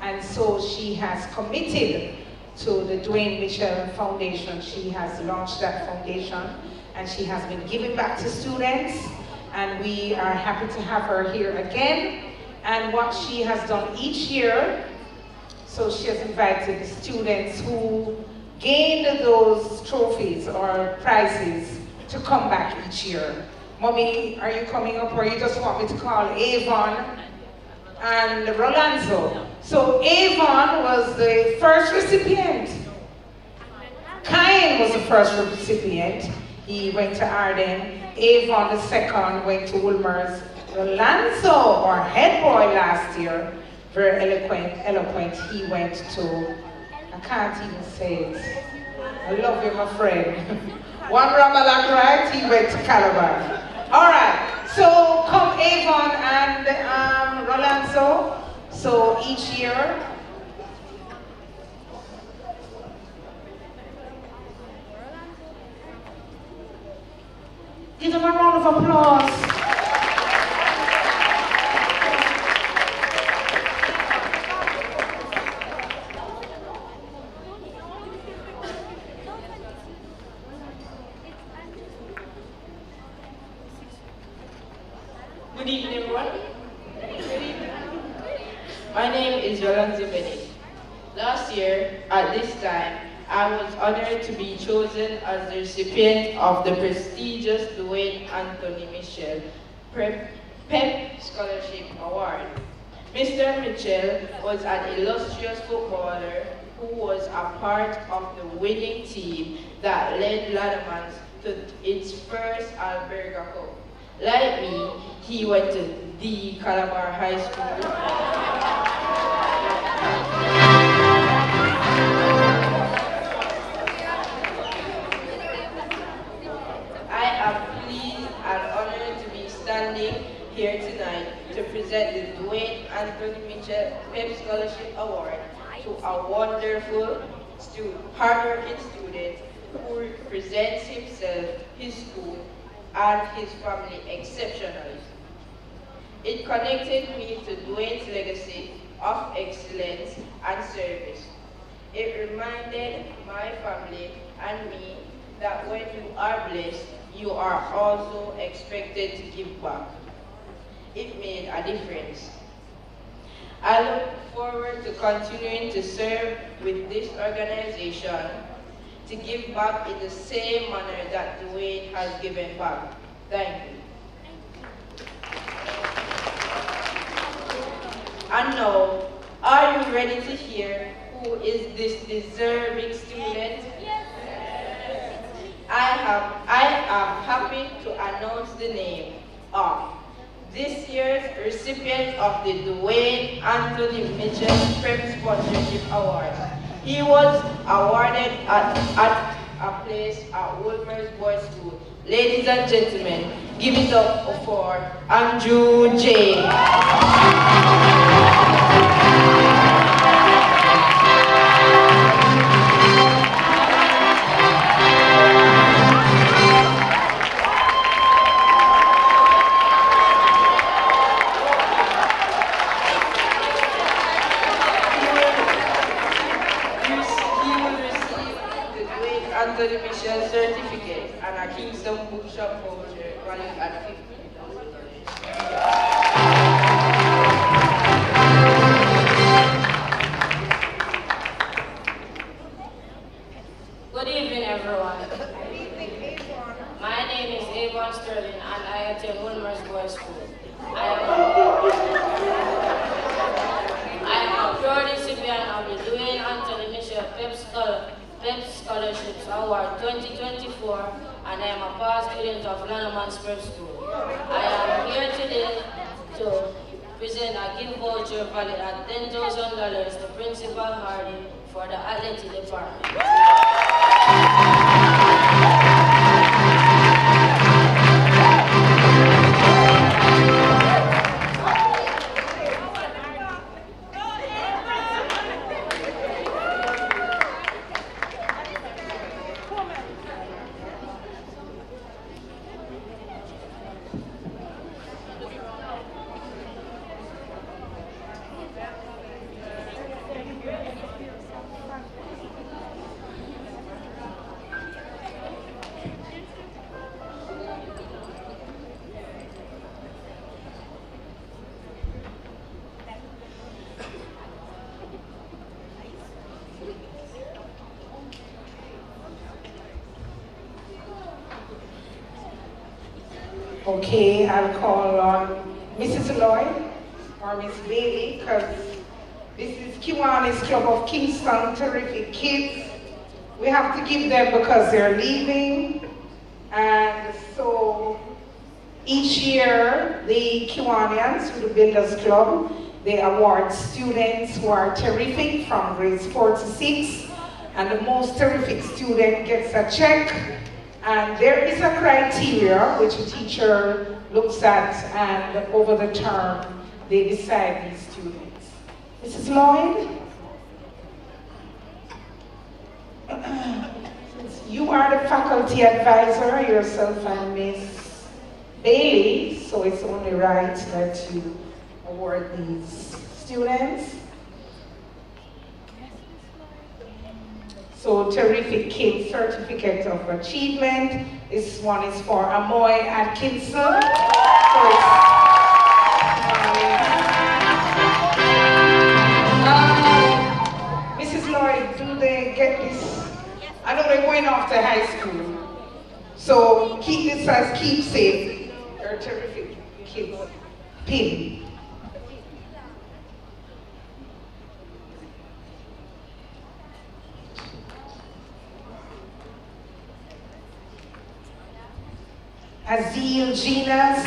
And so she has committed to the Dwayne Mitchell Foundation. She has launched that foundation, and she has been giving back to students. And we are happy to have her here again. And what she has done each year, so she has invited the students who gained those trophies or prizes to come back each year. Mommy, are you coming up, or you just want me to call Avon and Rolanzo? So Avon was the first recipient. Kyan was the first recipient. He went to Arden. Avon the second went to Woolmer's. Rolanzo, our head boy last year, very eloquent, he went to, I can't even say it. I love you, my friend. One Ramalak, right? He went to Calabar. All right, so come Avon and Rolanzo. So each year, give them a round of applause. Good evening, everyone. Good evening. My name is Yolanzi Bennett. Last year, at this time, I was honored to be chosen as the recipient of the prestigious Dwayne Anthony Mitchell PEP Scholarship Award. Mr. Mitchell was an illustrious footballer who was a part of the winning team that led Lannaman to its first Alberga Cup. Like me, he went to the Calabar High School. I am pleased and honored to be standing here tonight to present the Dwayne Anthony Mitchell PEP Scholarship Award to a wonderful, hardworking student who represents himself, his school, and his family exceptionally. It connected me to Dwayne's legacy of excellence and service. It reminded my family and me that when you are blessed, you are also expected to give back. It made a difference. I look forward to continuing to serve with this organization to give back in the same manner that Dwayne has given back. Thank you. And now, are you ready to hear who is this deserving student? I am happy to announce the name of this year's recipient of the Dwayne Anthony Mitchell PEP Sponsorship Award. He was awarded at a place at Woolmer's Boys School. Ladies and gentlemen, give it up for Andrew J. certificate and a Kingston Bookshop voucher valued at $50. Good evening, everyone. My name is Avon Sterling, and I attend Wilmer's Boys School. I am a pure recipient of the Dwayne Anthony Mitchell Pep Scholarships Award 2024, and I am a past student of Lannaman's Prep School. I am here today to present a gift voucher valued at $10,000 to Principal Hardy for the athletic department. Okay, I'll call on Mrs. Lloyd or Miss Bailey, because this is Kiwanis Club of Kingston, terrific kids. We have to give them because they're leaving. And so each year, the Kiwanians, through the Builders Club, they award students who are terrific from grades 4 to 6. And the most terrific student gets a check. And there is a criteria which a teacher looks at, and over the term, they decide these students. Mrs. Lloyd? You are the faculty advisor, yourself and Miss Bailey, so it's only right that you award these students. So terrific kid certificate of achievement. This one is for Amoy Atkinson. So Mrs. Lloyd, do they get this? I know they're going off to high school. So keep this as keepsake. They're terrific kids. Pin. Azil Ginas.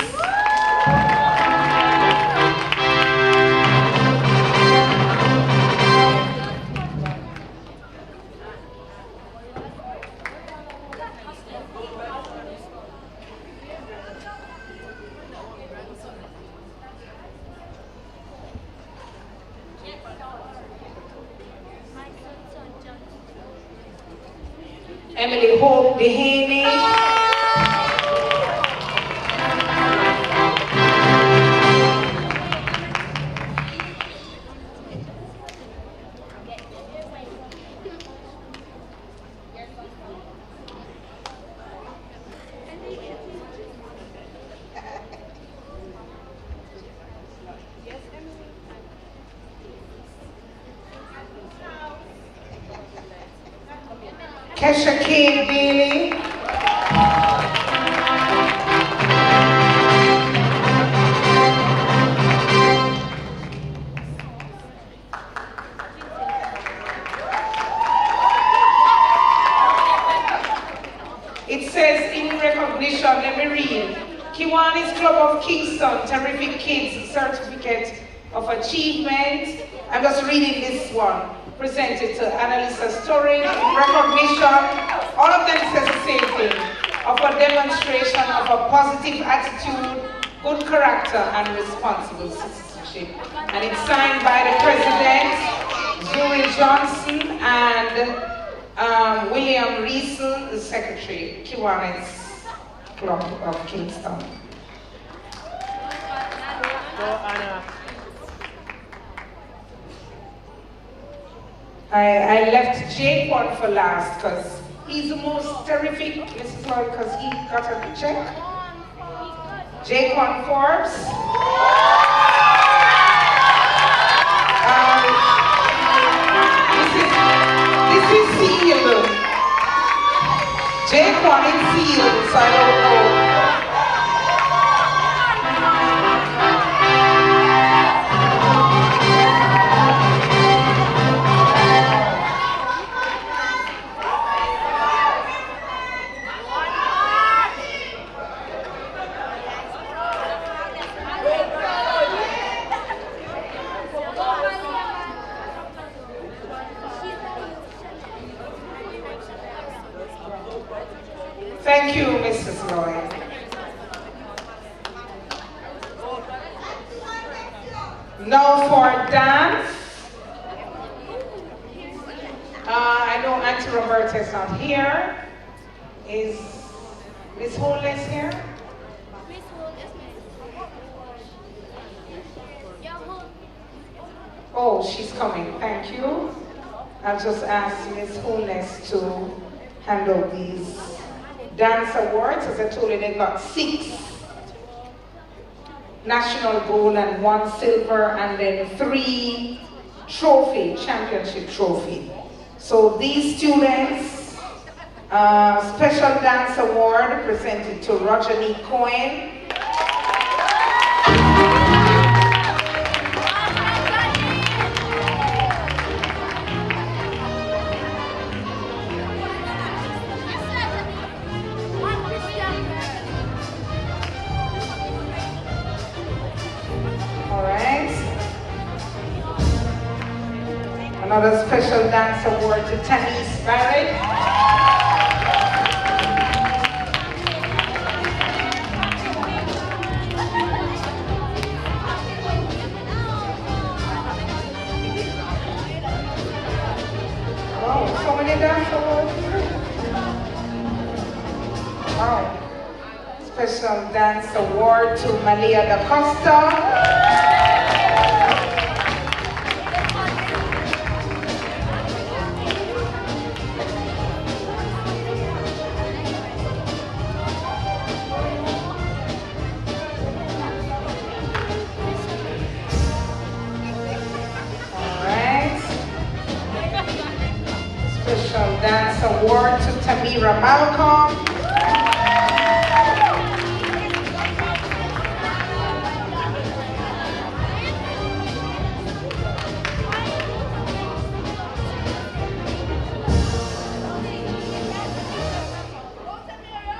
Emily Hope Dehaney. Kesha K. Bailey. It says in recognition, let me read. Kiwanis Club of Kingston, terrific kids, certificate of achievement. I'm just reading this one. Presented to Annalisa Storage in recognition. All of them says the same thing, of a demonstration of a positive attitude, good character, and responsible citizenship. And it's signed by the President, Zuri Johnson, and William Riesel, the Secretary, Kiwanis Club of Kingston. So, Anna. I left Jake one for last because He's the most terrific, Mrs. Lloyd, because he got a check. Jaquan Forbes. This is sealed. Jaquan is sealed, so I don't know. Thank you, Mrs. Lloyd. Now for dance. I know Auntie Roberta is not here. Is Miss Holness here? Oh, she's coming. Thank you. I'll just ask Miss Holness to handle these dance awards. As I told you, they got 6 national gold and 1 silver, and then 3 championship trophy. So these students, special dance award presented to Rajani Cohen. Another special dance award to Tanis Barrett. Wow, so many dance awards here. Wow. Special dance award to Malia da Costa. Dance award to Tamira Malcolm.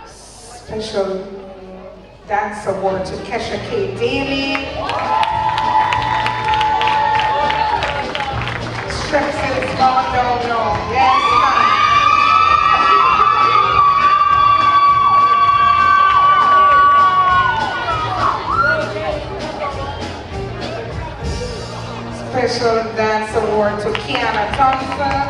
Special dance award to Kesha K. Daly. Strepsils gone down now. Yes, ma'am. Special dance award to Kiana Thompson.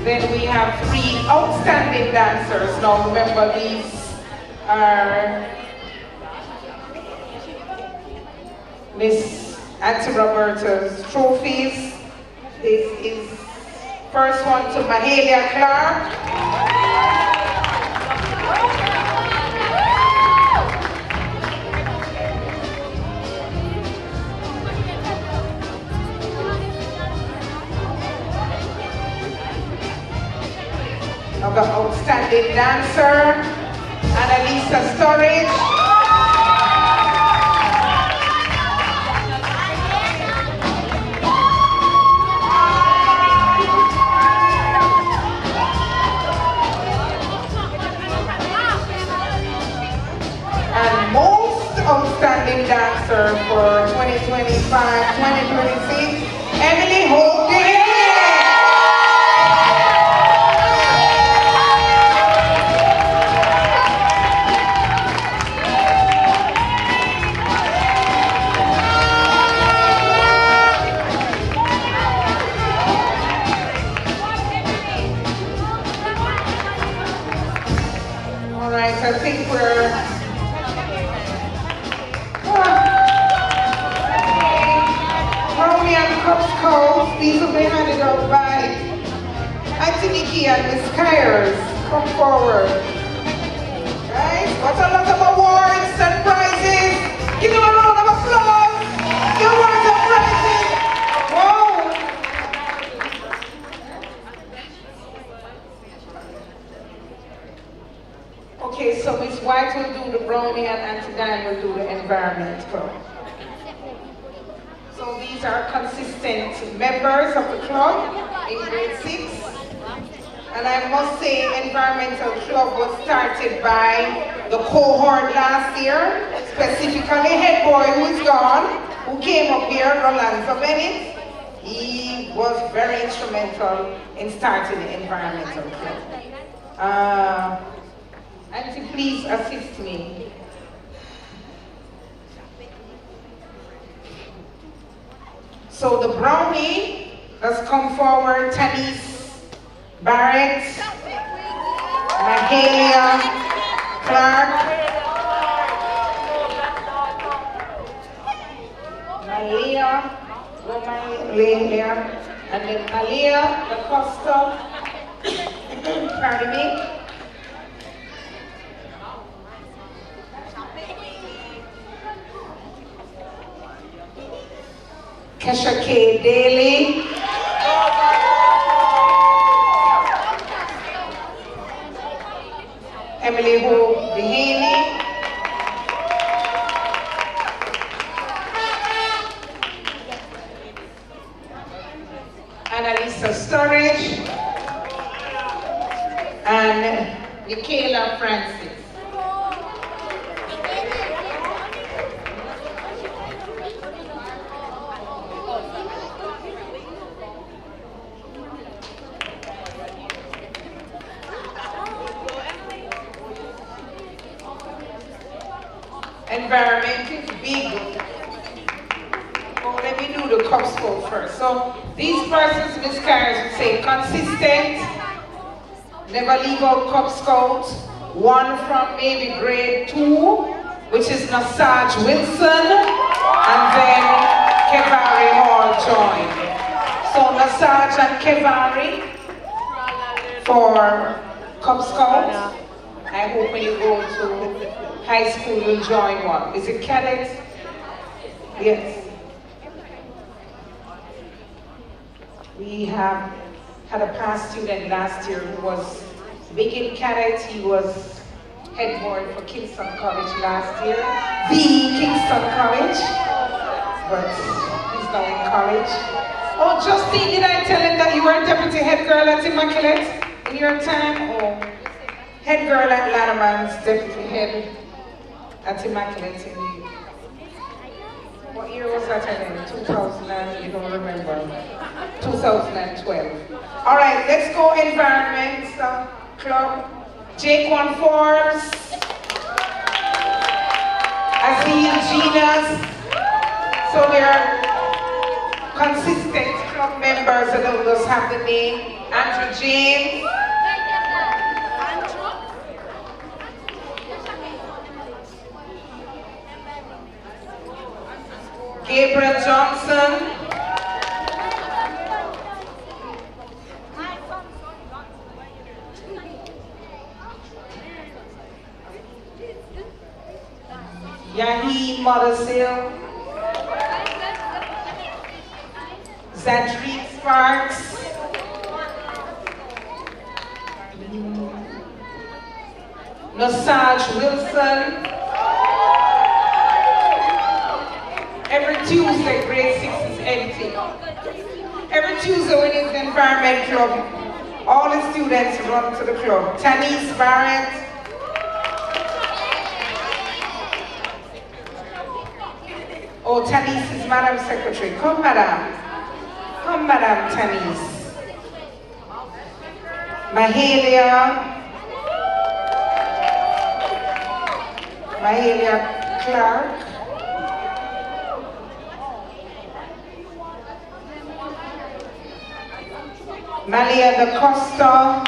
Then we have 3 outstanding dancers. Now remember, these are Miss Auntie Roberta's trophies. This is first one to Mahalia Clark. I've got outstanding dancer, Annalisa Storage. And most outstanding dancer for 2025-2026, Emily Hogan. right, I think we're... Brownie and Cup Scouts, these will be handed out by Anthony Key and Miss Kyers. Come forward. Guys, what a lot of awards and prizes. Give them a round of applause. The awards and prizes. Wow. Okay, so Miss White will do the brownie and Auntie Dan will do the environment club. So these are consistent members of the club in grade 6. And I must say, environmental club was started by the cohort last year, specifically head boy who is gone, who came up here, Rolando Bennett. He was very instrumental in starting the environmental club. Auntie, please assist me. So the brownie, let's come forward, Tanis Barrett, Mahalia Clark, Mahalia, and then Malia Da Costa, pardon me. Kesha K. Daly, Emily Ho Dehaney, Annalisa Sturridge, and Michaela Francis. Environment is big. Oh, let me do the Cub Scout first. So these persons, Miss Kyers would say consistent, never leave out Cub Scout. One from maybe grade 2, which is Nasaj Wilson, and then Kevari Hall joined. So Nasaj and Kevari for Cub Scouts. I hope when you go to high school you'll join one. Is it cadets? Yes. We have had a past student last year who was big in cadets. He was head boy for Kingston College last year. The Kingston College. But he's now in college. Oh, Justine, did I tell him that you were deputy head girl at Immaculate in your time? Oh, head girl at Lannaman's deputy head at Immaculate in the... What year was that again? 2000, you don't remember. 2012. All right, let's go environment club. Jaquan Forbes, Azeel Ginas. So they're consistent club members and those have the name. Andrew James. Gabriel Johnson. Yahi Modasil. Zadrick Sparks. Nasaj Wilson. Every Tuesday, grade 6 is empty. Every Tuesday when it's the environment club, all the students run to the club. Tanis Barrett. Oh, Tanis is Madam Secretary. Come, Madam. Come, Madam Tanis. Mahalia Clark. Malia Da Costa,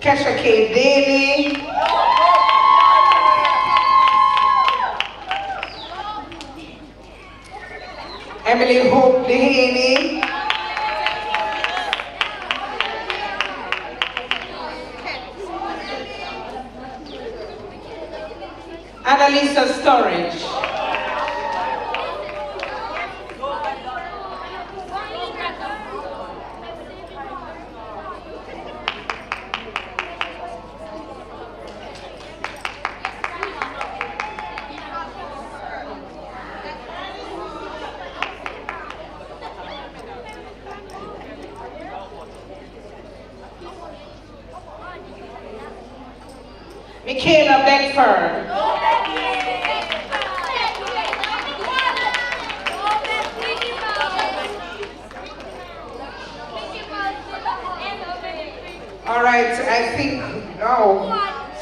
Kesha K. Daly, Emily Hope Dehaney, Annalisa Storage, Michaela Beckford, all right, I think,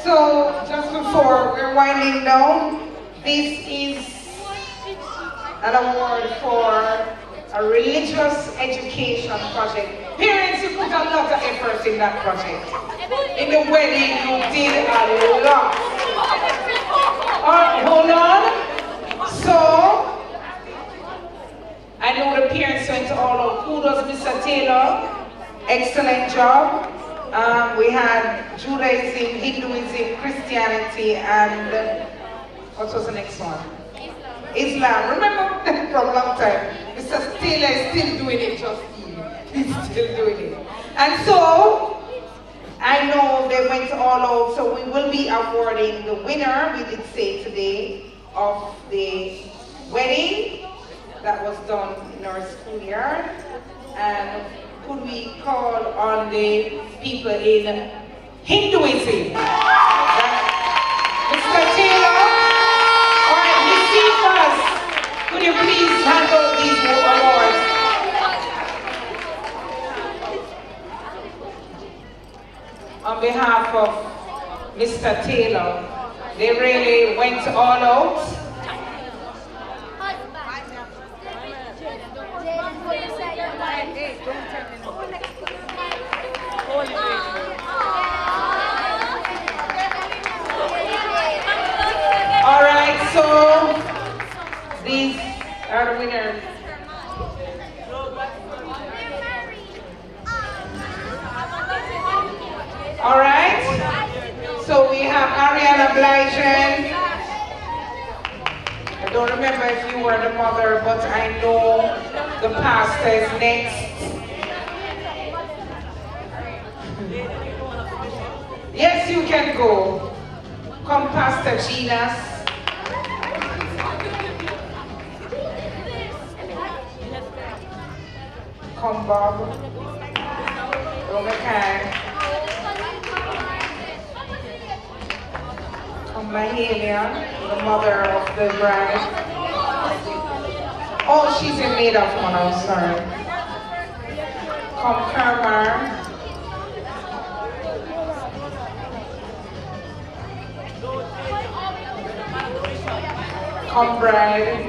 so just before we're winding down, this is an award for a religious education project. Parents, you put a lot of effort in that project. In the wedding, you did a lot. Hold on. So, I know the parents went all out. Kudos, Mr. Taylor. Excellent job. We had Judaism, Hinduism, Christianity, and what was the next one? Islam. Remember from a long time. Mr. Taylor is still doing it, just he's still doing it. And so, I know they went all out, so we will be awarding the winner, we did say today, of the wedding that was done in our schoolyard. And could we call on the people in Hinduism? Mr. Taylor, all right, Miss Cephas, could you please hand out these awards? On behalf of Mr. Taylor, they really went all out. All right, so these are the winners. All right, so we have Ariana Blygen. I don't remember if you were the mother, but I know the pastor is next. Yes, you can go. Come, Pastor Ginas. Come, Bob. Okay. Come, Mahalia, the mother of the bride. Oh, she's in maid of honor, sorry. Come, Karma. Come, bride.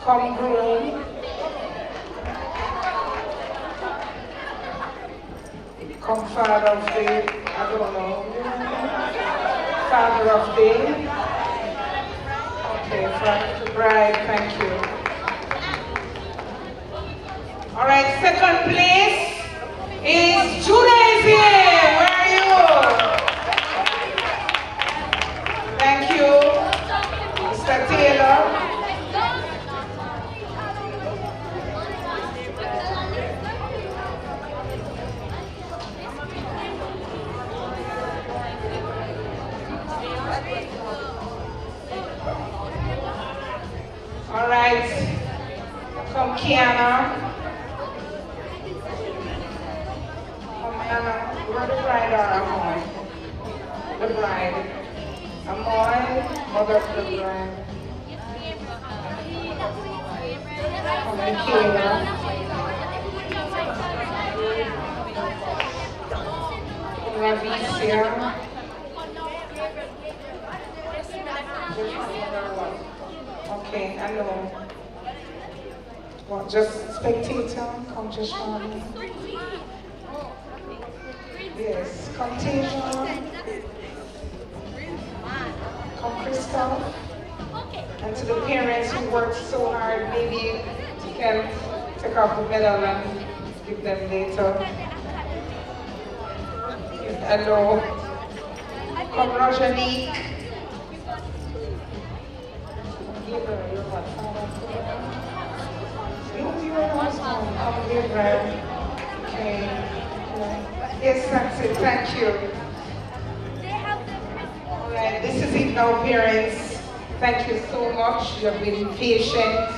Come, groom. Come, father of the, I don't know. Father of the. Okay, father to bride, thank you. All right, second place is Judaism. Where are you? Thank you, Mr. Taylor. All right, come Kiana. Where the bride are, Amoy? The bride. Amoy, mother of the bride. Come Michaela. Lavicia. Okay, I know. What, just spectator? Come just Charlie. Yes, Contagion. Come Crystal. And to the parents who worked so hard, maybe you can take off the medal and give them later. Hello. Come Rajanique. Come Gabriel. Okay. Yes, that's it. Thank you. All right, this is it now, parents. Thank you so much. You have been patient.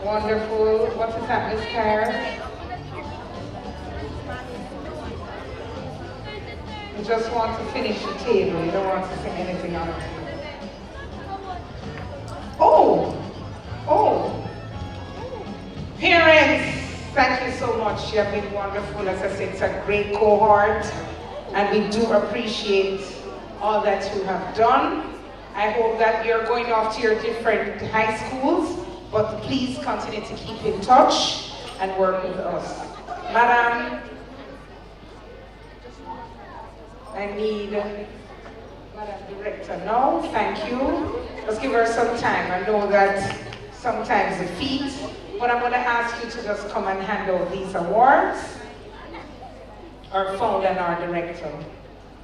Wonderful. What is that, Miss Claire? You just want to finish the table. You don't want to sing anything on it. Oh! Oh! Parents, thank you so much. You have been wonderful. As I said, it's a great cohort. And we do appreciate all that you have done. I hope that you're going off to your different high schools, but please continue to keep in touch and work with us. Madam, I need Madam Director now. Thank you. Let's give her some time. I know that sometimes the feet, but I'm going to ask you to just come and hand out these awards. Our founder and our director.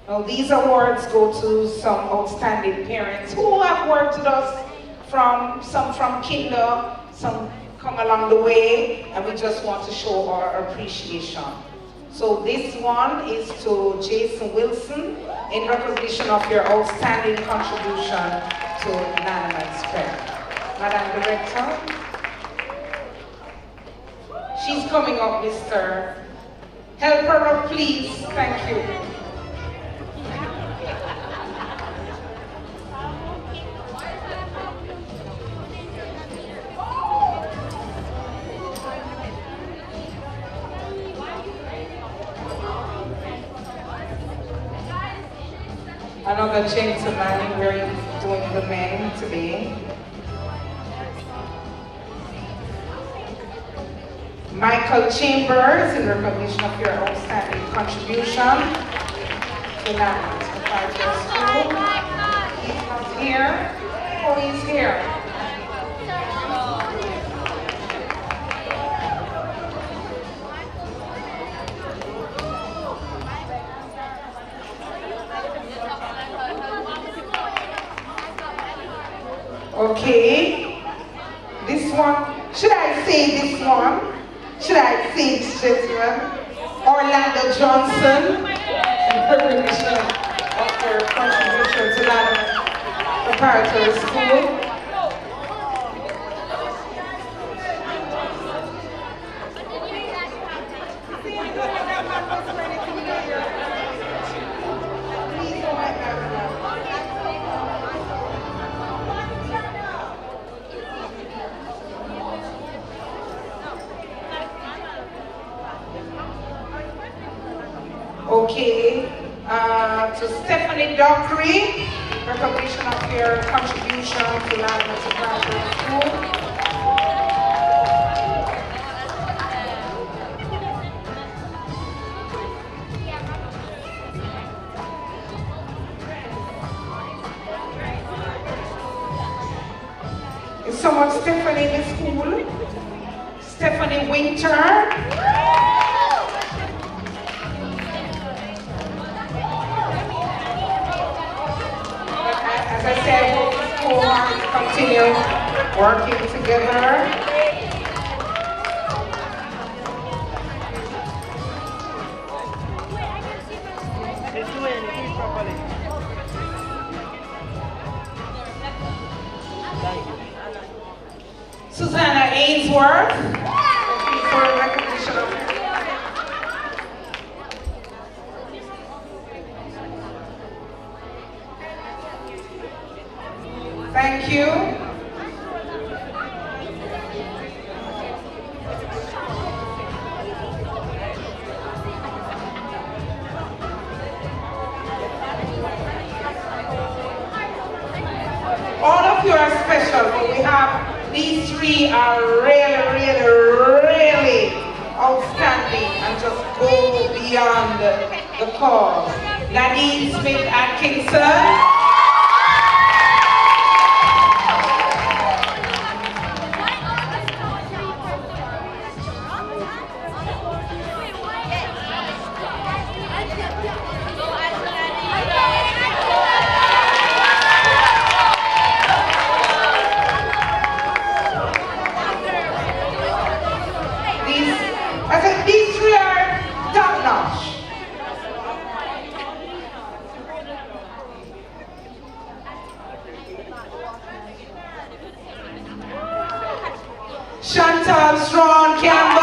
Now these awards go to some outstanding parents who have worked with us, some from kinder, some come along the way, and we just want to show our appreciation. So this one is to Jason Wilson in recognition of your outstanding contribution to Lannaman's Prep. Madam Director, she's coming up, Mr. Help her up, please. Thank you. Another gentleman, we're doing the men today. Michael Chambers, in recognition of your outstanding contribution to Lannaman's Preparatory School. He's not here. Oh, he's here. Okay, this one, should I say this one? Should I say this gentleman? Orlando Johnson, in recognition of your contribution to Lannaman Preparatory School. Okay, to Stephanie Dockery, recognition of your contribution to Lannaman's Preparatory School. Is someone Stephanie in the school? Stephanie Winter. As I said, we'll continue working together. Susanna Ainsworth, for recognition of Thank you. All of you are special, but we have these three are really, really, outstanding and just go beyond the call. Nadine Smith Atkinson. These three are top-notch. Chantal Strawn Campbell.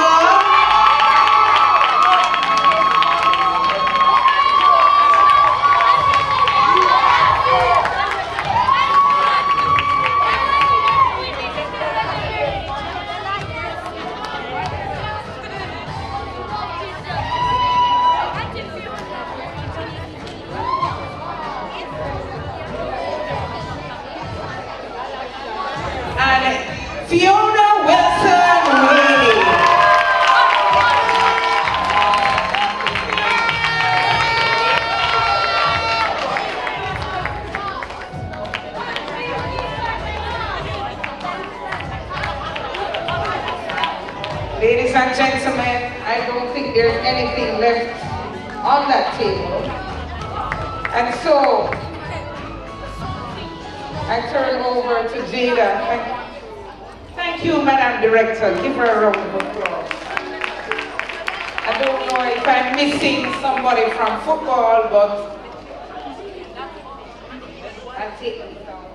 Fiona Wilson Wade. Ladies and gentlemen, I don't think there's anything left on that table. And so, I turn over to Jada. Thank you, Madam Director. Give her a round of applause. I don't know if I'm missing somebody from football, but I'll take them down.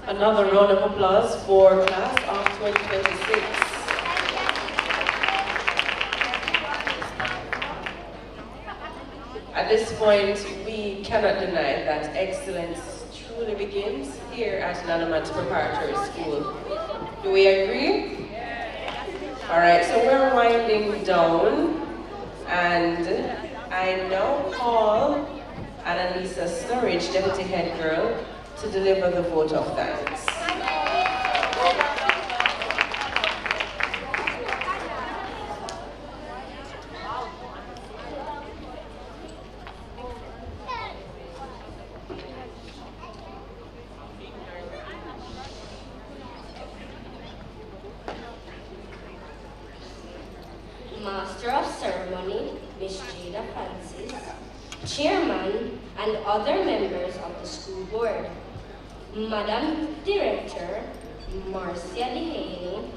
Another round of applause for class of 2026. At this point, we cannot deny that excellence truly begins here at Lannaman's Preparatory School. Do we agree? All right, so we're winding down, and I now call Annalisa Sturridge, Deputy Head Girl, to deliver the vote of thanks. Master of Ceremony, Miss Jada Francis, Chairman and other members of the school board, Madam Director, Marcia Dehaney,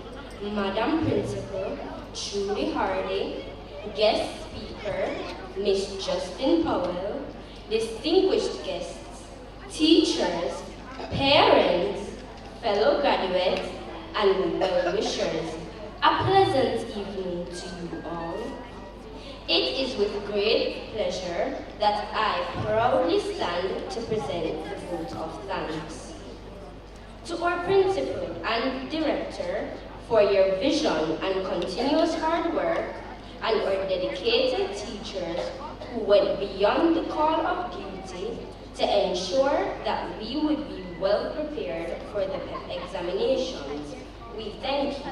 Madam Principal, Julie Hardy, Guest Speaker, Miss Justin Powell, distinguished guests, teachers, parents, fellow graduates, and well-wishers. A pleasant evening to you all. It is with great pleasure that I proudly stand to present the vote of thanks. To our principal and director for your vision and continuous hard work, and our dedicated teachers who went beyond the call of duty to ensure that we would be well prepared for the examinations, we thank you.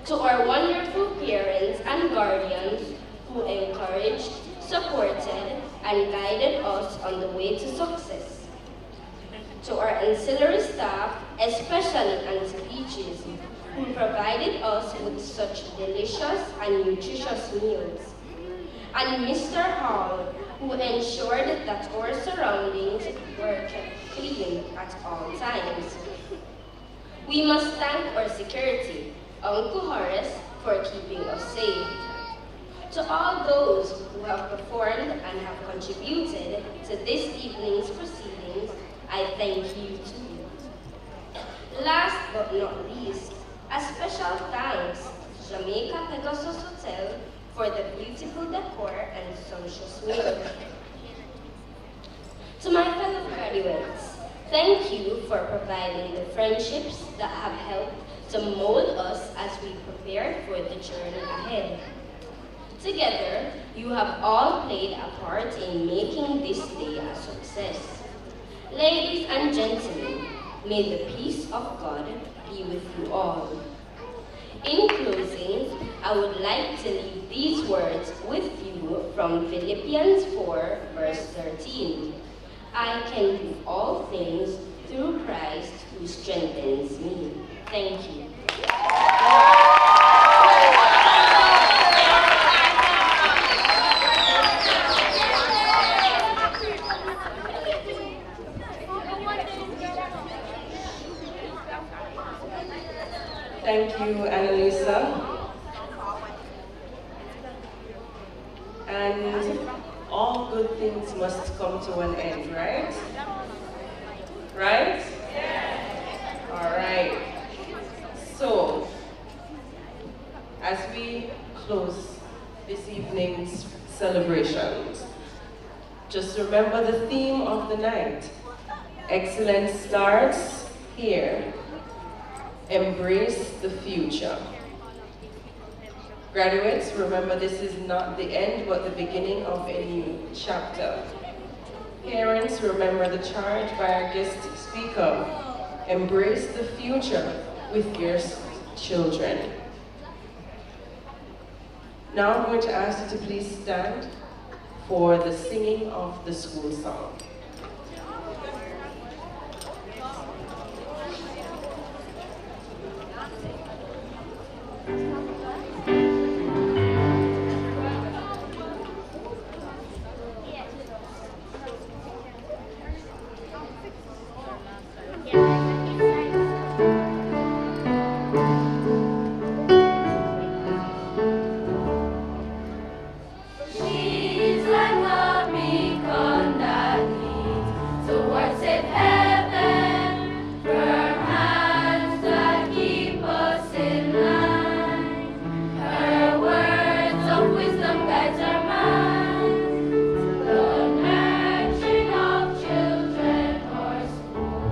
To our wonderful parents and guardians who encouraged, supported, and guided us on the way to success. To our ancillary staff, especially Auntie Peaches, who provided us with such delicious and nutritious meals. And Mr. Hall, who ensured that our surroundings were kept clean at all times. We must thank our security, Uncle Horace, for keeping us safe. To all those who have performed and have contributed to this evening's proceedings, I thank you too. Last but not least, a special thanks to Jamaica Pegasus Hotel for the beautiful decor and sumptuous meal. To my fellow graduates, thank you for providing the friendships that have helped to mold us as we prepare for the journey ahead. Together, you have all played a part in making this day a success. Ladies and gentlemen, may the peace of God be with you all. In closing, I would like to leave these words with you from Philippians 4, verse 13. I can do all things through Christ who strengthens me. Thank you. Thank you, Annalisa. And all good things must come to an end, right? Right? All right. So, as we close this evening's celebrations, just remember the theme of the night. Excellence starts here. Embrace the future. Graduates, remember this is not the end but the beginning of a new chapter. Parents, remember the charge by our guest speaker. Embrace the future with your children. Now I'm going to ask you to please stand for the singing of the school song. She's like a beacon that leads towards safe heaven, firm hands that keep us in line. Her words of wisdom guides our minds, the nurturing of children or school,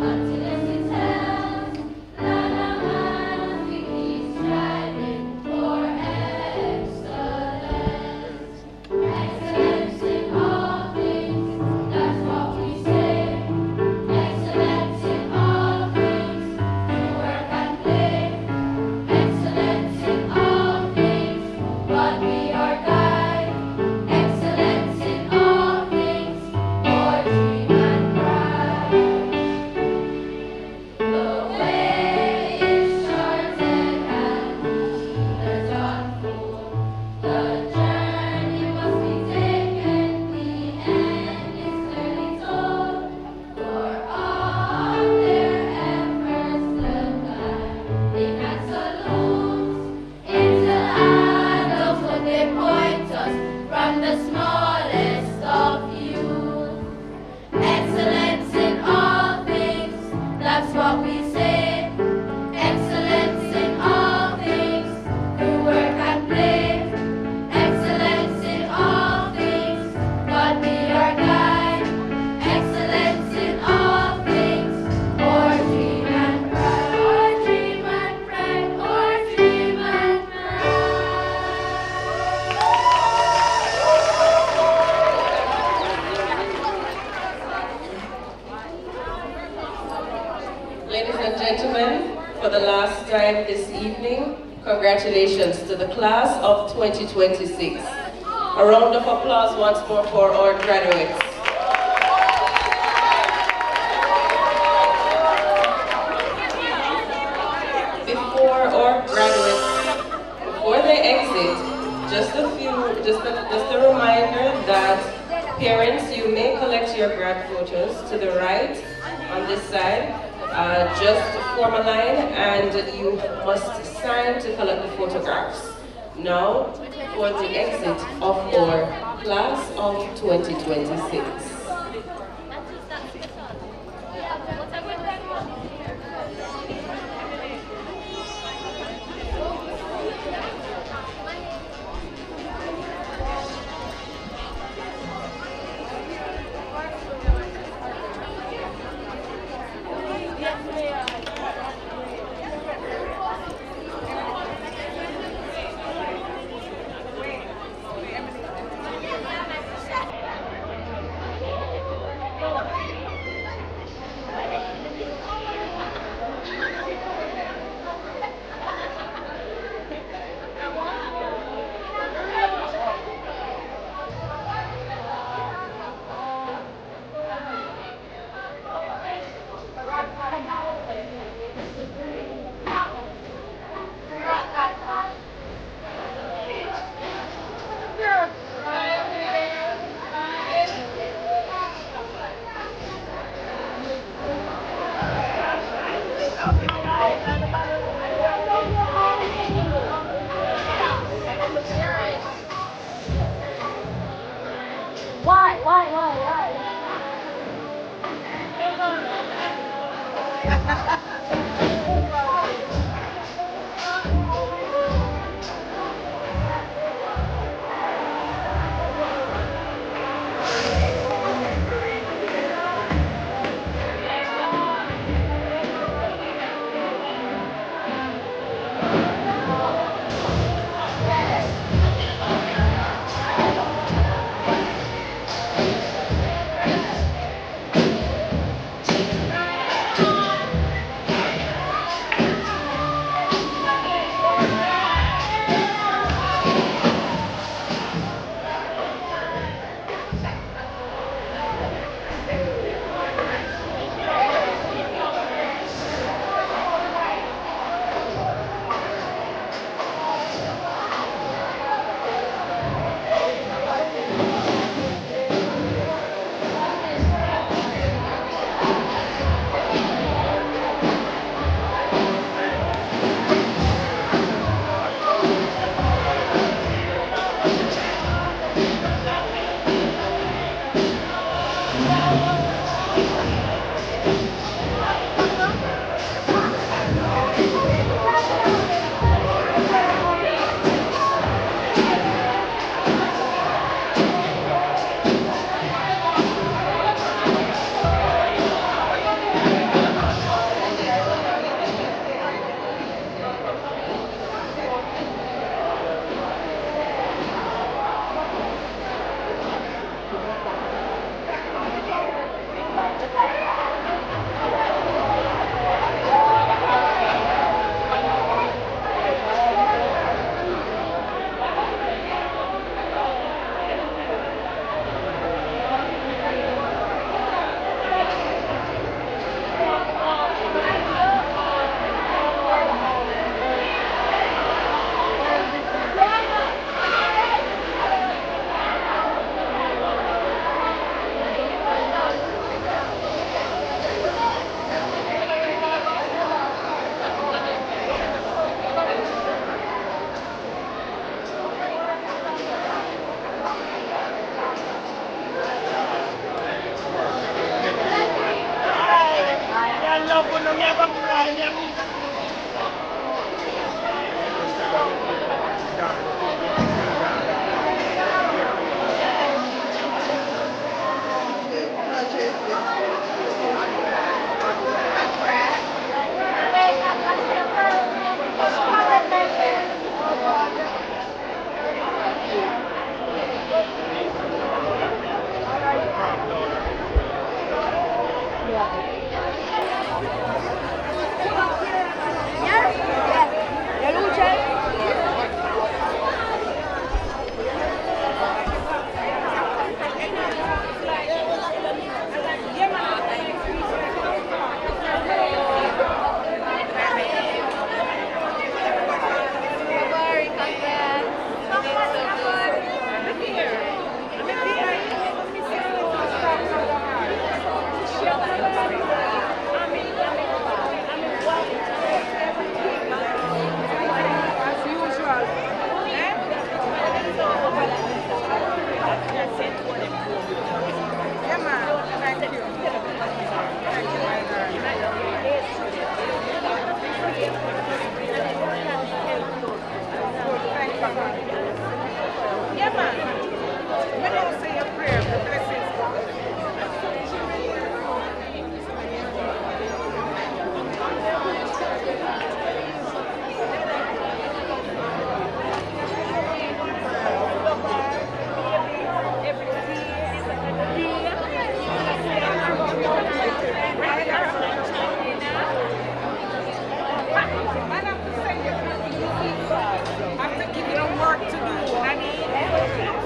until as it tells, Lannaman we keep striving for excellence. Excellence in all things, that's what we say. Excellence in all things, through work and play. Excellence in all things, God be our guide. Excellence in all things, our dream and pride. The way is short and there's unfold. The journey must be taken, the end is clearly told. For all their efforts to climb, they can salute. It's the hand of what they point us from the smallest of youth. Excellence in all things, that's what we say. Excellence in all things, through work and play. Excellence in all things, God be our guide. Excellence in all things, our dream and pride. Our dream and pride, our dream and Ladies and gentlemen, for the last time this evening, congratulations to the class of 2026. A round of applause once more for our graduates. Before our graduates, before they exit, just a reminder that parents, you may collect your grad photos to the right on this side. Just form a line and you must sign to collect the photographs. Now, for the exit of our class of 2026.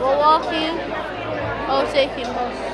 We're walking. Oh, taking bus.